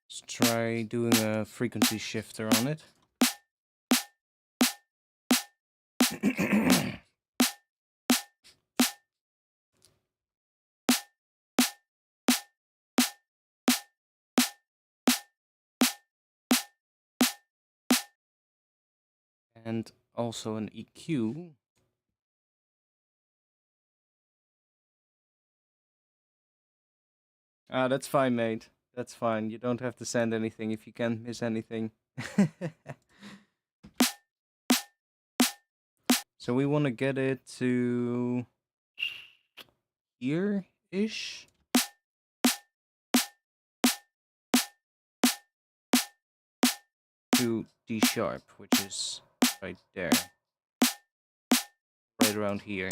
Let's try doing a frequency shifter on it. And also an EQ. Ah, that's fine, mate. That's fine. You don't have to send anything if you can't miss anything. So we want to get it to here-ish. To D sharp, which is right there. Right around here.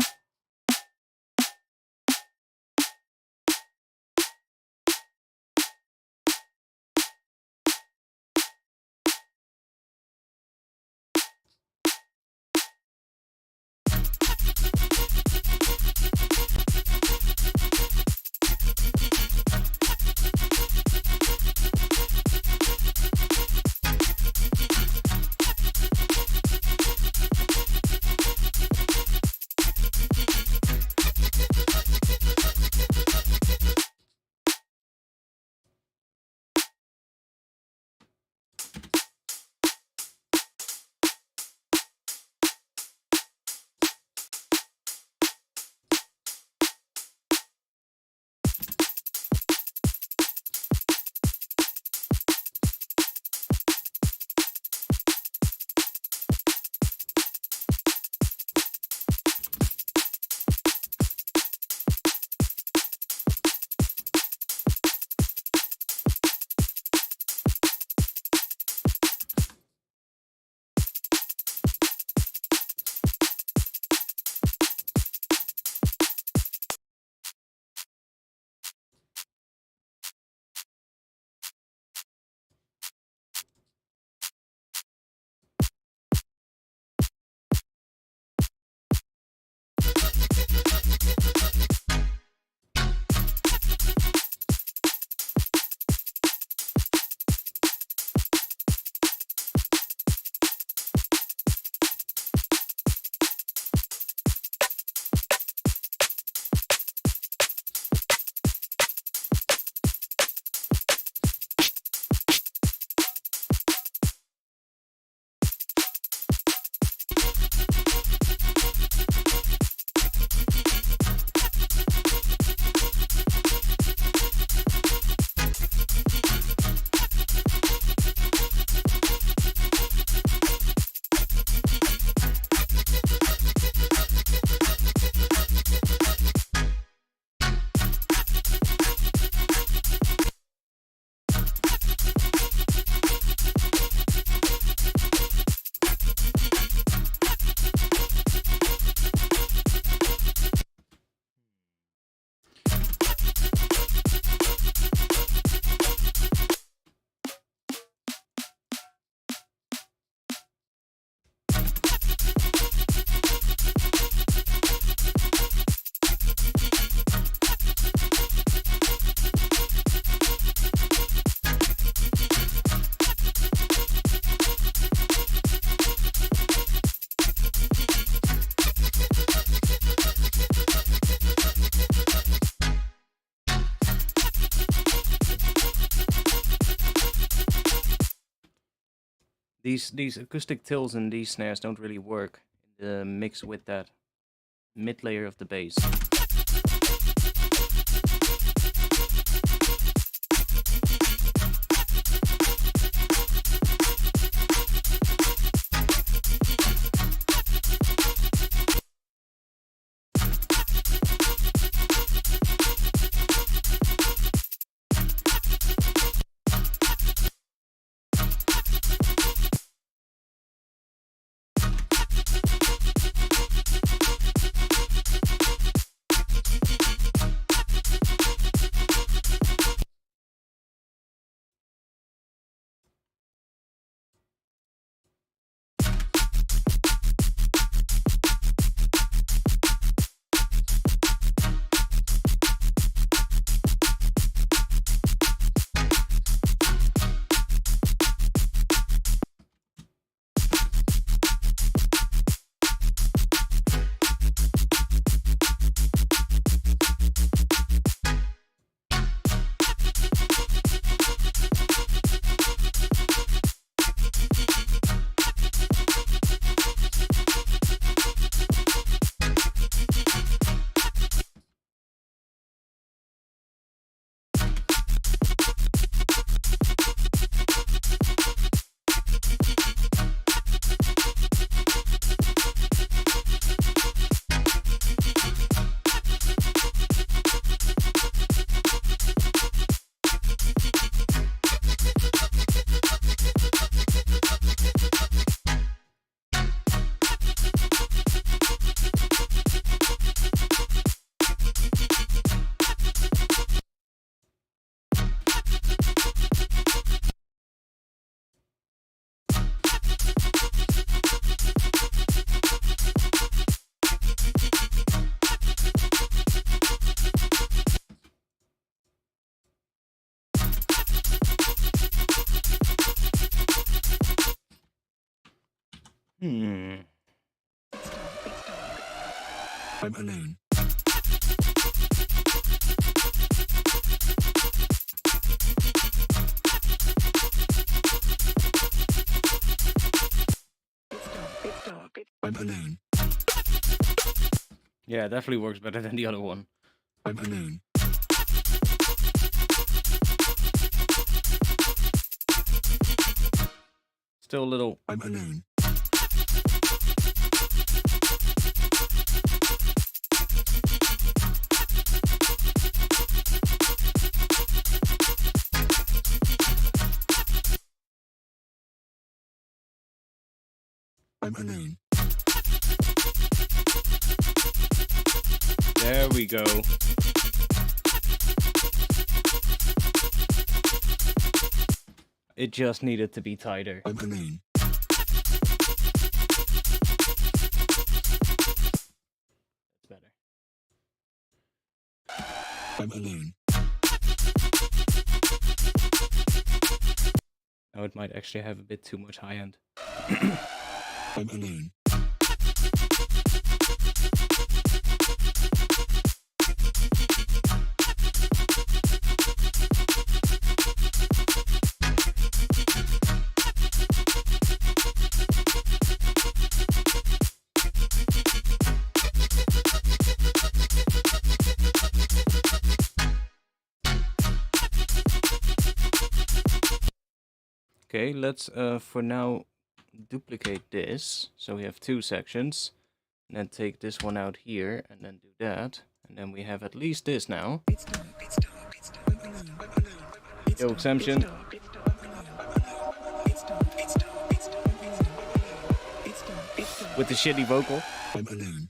These acoustic tills and these snares don't really work in the mix with that mid layer of the bass. I'm alone. It's dark. I'm alone. Yeah, it definitely works better than the other one. I'm alone. Still a little. I'm alone. I'm alone. There we go. It just needed to be tighter. I'm alone. That's better. I'm alone. Now it might actually have a bit too much high end. I'm alone. Okay, let's for now duplicate this. So we have two sections. And then take this one out here and then do that. And then we have at least this now. It's dark. It's dark. It's dark. I'm alone. I'm alone. It's Yo, dark. exemption. It's dark. It's dark. I'm alone. I'm alone. It's dark. It's dark. It's dark. I'm alone. I'm alone. It's dark. It's dark. With the shitty vocal. I'm alone.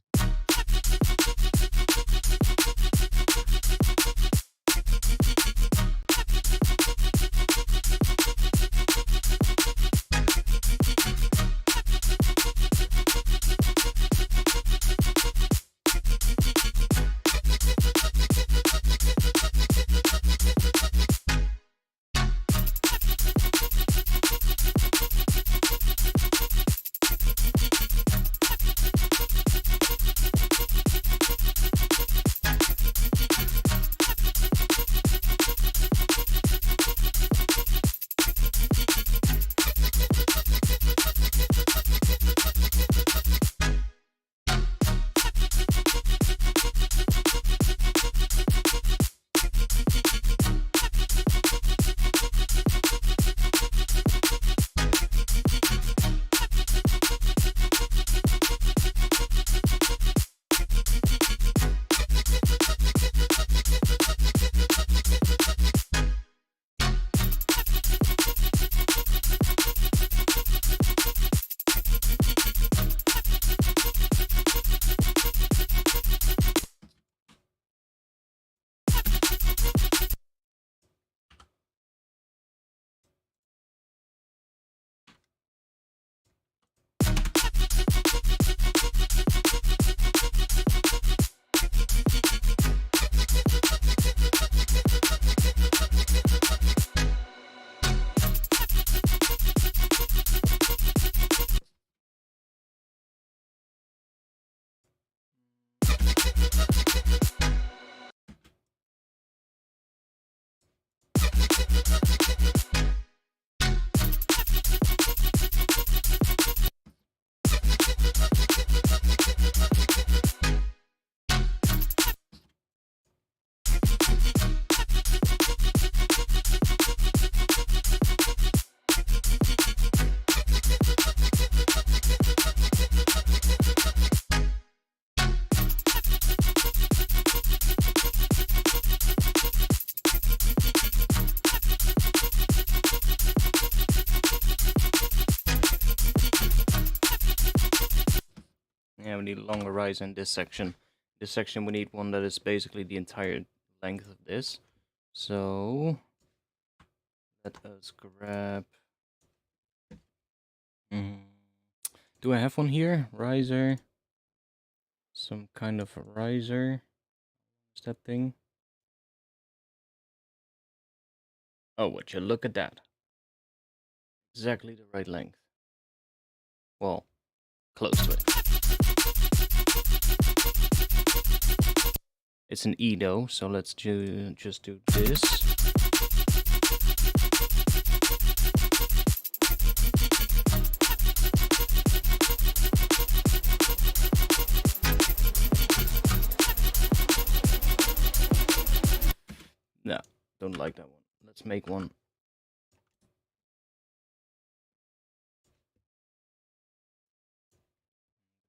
Yeah, we need a longer riser in this section. This section we need one that is basically the entire length of this. So let us grab. Do I have one here? Riser. Some kind of a riser. What's that thing? Oh, would you look at that? Exactly the right length. Well, close to it. It's an E though, so let's just do this. No, don't like that one. Let's make one.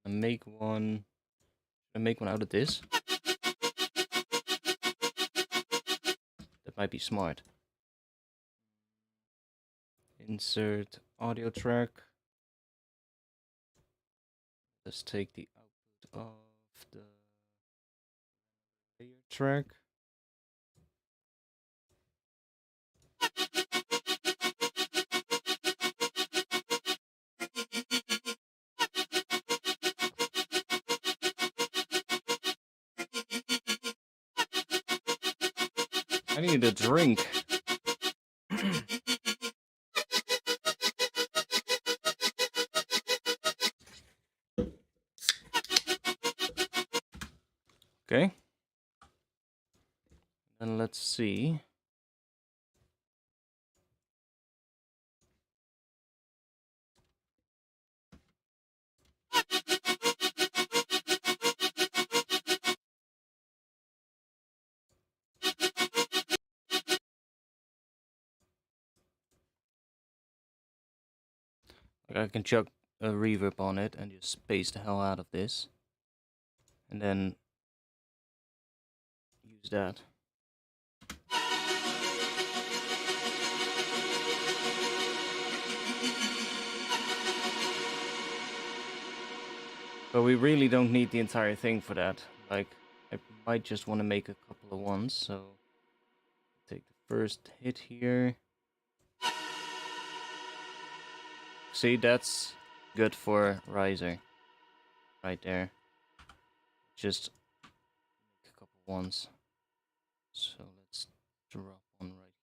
Make one. Make one out of this. That might be smart. Insert audio track. Let's take the output of the layer track. I need a drink. Okay. Then let's see. Like I can chuck a reverb on it and just space the hell out of this. And then use that. But we really don't need the entire thing for that. Like, I might just want to make a couple of ones, so take the first hit here. See, that's good for riser. Right there. Just make a couple ones. So let's drop one right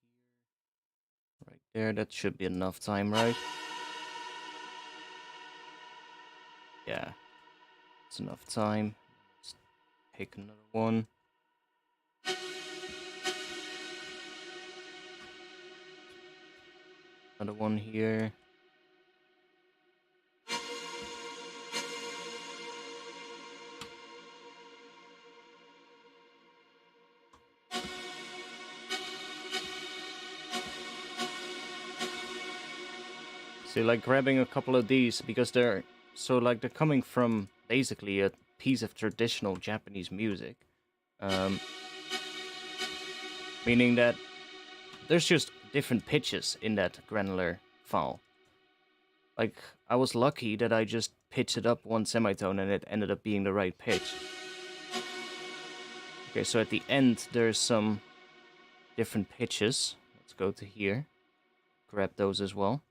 here. Right there, that should be enough time, right? Yeah. It's enough time. Let's pick another one. Another one here. See, like grabbing a couple of these because they're they're coming from basically a piece of traditional Japanese music. Meaning that there's just different pitches in that granular file. Like, I was lucky that I just pitched it up one semitone and it ended up being the right pitch. Okay, so at the end there's some different pitches. Let's go to here. Grab those as well.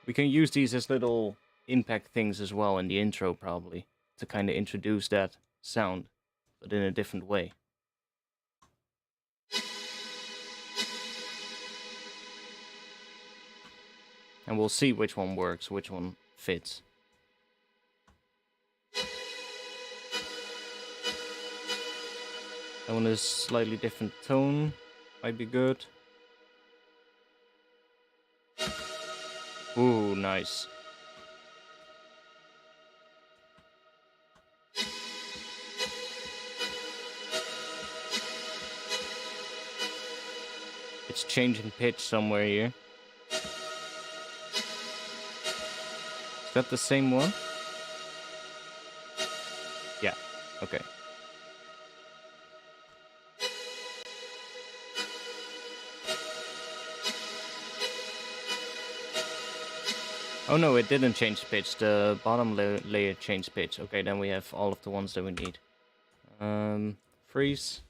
We can use these as little impact things as well in the intro, probably, to kind of introduce that sound, but in a different way. And we'll see which one works, which one fits. That one is slightly different tone. Might be good. Ooh, nice. It's changing pitch somewhere here. Is that the same one? Yeah, okay. Oh no, it didn't change pitch. The bottom layer changed pitch. Okay, then we have all of the ones that we need. Freeze.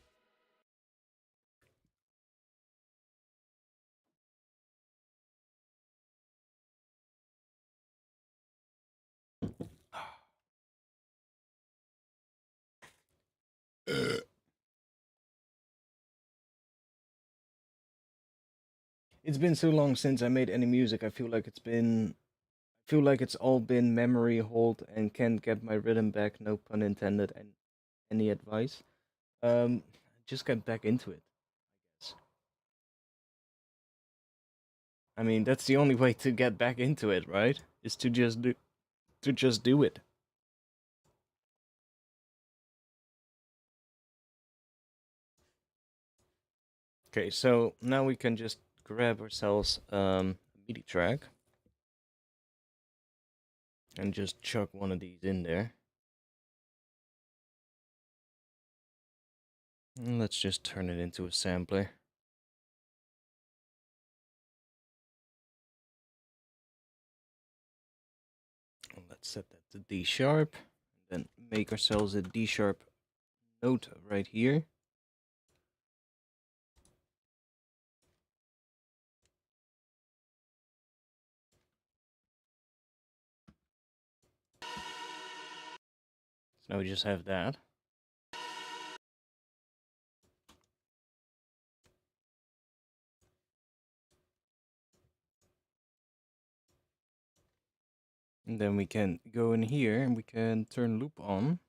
It's been so long since I made any music. I feel like it's all been memory hold and can't get my rhythm back. No pun intended. And any advice? Just get back into it. I mean, that's the only way to get back into it, right? Is to just do it. Okay, so now we can just grab ourselves a MIDI track and just chuck one of these in there. And let's just turn it into a sampler. Let's set that to D sharp, and then make ourselves a D sharp note right here. So now we just have that. And then we can go in here and we can turn loop on.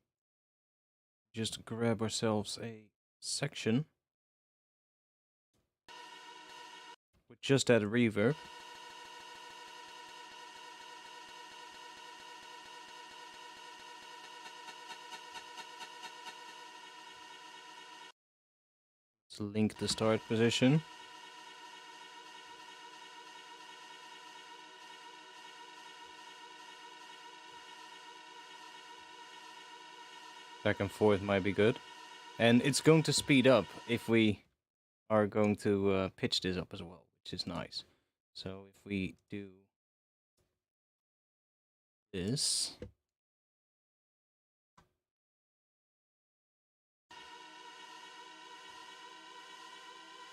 Just grab ourselves a section with just that reverb. Let's link the start position. Back and forth might be good. And it's going to speed up if we are going to pitch this up as well, which is nice. So if we do this,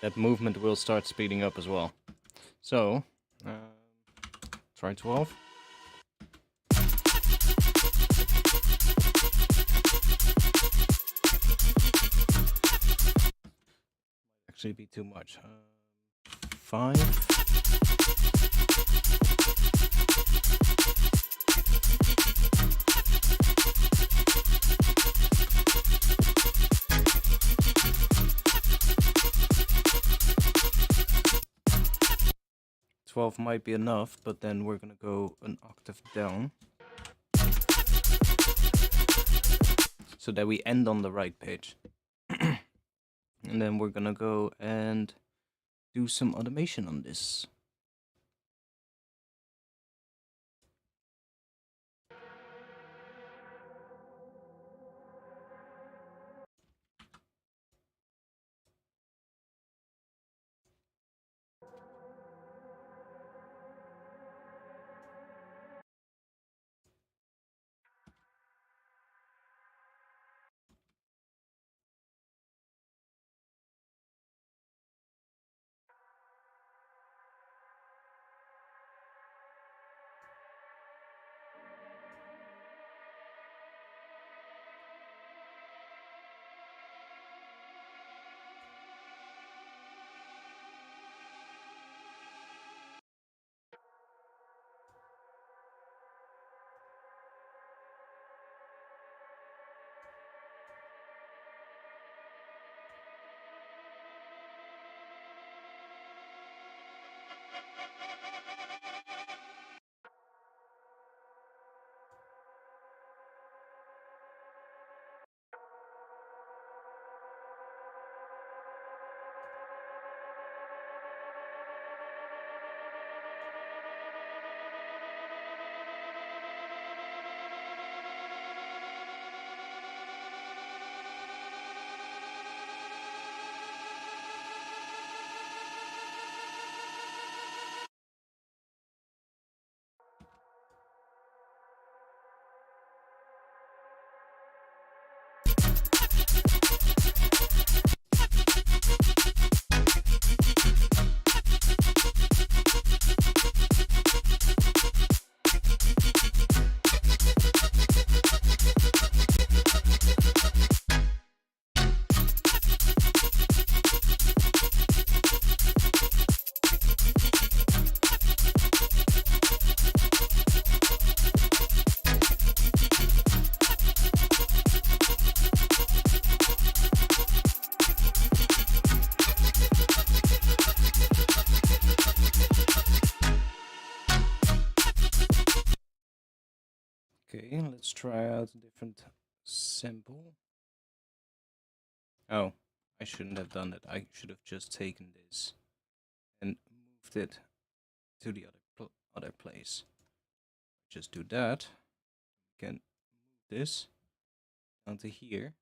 that movement will start speeding up as well. So, try 12. Actually be too much. 5. $12 might be enough, but then we're gonna go an octave down so that we end on the right pitch. And then we're gonna go and do some automation on this. Okay, let's try out a different sample. Oh, I shouldn't have done that. I should have just taken this and moved it to the other place. Just do that. We can move this onto here.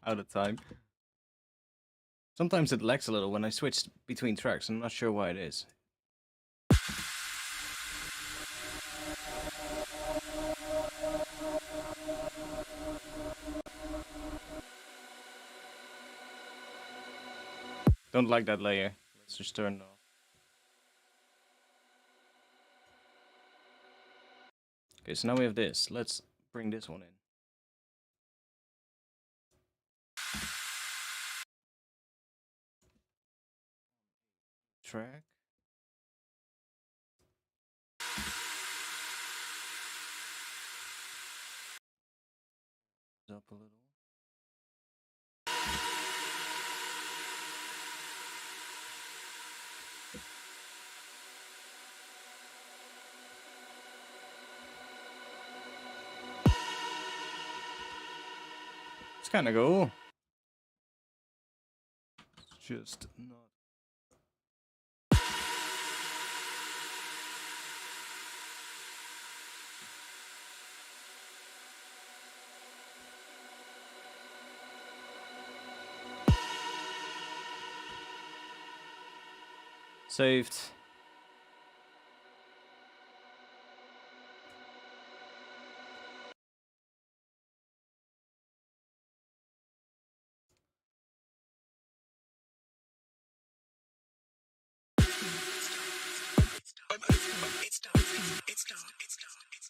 Out of time. Sometimes it lags a little when I switch between tracks. I'm not sure why it is. Don't like that layer. Let's just turn it off. Okay, so now we have this. Let's bring this one in. Track. Up a little. It's kind of cool. It's just not. Saved.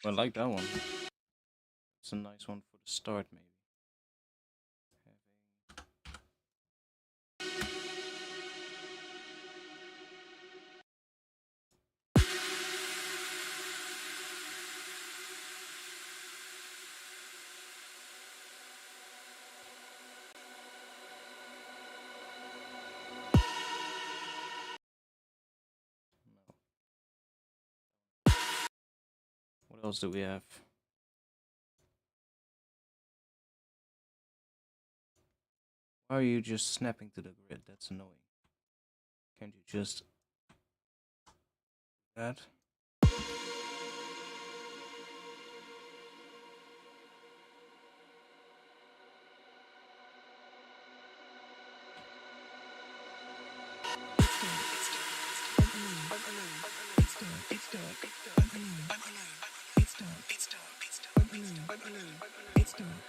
I like that one. It's a nice one for the start, maybe. What else do we have? Why are you just snapping to the grid? That's annoying. Can't you just do that?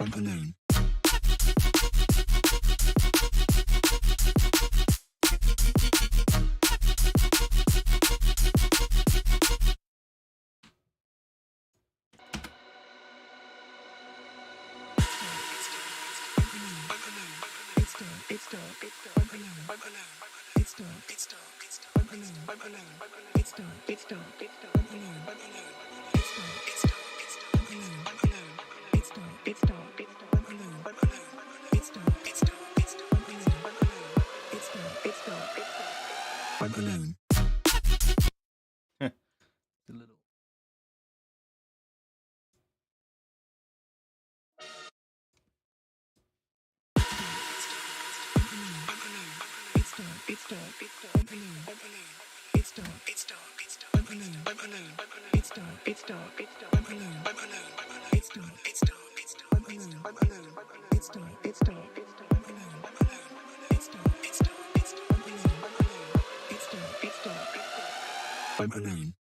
I'm alone. It's dark. I'm alone. It's dark. I'm alone. It's dark. I'm alone. It's dark. I'm alone. It's dark. I'm alone. It's dark. I'm alone. It's dark. I'm alone. The little. It's dark. I'm alone. It's dark. I'm alone. It's dark. I'm alone. It's dark. I'm alone. It's dark. I'm alone. It's dark. I'm alone.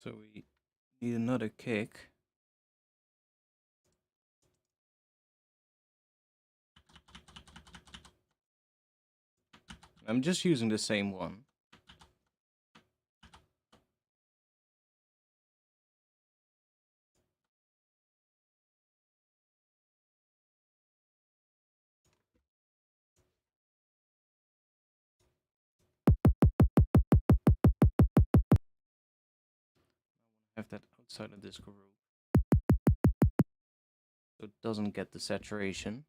So we need another kick. I'm just using the same one. Have that outside of this group, so it doesn't get the saturation.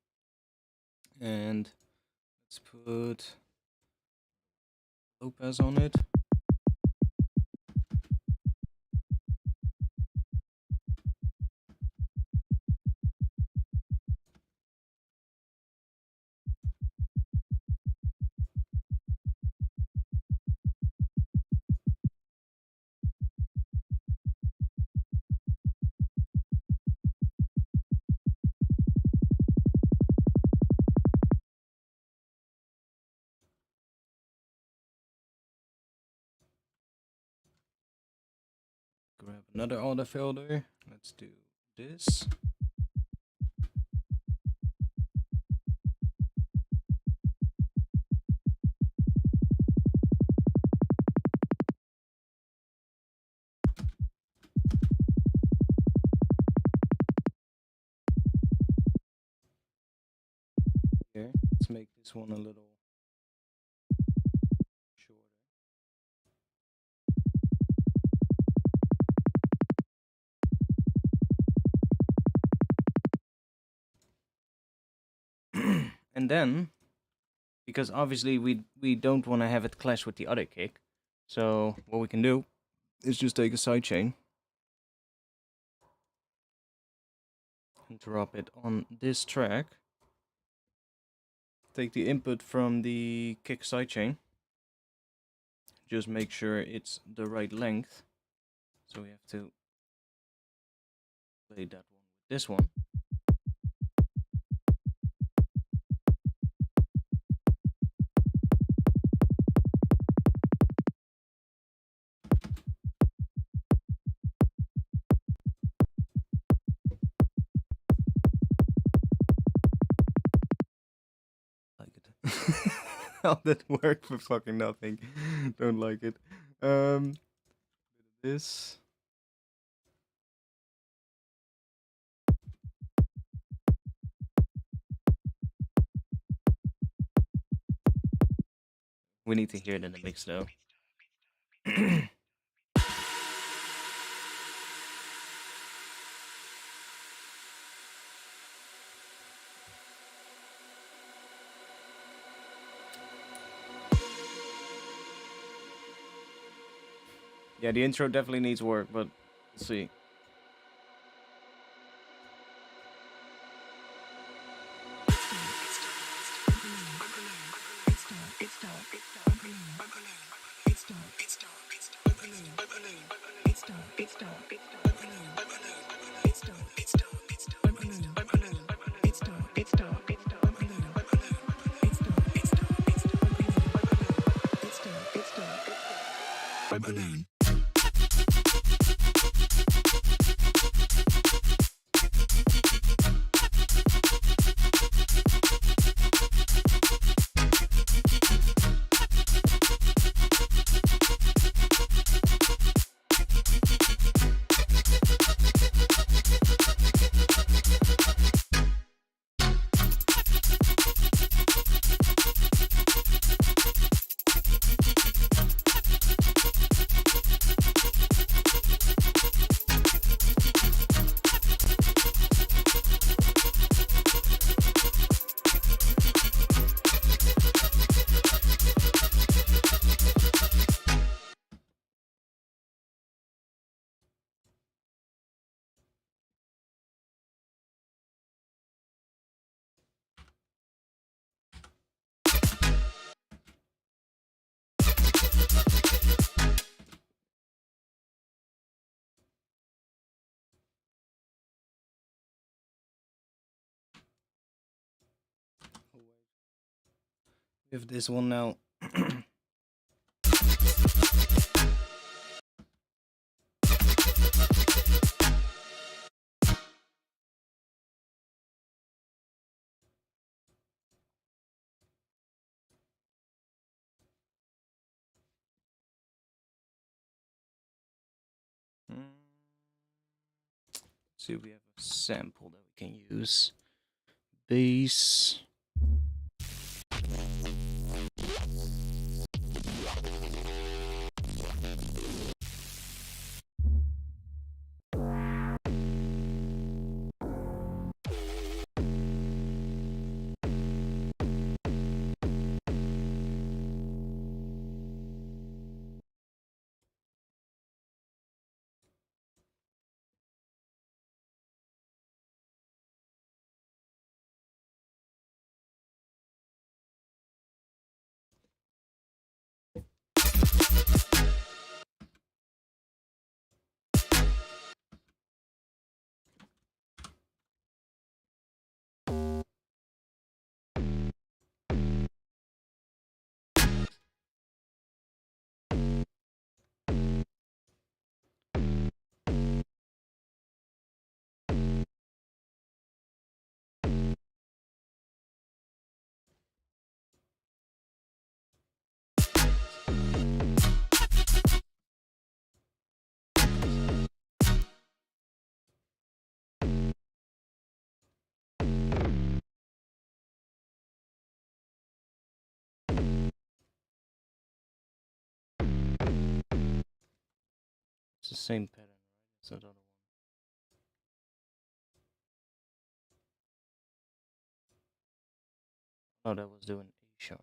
And let's put low pass on it. Grab another auto filter. Let's do this. Here, let's make this one a little shorter. And then, because obviously we don't want to have it clash with the other kick, so what we can do is just take a sidechain and drop it on this track. Take the input from the kick sidechain. Just make sure it's the right length. So we have to play that one with this one. Like it. How that work for fucking nothing. Don't like it. This. We need to hear it in the mix though. Yeah, the intro definitely needs work, but we'll see. Alone. If this one now. See if we have a sample that we can use. Bass. It's the same pattern, right? It's another one. Oh, that was doing A sharp.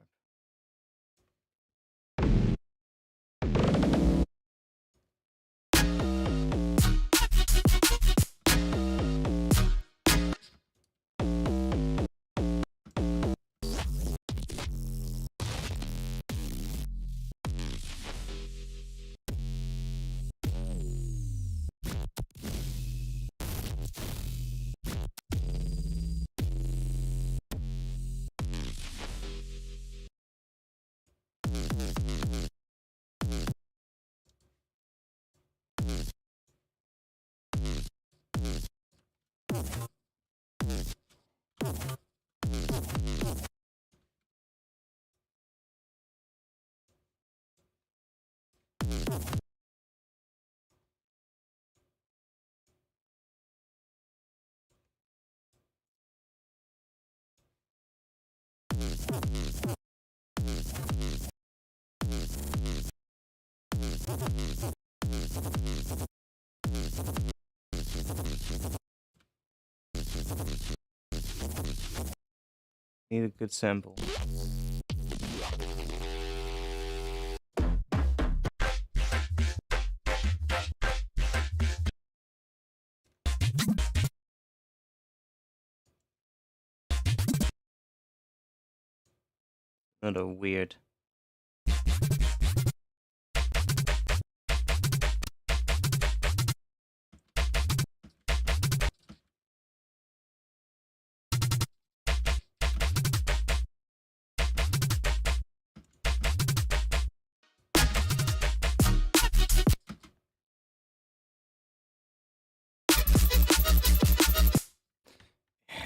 Need a good sample. Another weird.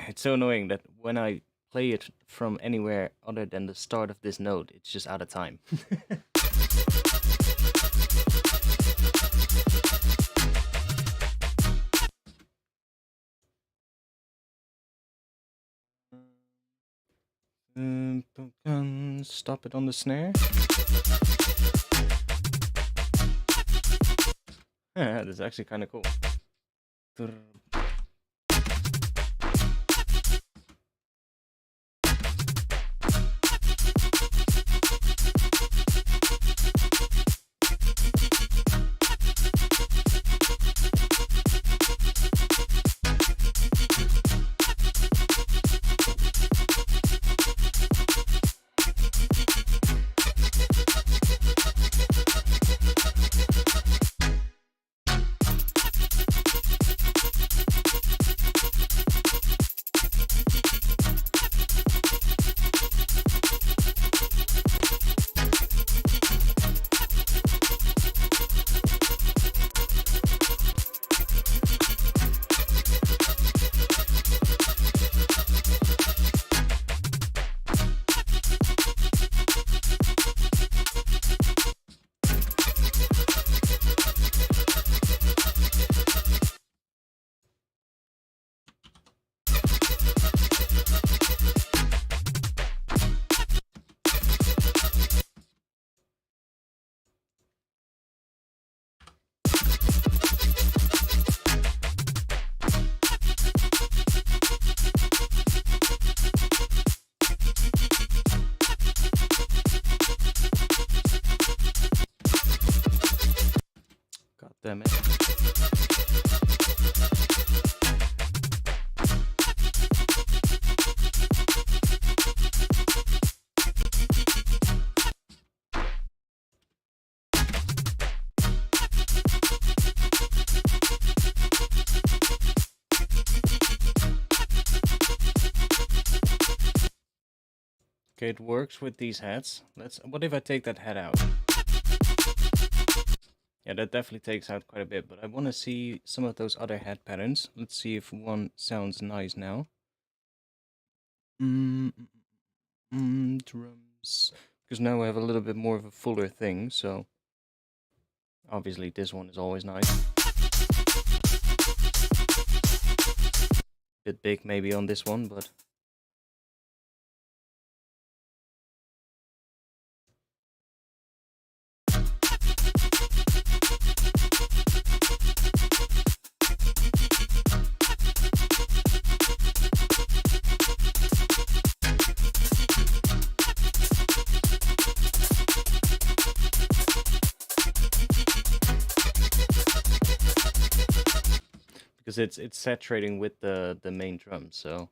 It's so annoying that when I play it from anywhere other than the start of this note, it's just out of time. Stop it on the snare. Yeah, that's actually kind of cool. God damn it. Okay, it works with these heads. What if I take that head out? Yeah, that definitely takes out quite a bit, but I want to see some of those other head patterns. Let's see if one sounds nice now. Drums. Because now we have a little bit more of a fuller thing, so obviously this one is always nice. Bit big maybe on this one, but because it's saturating with the main drum, so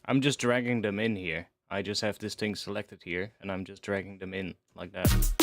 I'm just dragging them in here. I just have this thing selected here, and I'm just dragging them in like that.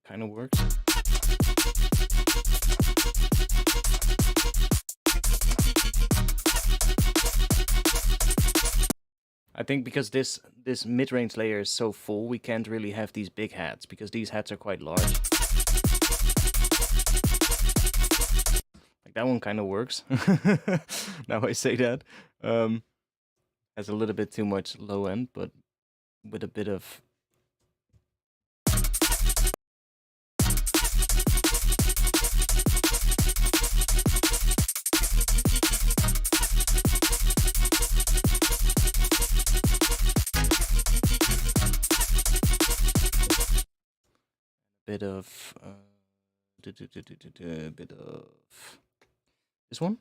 Kind of works. I think because this mid-range layer is so full, we can't really have these big hats because these hats are quite large. Like that one kind of works. Now I say that. Has a little bit too much low end, but with a bit of bit of bit of this one.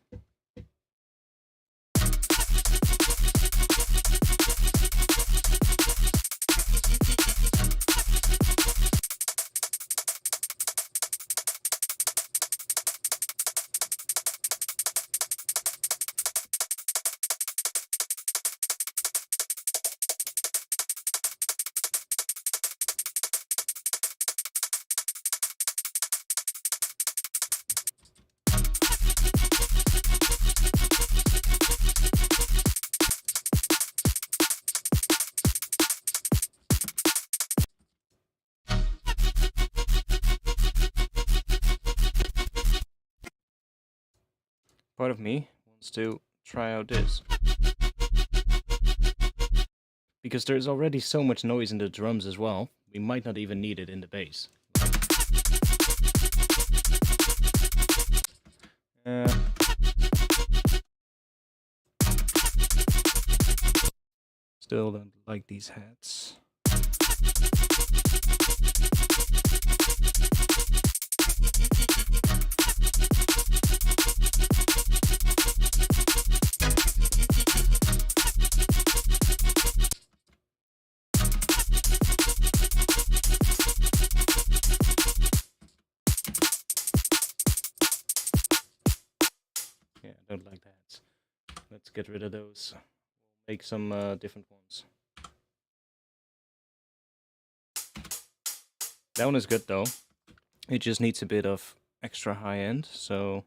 Part of me wants to try out this. Because there's already so much noise in the drums as well, we might not even need it in the bass. Still don't like these hats. Yeah, I don't like that. Let's get rid of those. We'll make some different ones. That one is good though. It just needs a bit of extra high end, so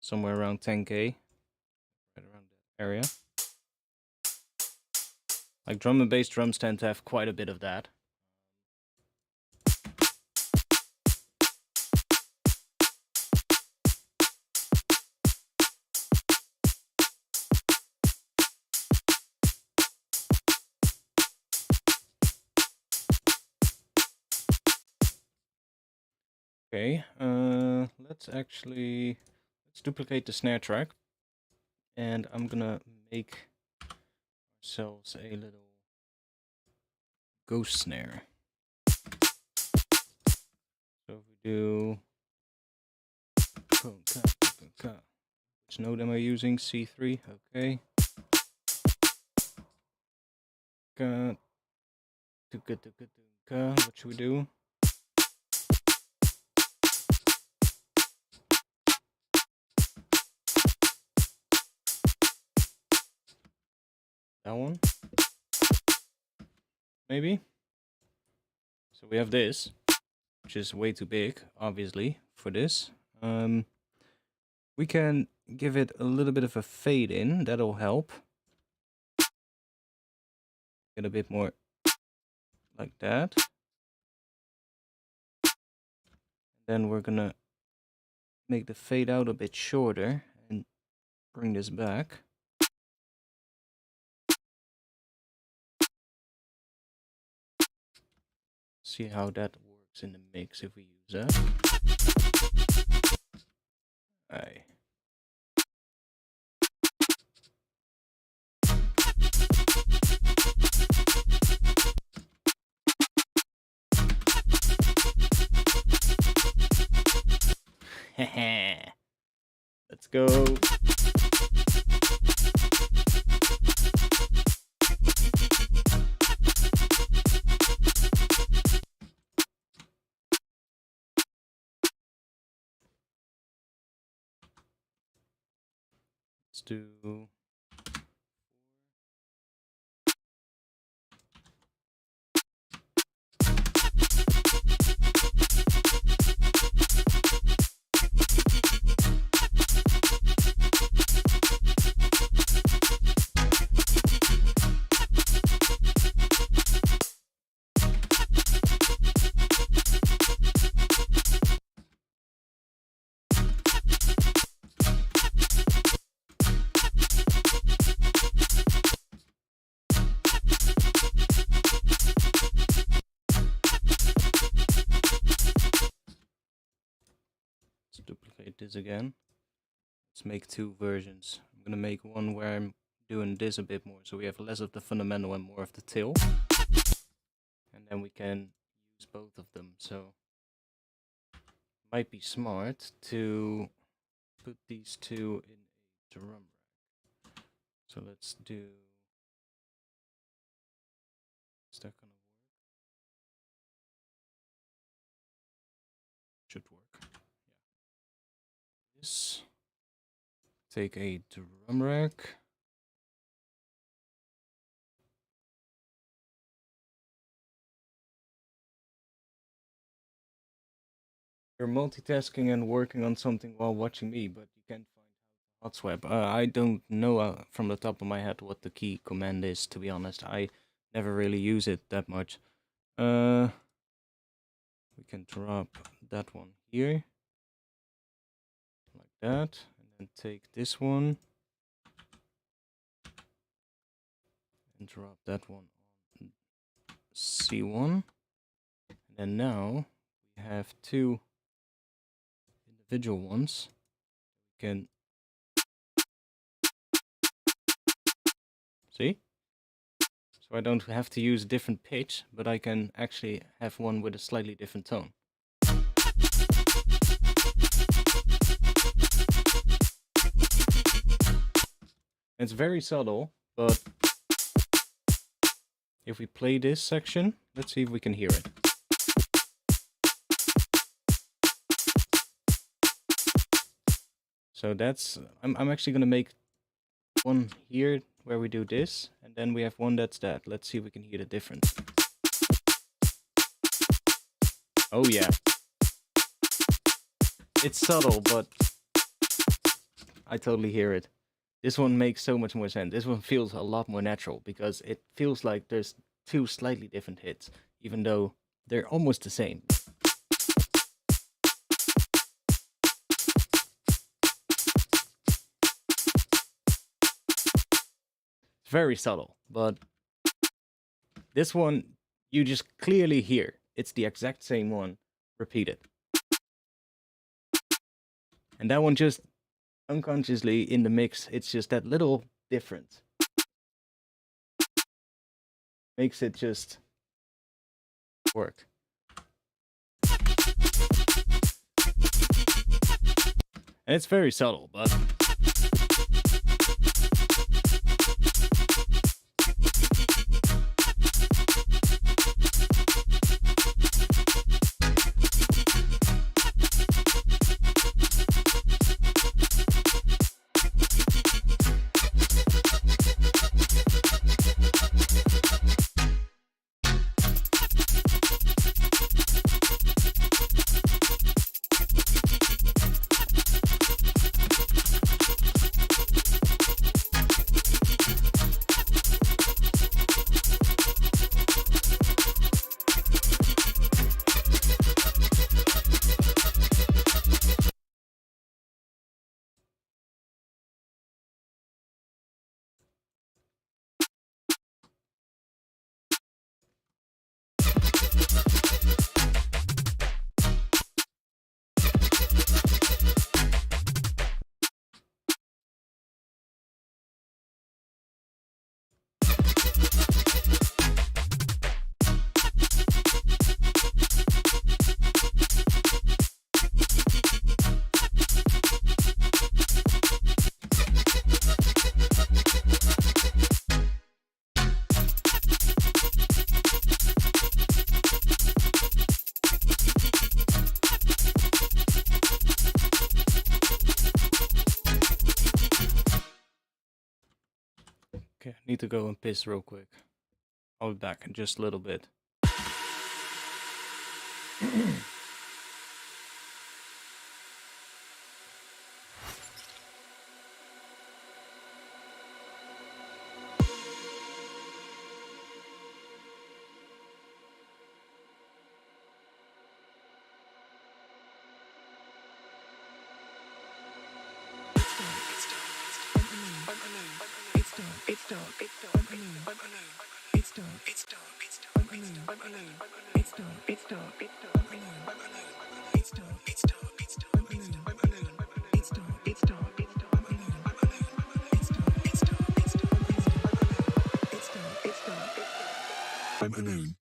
somewhere around 10k, right around that area. Like drum and bass drums tend to have quite a bit of that. Okay, let's duplicate the snare track, and I'm gonna make ourselves a little ghost snare. So if we do, which note am I using? C3. Okay. What should we do? That one, maybe. So we have this, which is way too big, obviously, for this. We can give it a little bit of a fade in. That'll help. Get a bit more like that. Then we're gonna make the fade out a bit shorter and bring this back. See how that works in the mix if we use that. Aye. Let's go. Let's do duplicate this again. Let's make two versions. I'm gonna make one where I'm doing this a bit more, so we have less of the fundamental and more of the tail. And then we can use both of them, so might be smart to put these two in a drum rack. So let's do... Is that gonna work? Should work. Yeah. This. Take a drum rack. You're multitasking and working on something while watching me, but you can't find how to hot swap. I don't know from the top of my head what the key command is, to be honest. I never really use it that much. We can drop that one here. Like that. And then take this one. And drop that one on C1. And then now we have two individual ones. We can see? So I don't have to use a different pitch, but I can actually have one with a slightly different tone. It's very subtle, but if we play this section, let's see if we can hear it. So that's, I'm actually gonna make one here where we do this, and then we have one that's that. Let's see if we can hear the difference. Oh yeah. It's subtle, but I totally hear it. This one makes so much more sense. This one feels a lot more natural, because it feels like there's two slightly different hits, even though they're almost the same. Very subtle, but this one you just clearly hear. It's the exact same one repeated. And that one just unconsciously in the mix, it's just that little difference. Makes it just work. And it's very subtle, but need to go and piss real quick. I'll be back in just a little bit. It's dark. I'm alone. It's dark. I'm alone. It's dark. I'm alone. It's dark. I'm alone. It's dark. I'm alone. It's dark. I'm alone.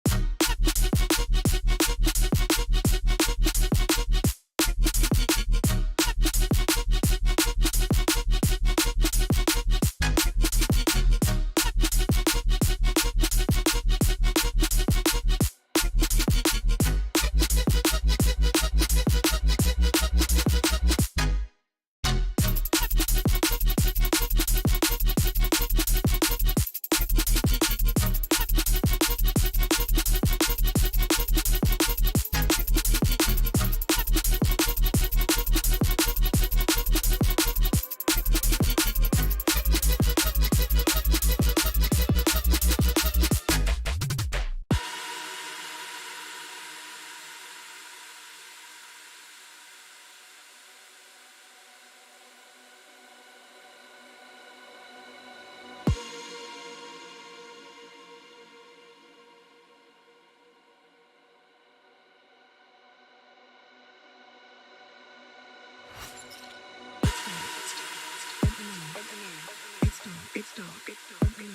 It's dark. I'm alone.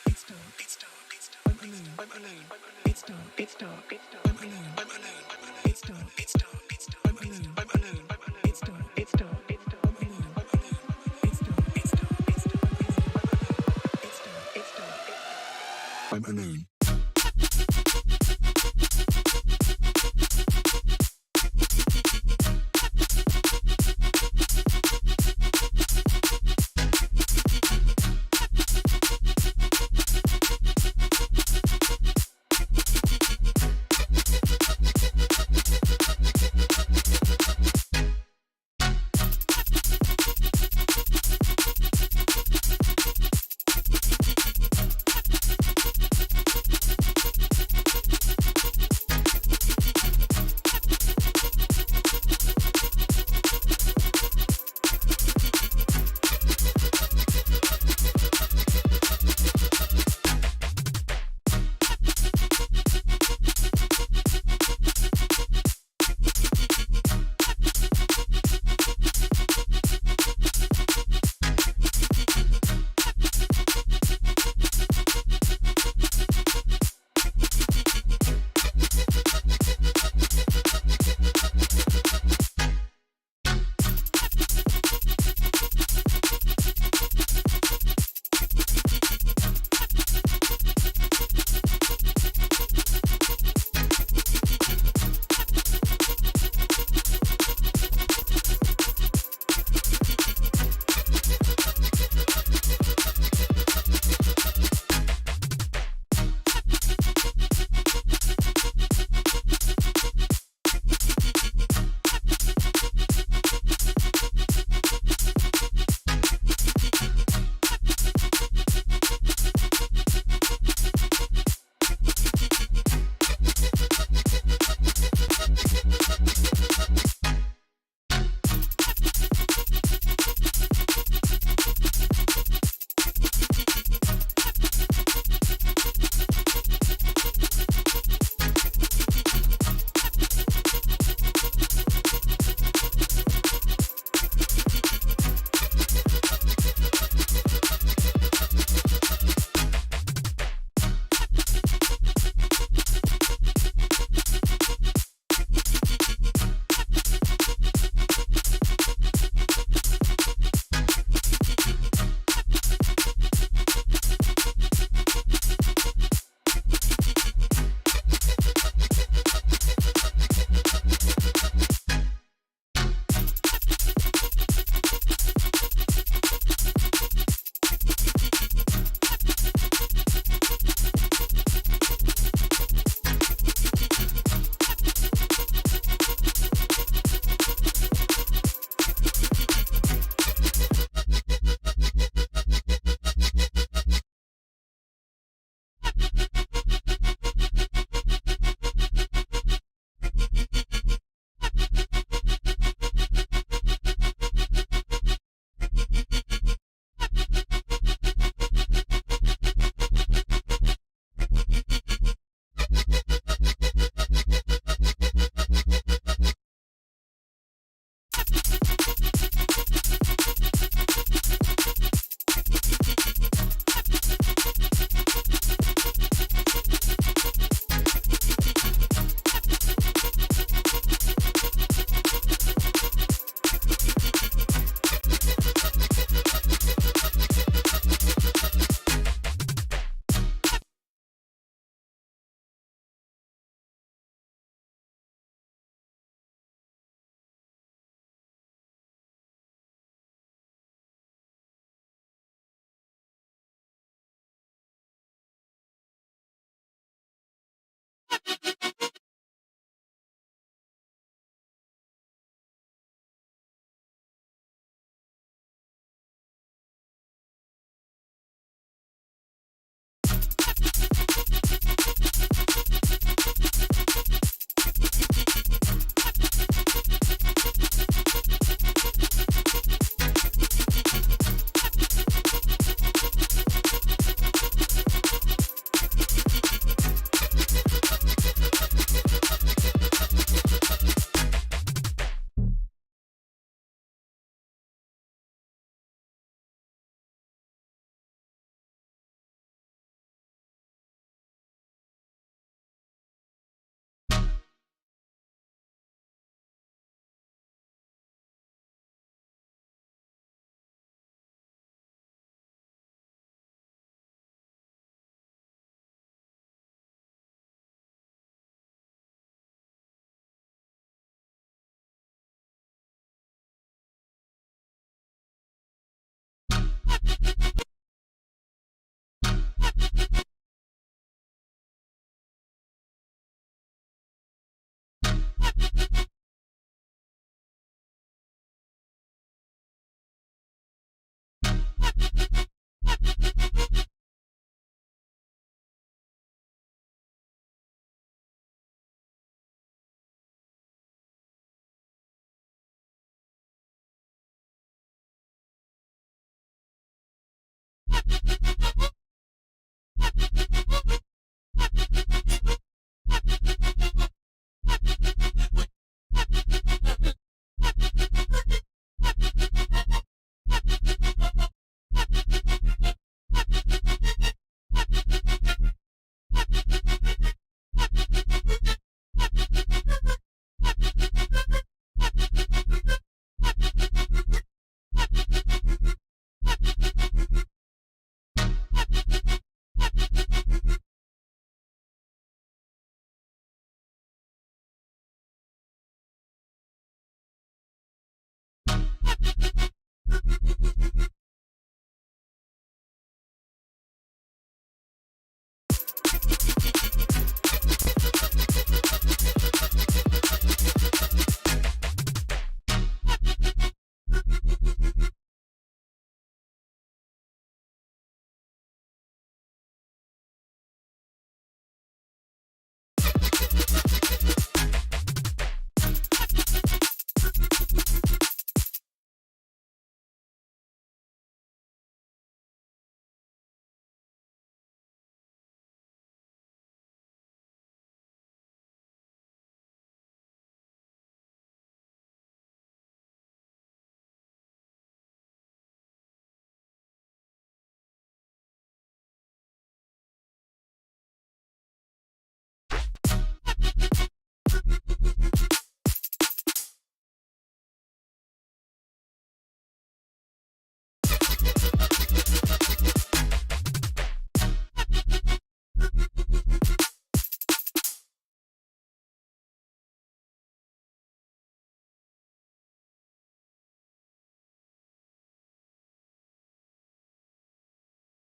It's dark. I'm alone. It's dark. I'm alone. It's dark. I'm alone. It's dark. I'm alone. It's dark. I'm alone.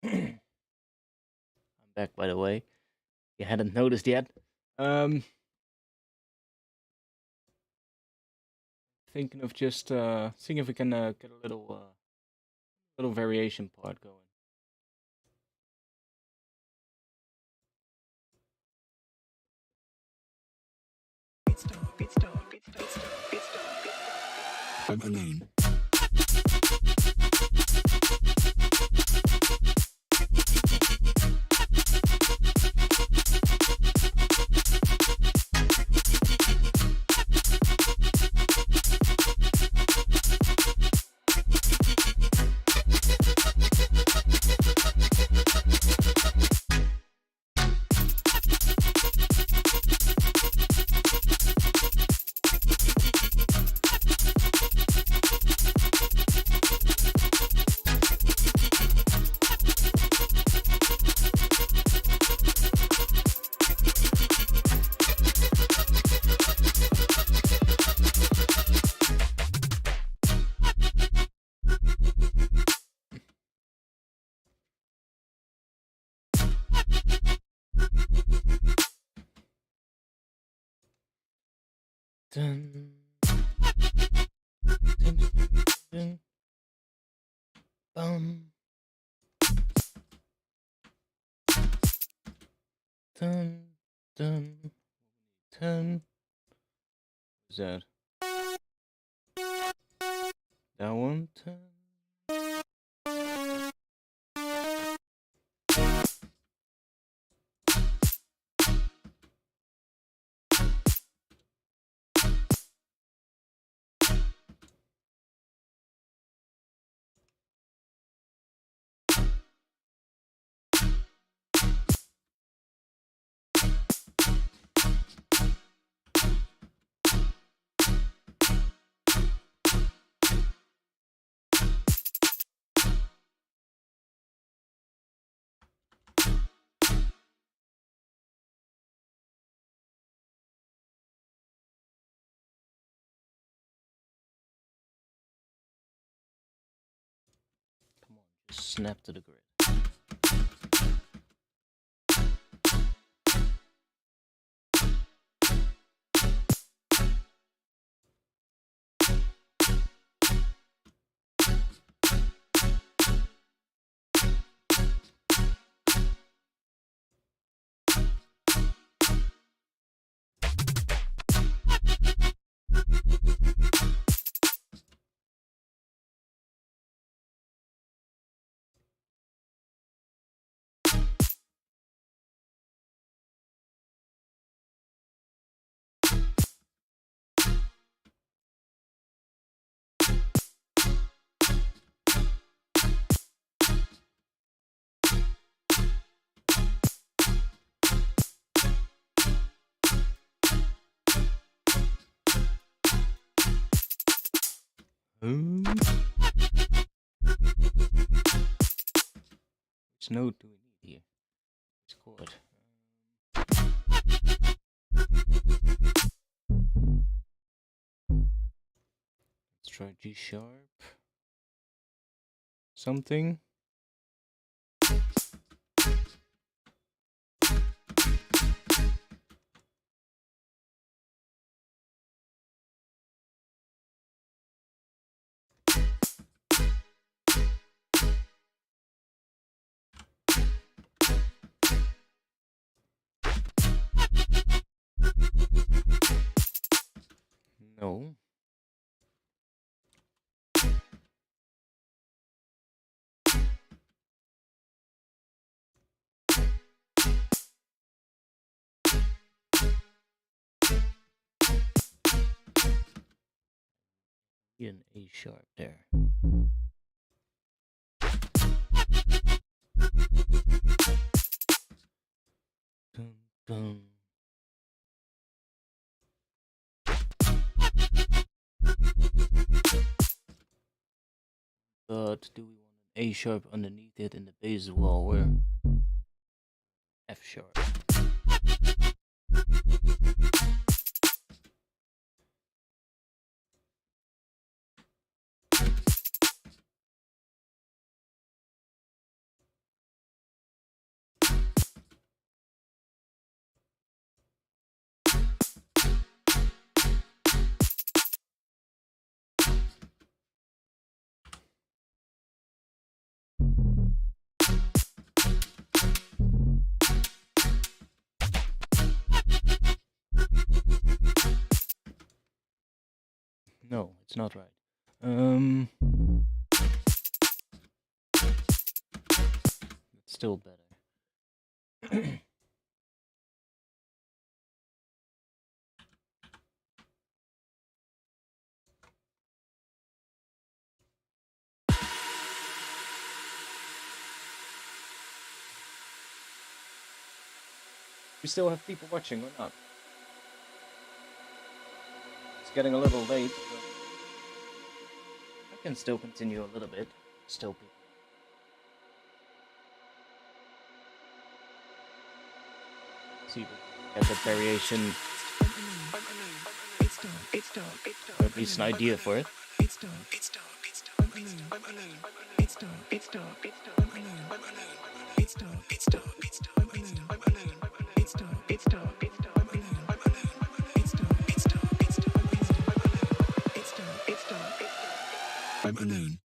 I'm back, by the way. You hadn't noticed yet. Thinking of just seeing if we can get a little variation part going. It's dark, it's dark, it's dark, it's dark, it's dark, it's dark. I'm alone. Dun, dun, dun, dun, bum. Dun, dun, dun. What's that? That one? Dun. Come on, just snap to the grid. Which note do we need here? Which chord? Let's try G sharp. Something. No. An A sharp there. Dun, dun. But do we want an A sharp underneath it in the bass as well, or F sharp? it's not right. It's still better. We still have people watching or not? It's getting a little late, but I can still continue a little bit. Still people. See if we can get that variation. It's dark. It's dark. Or at least an idea for it. It's dark. It's dark. It's dark. I'm alone. I'm alone. It's dark. It's dark. It's dark. I'm alone. I'm alone. It's dark. It's dark. It's dark. I'm alone. I'm alone. It's dark. It's dark. It's dark. I'm alone. I'm alone. It's dark. It's dark. It's dark. I'm alone. I'm alone. It's dark. It's dark. It's dark. I'm alone.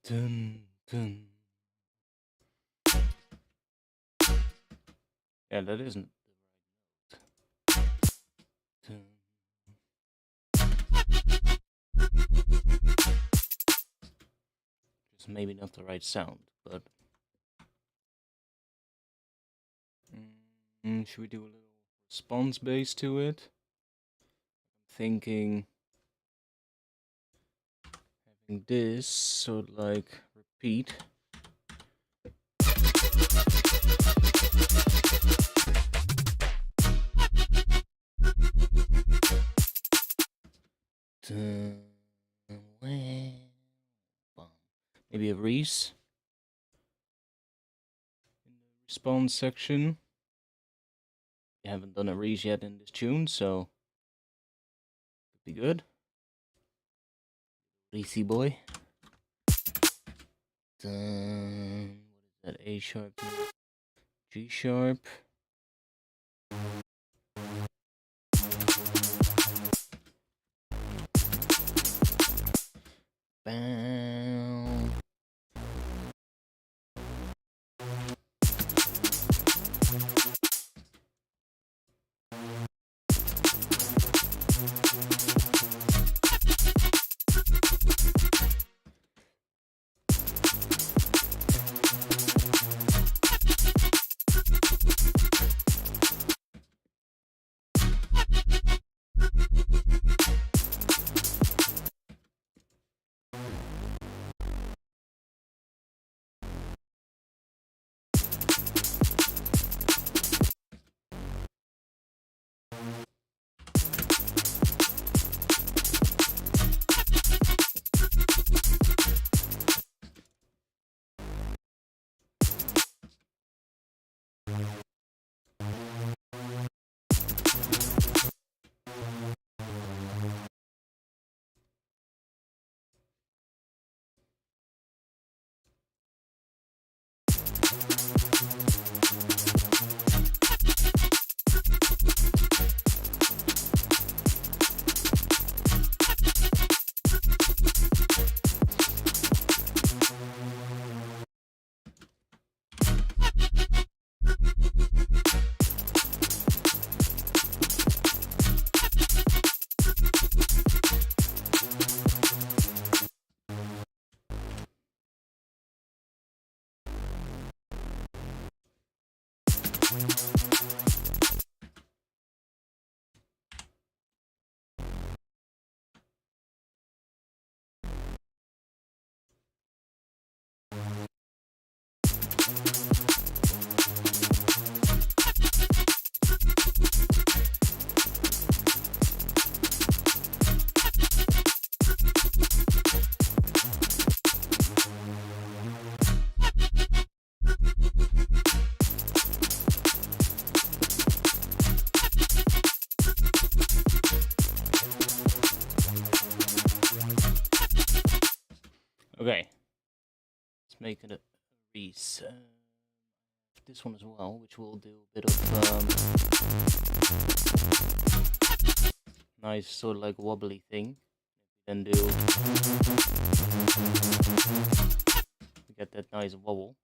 Dun, dun. Yeah, that isn't the right note. Dun. Just maybe not the right sound, but should we do a little response bass to it? I'm thinking having this sort of like repeat. Maybe a Reese in the response section. We haven't done a Reese yet in this tune, so could be good. Reese boy. What is that? A sharp, G sharp. Bam. Okay. Let's make it a Reese. This one as well, which will do a bit of nice sort of like wobbly thing. Then do we get that nice wobble.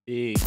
Big.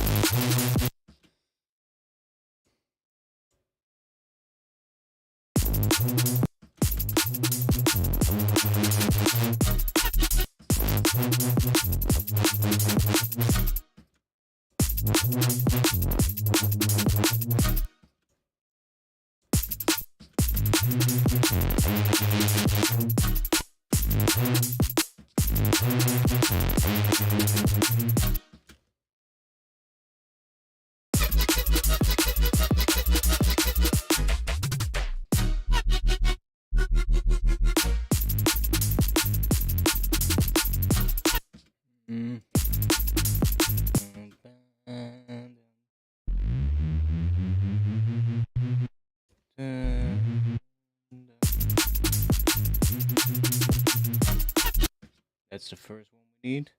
That's the first one we need.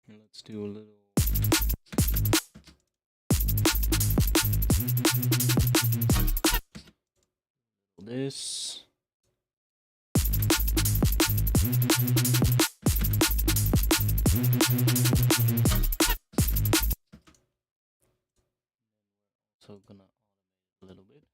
Let's do a little. This. Also gonna automate a little bit.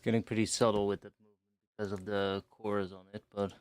getting pretty subtle with that movement because of the chorus on it, but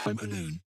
I'm alone.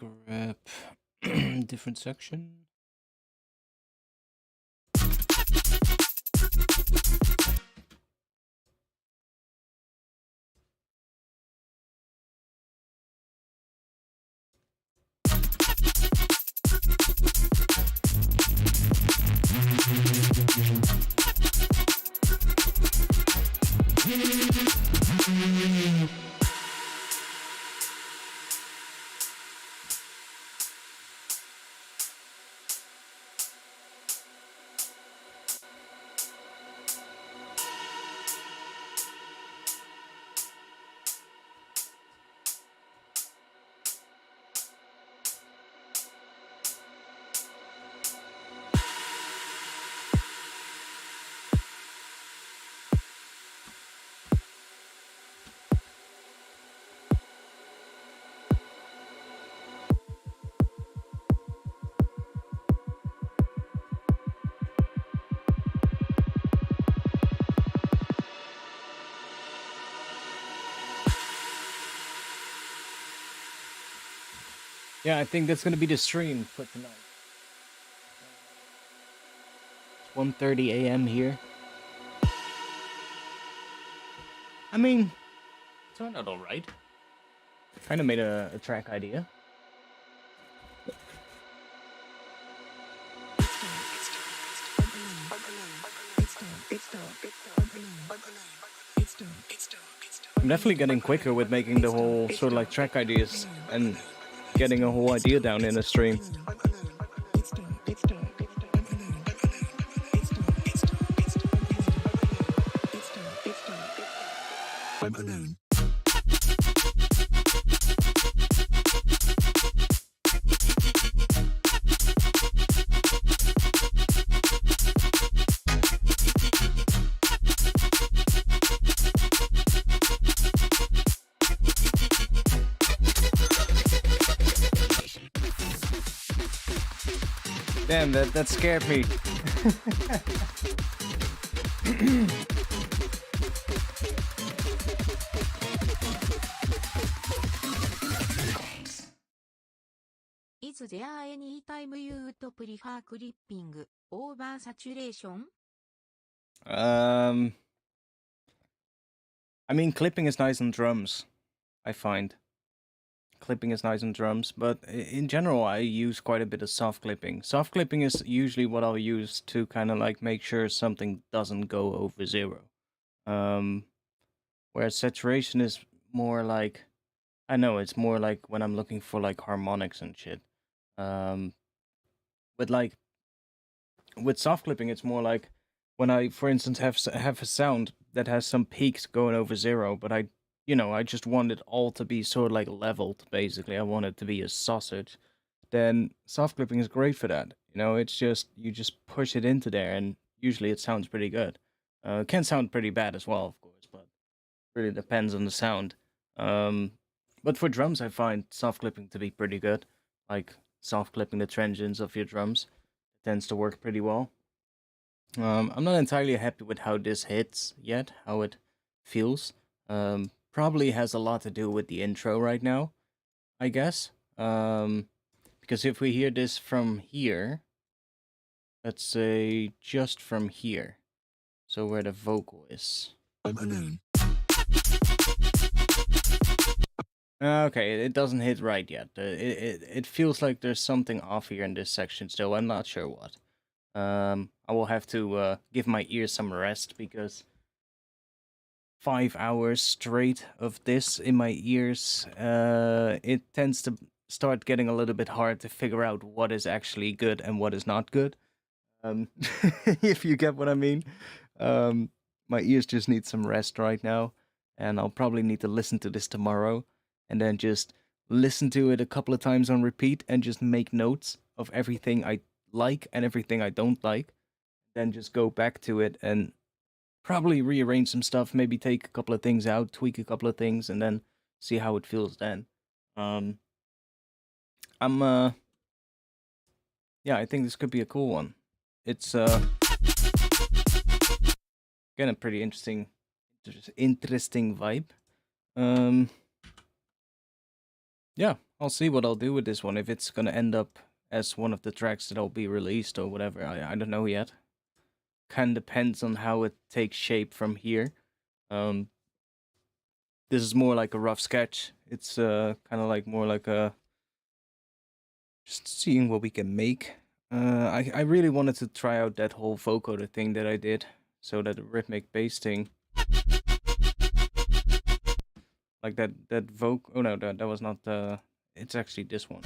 grab different section. Yeah, I think that's gonna be the stream for tonight. It's 1:30 a.m. here. I mean, it turned out alright. Kind of made a track idea. I'm definitely getting quicker with making the whole sort of like track ideas and getting a whole idea down in a stream. I'm alone. Damn, that scared me. Is there any time you would prefer clipping over saturation? I mean, clipping is nice on drums, I find. Clipping is nice on drums, but in general, I use quite a bit of soft clipping. Soft clipping is usually what I'll use to kind of like make sure something doesn't go over 0. Whereas saturation is more like, I know it's more like when I'm looking for like harmonics and shit. With soft clipping, it's more like when I, for instance, have a sound that has some peaks going over 0, but I just want it all to be sort of like leveled, basically. I want it to be a sausage. Then soft clipping is great for that. It's just, you just push it into there, and usually it sounds pretty good. It can sound pretty bad as well, of course, but really depends on the sound. But for drums, I find soft clipping to be pretty good. Like soft clipping the transients of your drums, it tends to work pretty well. I'm not entirely happy with how this hits yet, how it feels. Probably has a lot to do with the intro right now, I guess. Because if we hear this from here, let's say just from here, so where the vocal is. I'm alone. Okay, it doesn't hit right yet. It feels like there's something off here in this section still. I'm not sure what. I will have to give my ears some rest, because 5 hours straight of this in my ears, it tends to start getting a little bit hard to figure out what is actually good and what is not good. If you get what I mean. My ears just need some rest right now, and I'll probably need to listen to this tomorrow, and then just listen to it a couple of times on repeat, and just make notes of everything I like and everything I don't like. Then just go back to it and probably rearrange some stuff, maybe take a couple of things out, tweak a couple of things, and then see how it feels then. Yeah, I think this could be a cool one. It's again a pretty interesting vibe. Yeah, I'll see what I'll do with this one, if it's gonna end up as one of the tracks that'll be released or whatever. I don't know yet. Kind of depends on how it takes shape from here. This is more like a rough sketch. It's kind of like more like a just seeing what we can make. I really wanted to try out that whole vocoder thing that I did, so that rhythmic bass thing. Like that oh no, that was not it's actually this one.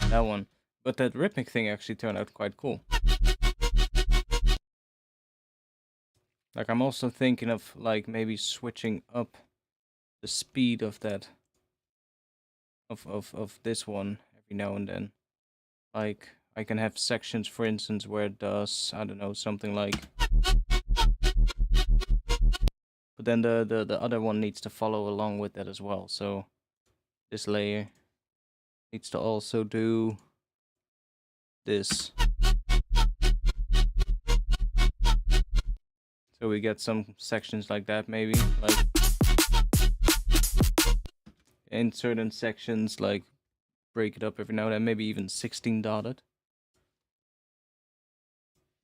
That one. But that rhythmic thing actually turned out quite cool. Like, I'm also thinking of like maybe switching up the speed of that of this one every now and then. Like, I can have sections, for instance, where it does, I don't know, something like, but then the other one needs to follow along with that as well. So this layer needs to also do this. So we get some sections like that, maybe, like in certain sections, like break it up every now and then, maybe even 16 dotted.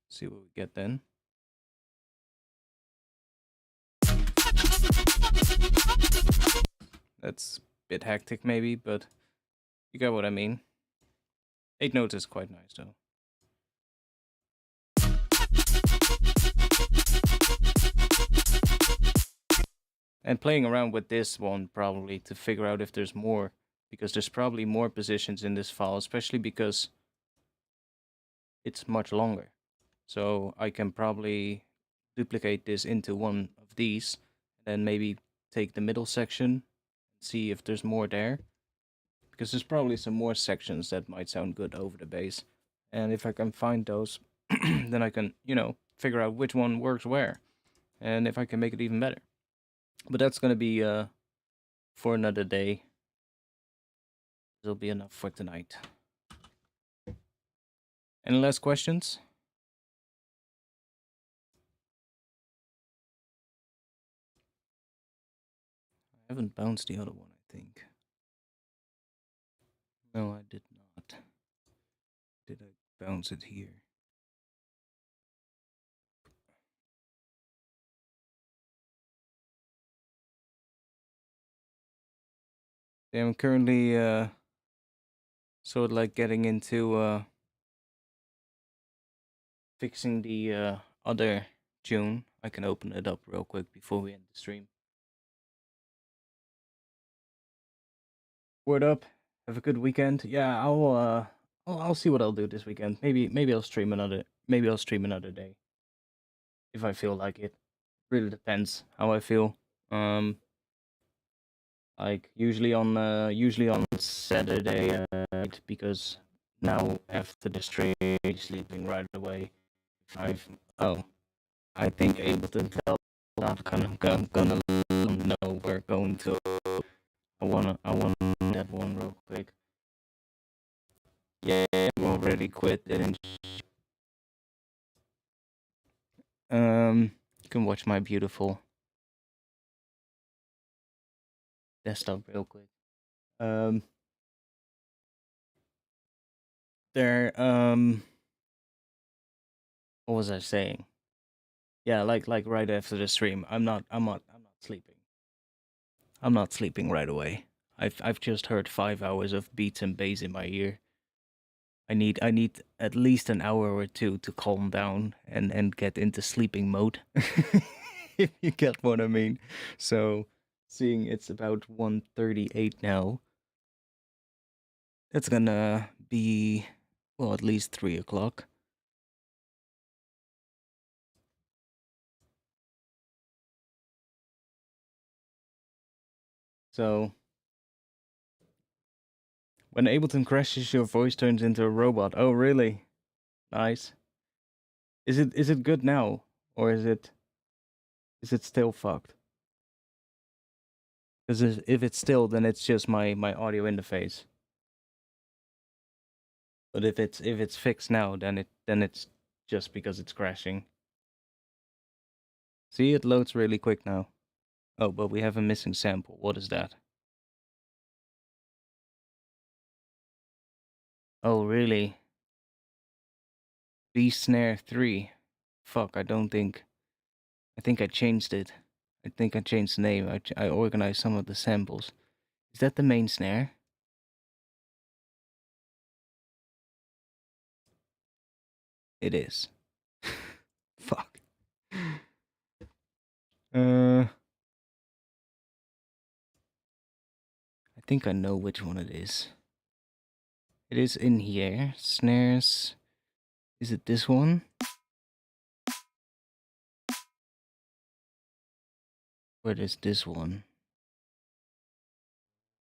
See what we get then. That's a bit hectic maybe, but you get what I mean. 8 notes is quite nice though. And playing around with this one probably to figure out if there's more, because there's probably more positions in this file, especially because it's much longer. So I can probably duplicate this into one of these, and then maybe take the middle section and see if there's more there. Because there's probably some more sections that might sound good over the bass. And if I can find those, then I can, you know, figure out which one works where. And if I can make it even better. But that's gonna be for another day. It'll be enough for tonight. Any last questions? I haven't bounced the other one, I think. No, I did not. Did I bounce it here? Yeah, I'm currently sort of like getting into fixing the other tune. I can open it up real quick before we end the stream. Word up. Have a good weekend. Yeah, I'll see what I'll do this weekend. Maybe I'll stream another day if I feel like it. Really depends how I feel. Like usually on Saturday night, because now after the stream sleeping right away. I think Ableton tell not gonna know we're going to. I wanna that one real quick. Yeah, we already quit, didn't you? You can watch my beautiful desktop real quick. What was I saying? Yeah, like right after the stream. I'm not sleeping. I'm not sleeping right away. I've just heard 5 hours of beats and bass in my ear. I need at least an hour or two to calm down and get into sleeping mode. If you get what I mean. So, seeing it's about 1:38 now, it's gonna be, well, at least 3 o'clock. So, when Ableton crashes, your voice turns into a robot. Oh, really? Nice. Is it good now, or is it still fucked? Because if it's still, then it's just my audio interface. But if it's fixed now, then it's just because it's crashing. See, it loads really quick now. Oh, but we have a missing sample. What is that? Oh, really? B snare 3. Fuck, I think I changed it. I think I changed the name. I organized some of the samples. Is that the main snare? It is. Fuck. I think I know which one it is. It is in here. Snares. Is it this one? Where is this one?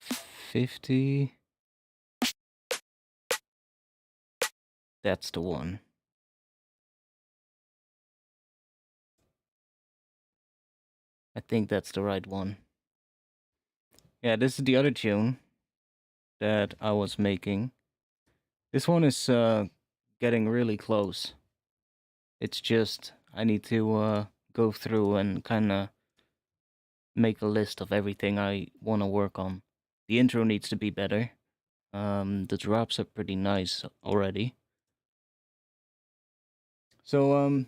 50. That's the one. I think that's the right one. Yeah, this is the other tune that I was making. This one is getting really close. It's just I need to go through and kind of make a list of everything I want to work on. The intro needs to be better. The drops are pretty nice already. So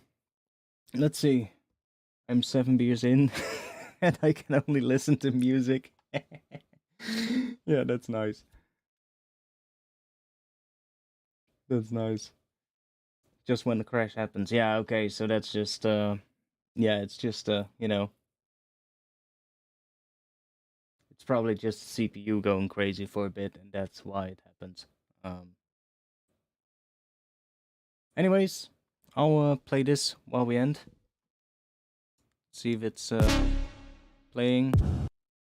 let's see. I'm 7 beers in, and I can only listen to music. Yeah, that's nice. That's nice. Just when the crash happens. Yeah, okay, so that's just yeah, it's just you know, it's probably just the CPU going crazy for a bit, and that's why it happens. Anyways, I'll play this while we end. See if it's playing.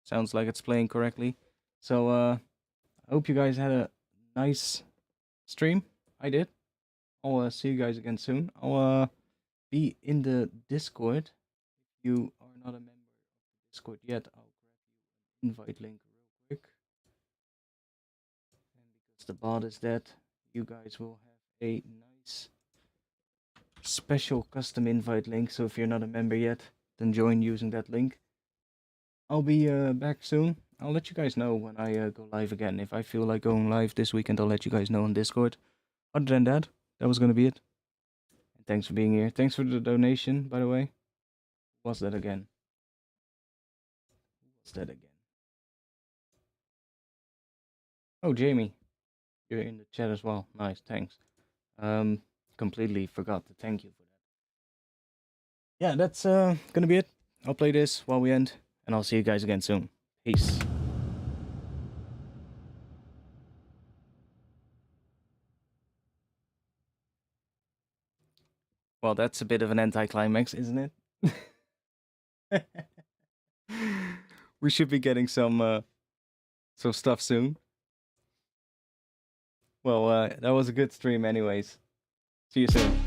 Sounds like it's playing correctly. So I hope you guys had a nice stream. I did. I'll see you guys again soon. I'll be in the Discord. If you are not a member of the Discord yet, I'll grab you an invite link real quick. And because the bot is dead, you guys will have a nice special custom invite link. So if you're not a member yet, then join using that link. I'll be back soon. I'll let you guys know when I go live again. If I feel like going live this weekend, I'll let you guys know on Discord. Other than that, that was gonna be it. And thanks for being here. Thanks for the donation, by the way. What's that again? What's that again? Oh, Jamie. You're in the chat as well. Nice, thanks. Completely forgot to thank you for that. Yeah, that's gonna be it. I'll play this while we end, and I'll see you guys again soon. Peace. Well, that's a bit of an anticlimax, isn't it? We should be getting some stuff soon. Well, that was a good stream anyways. See you soon.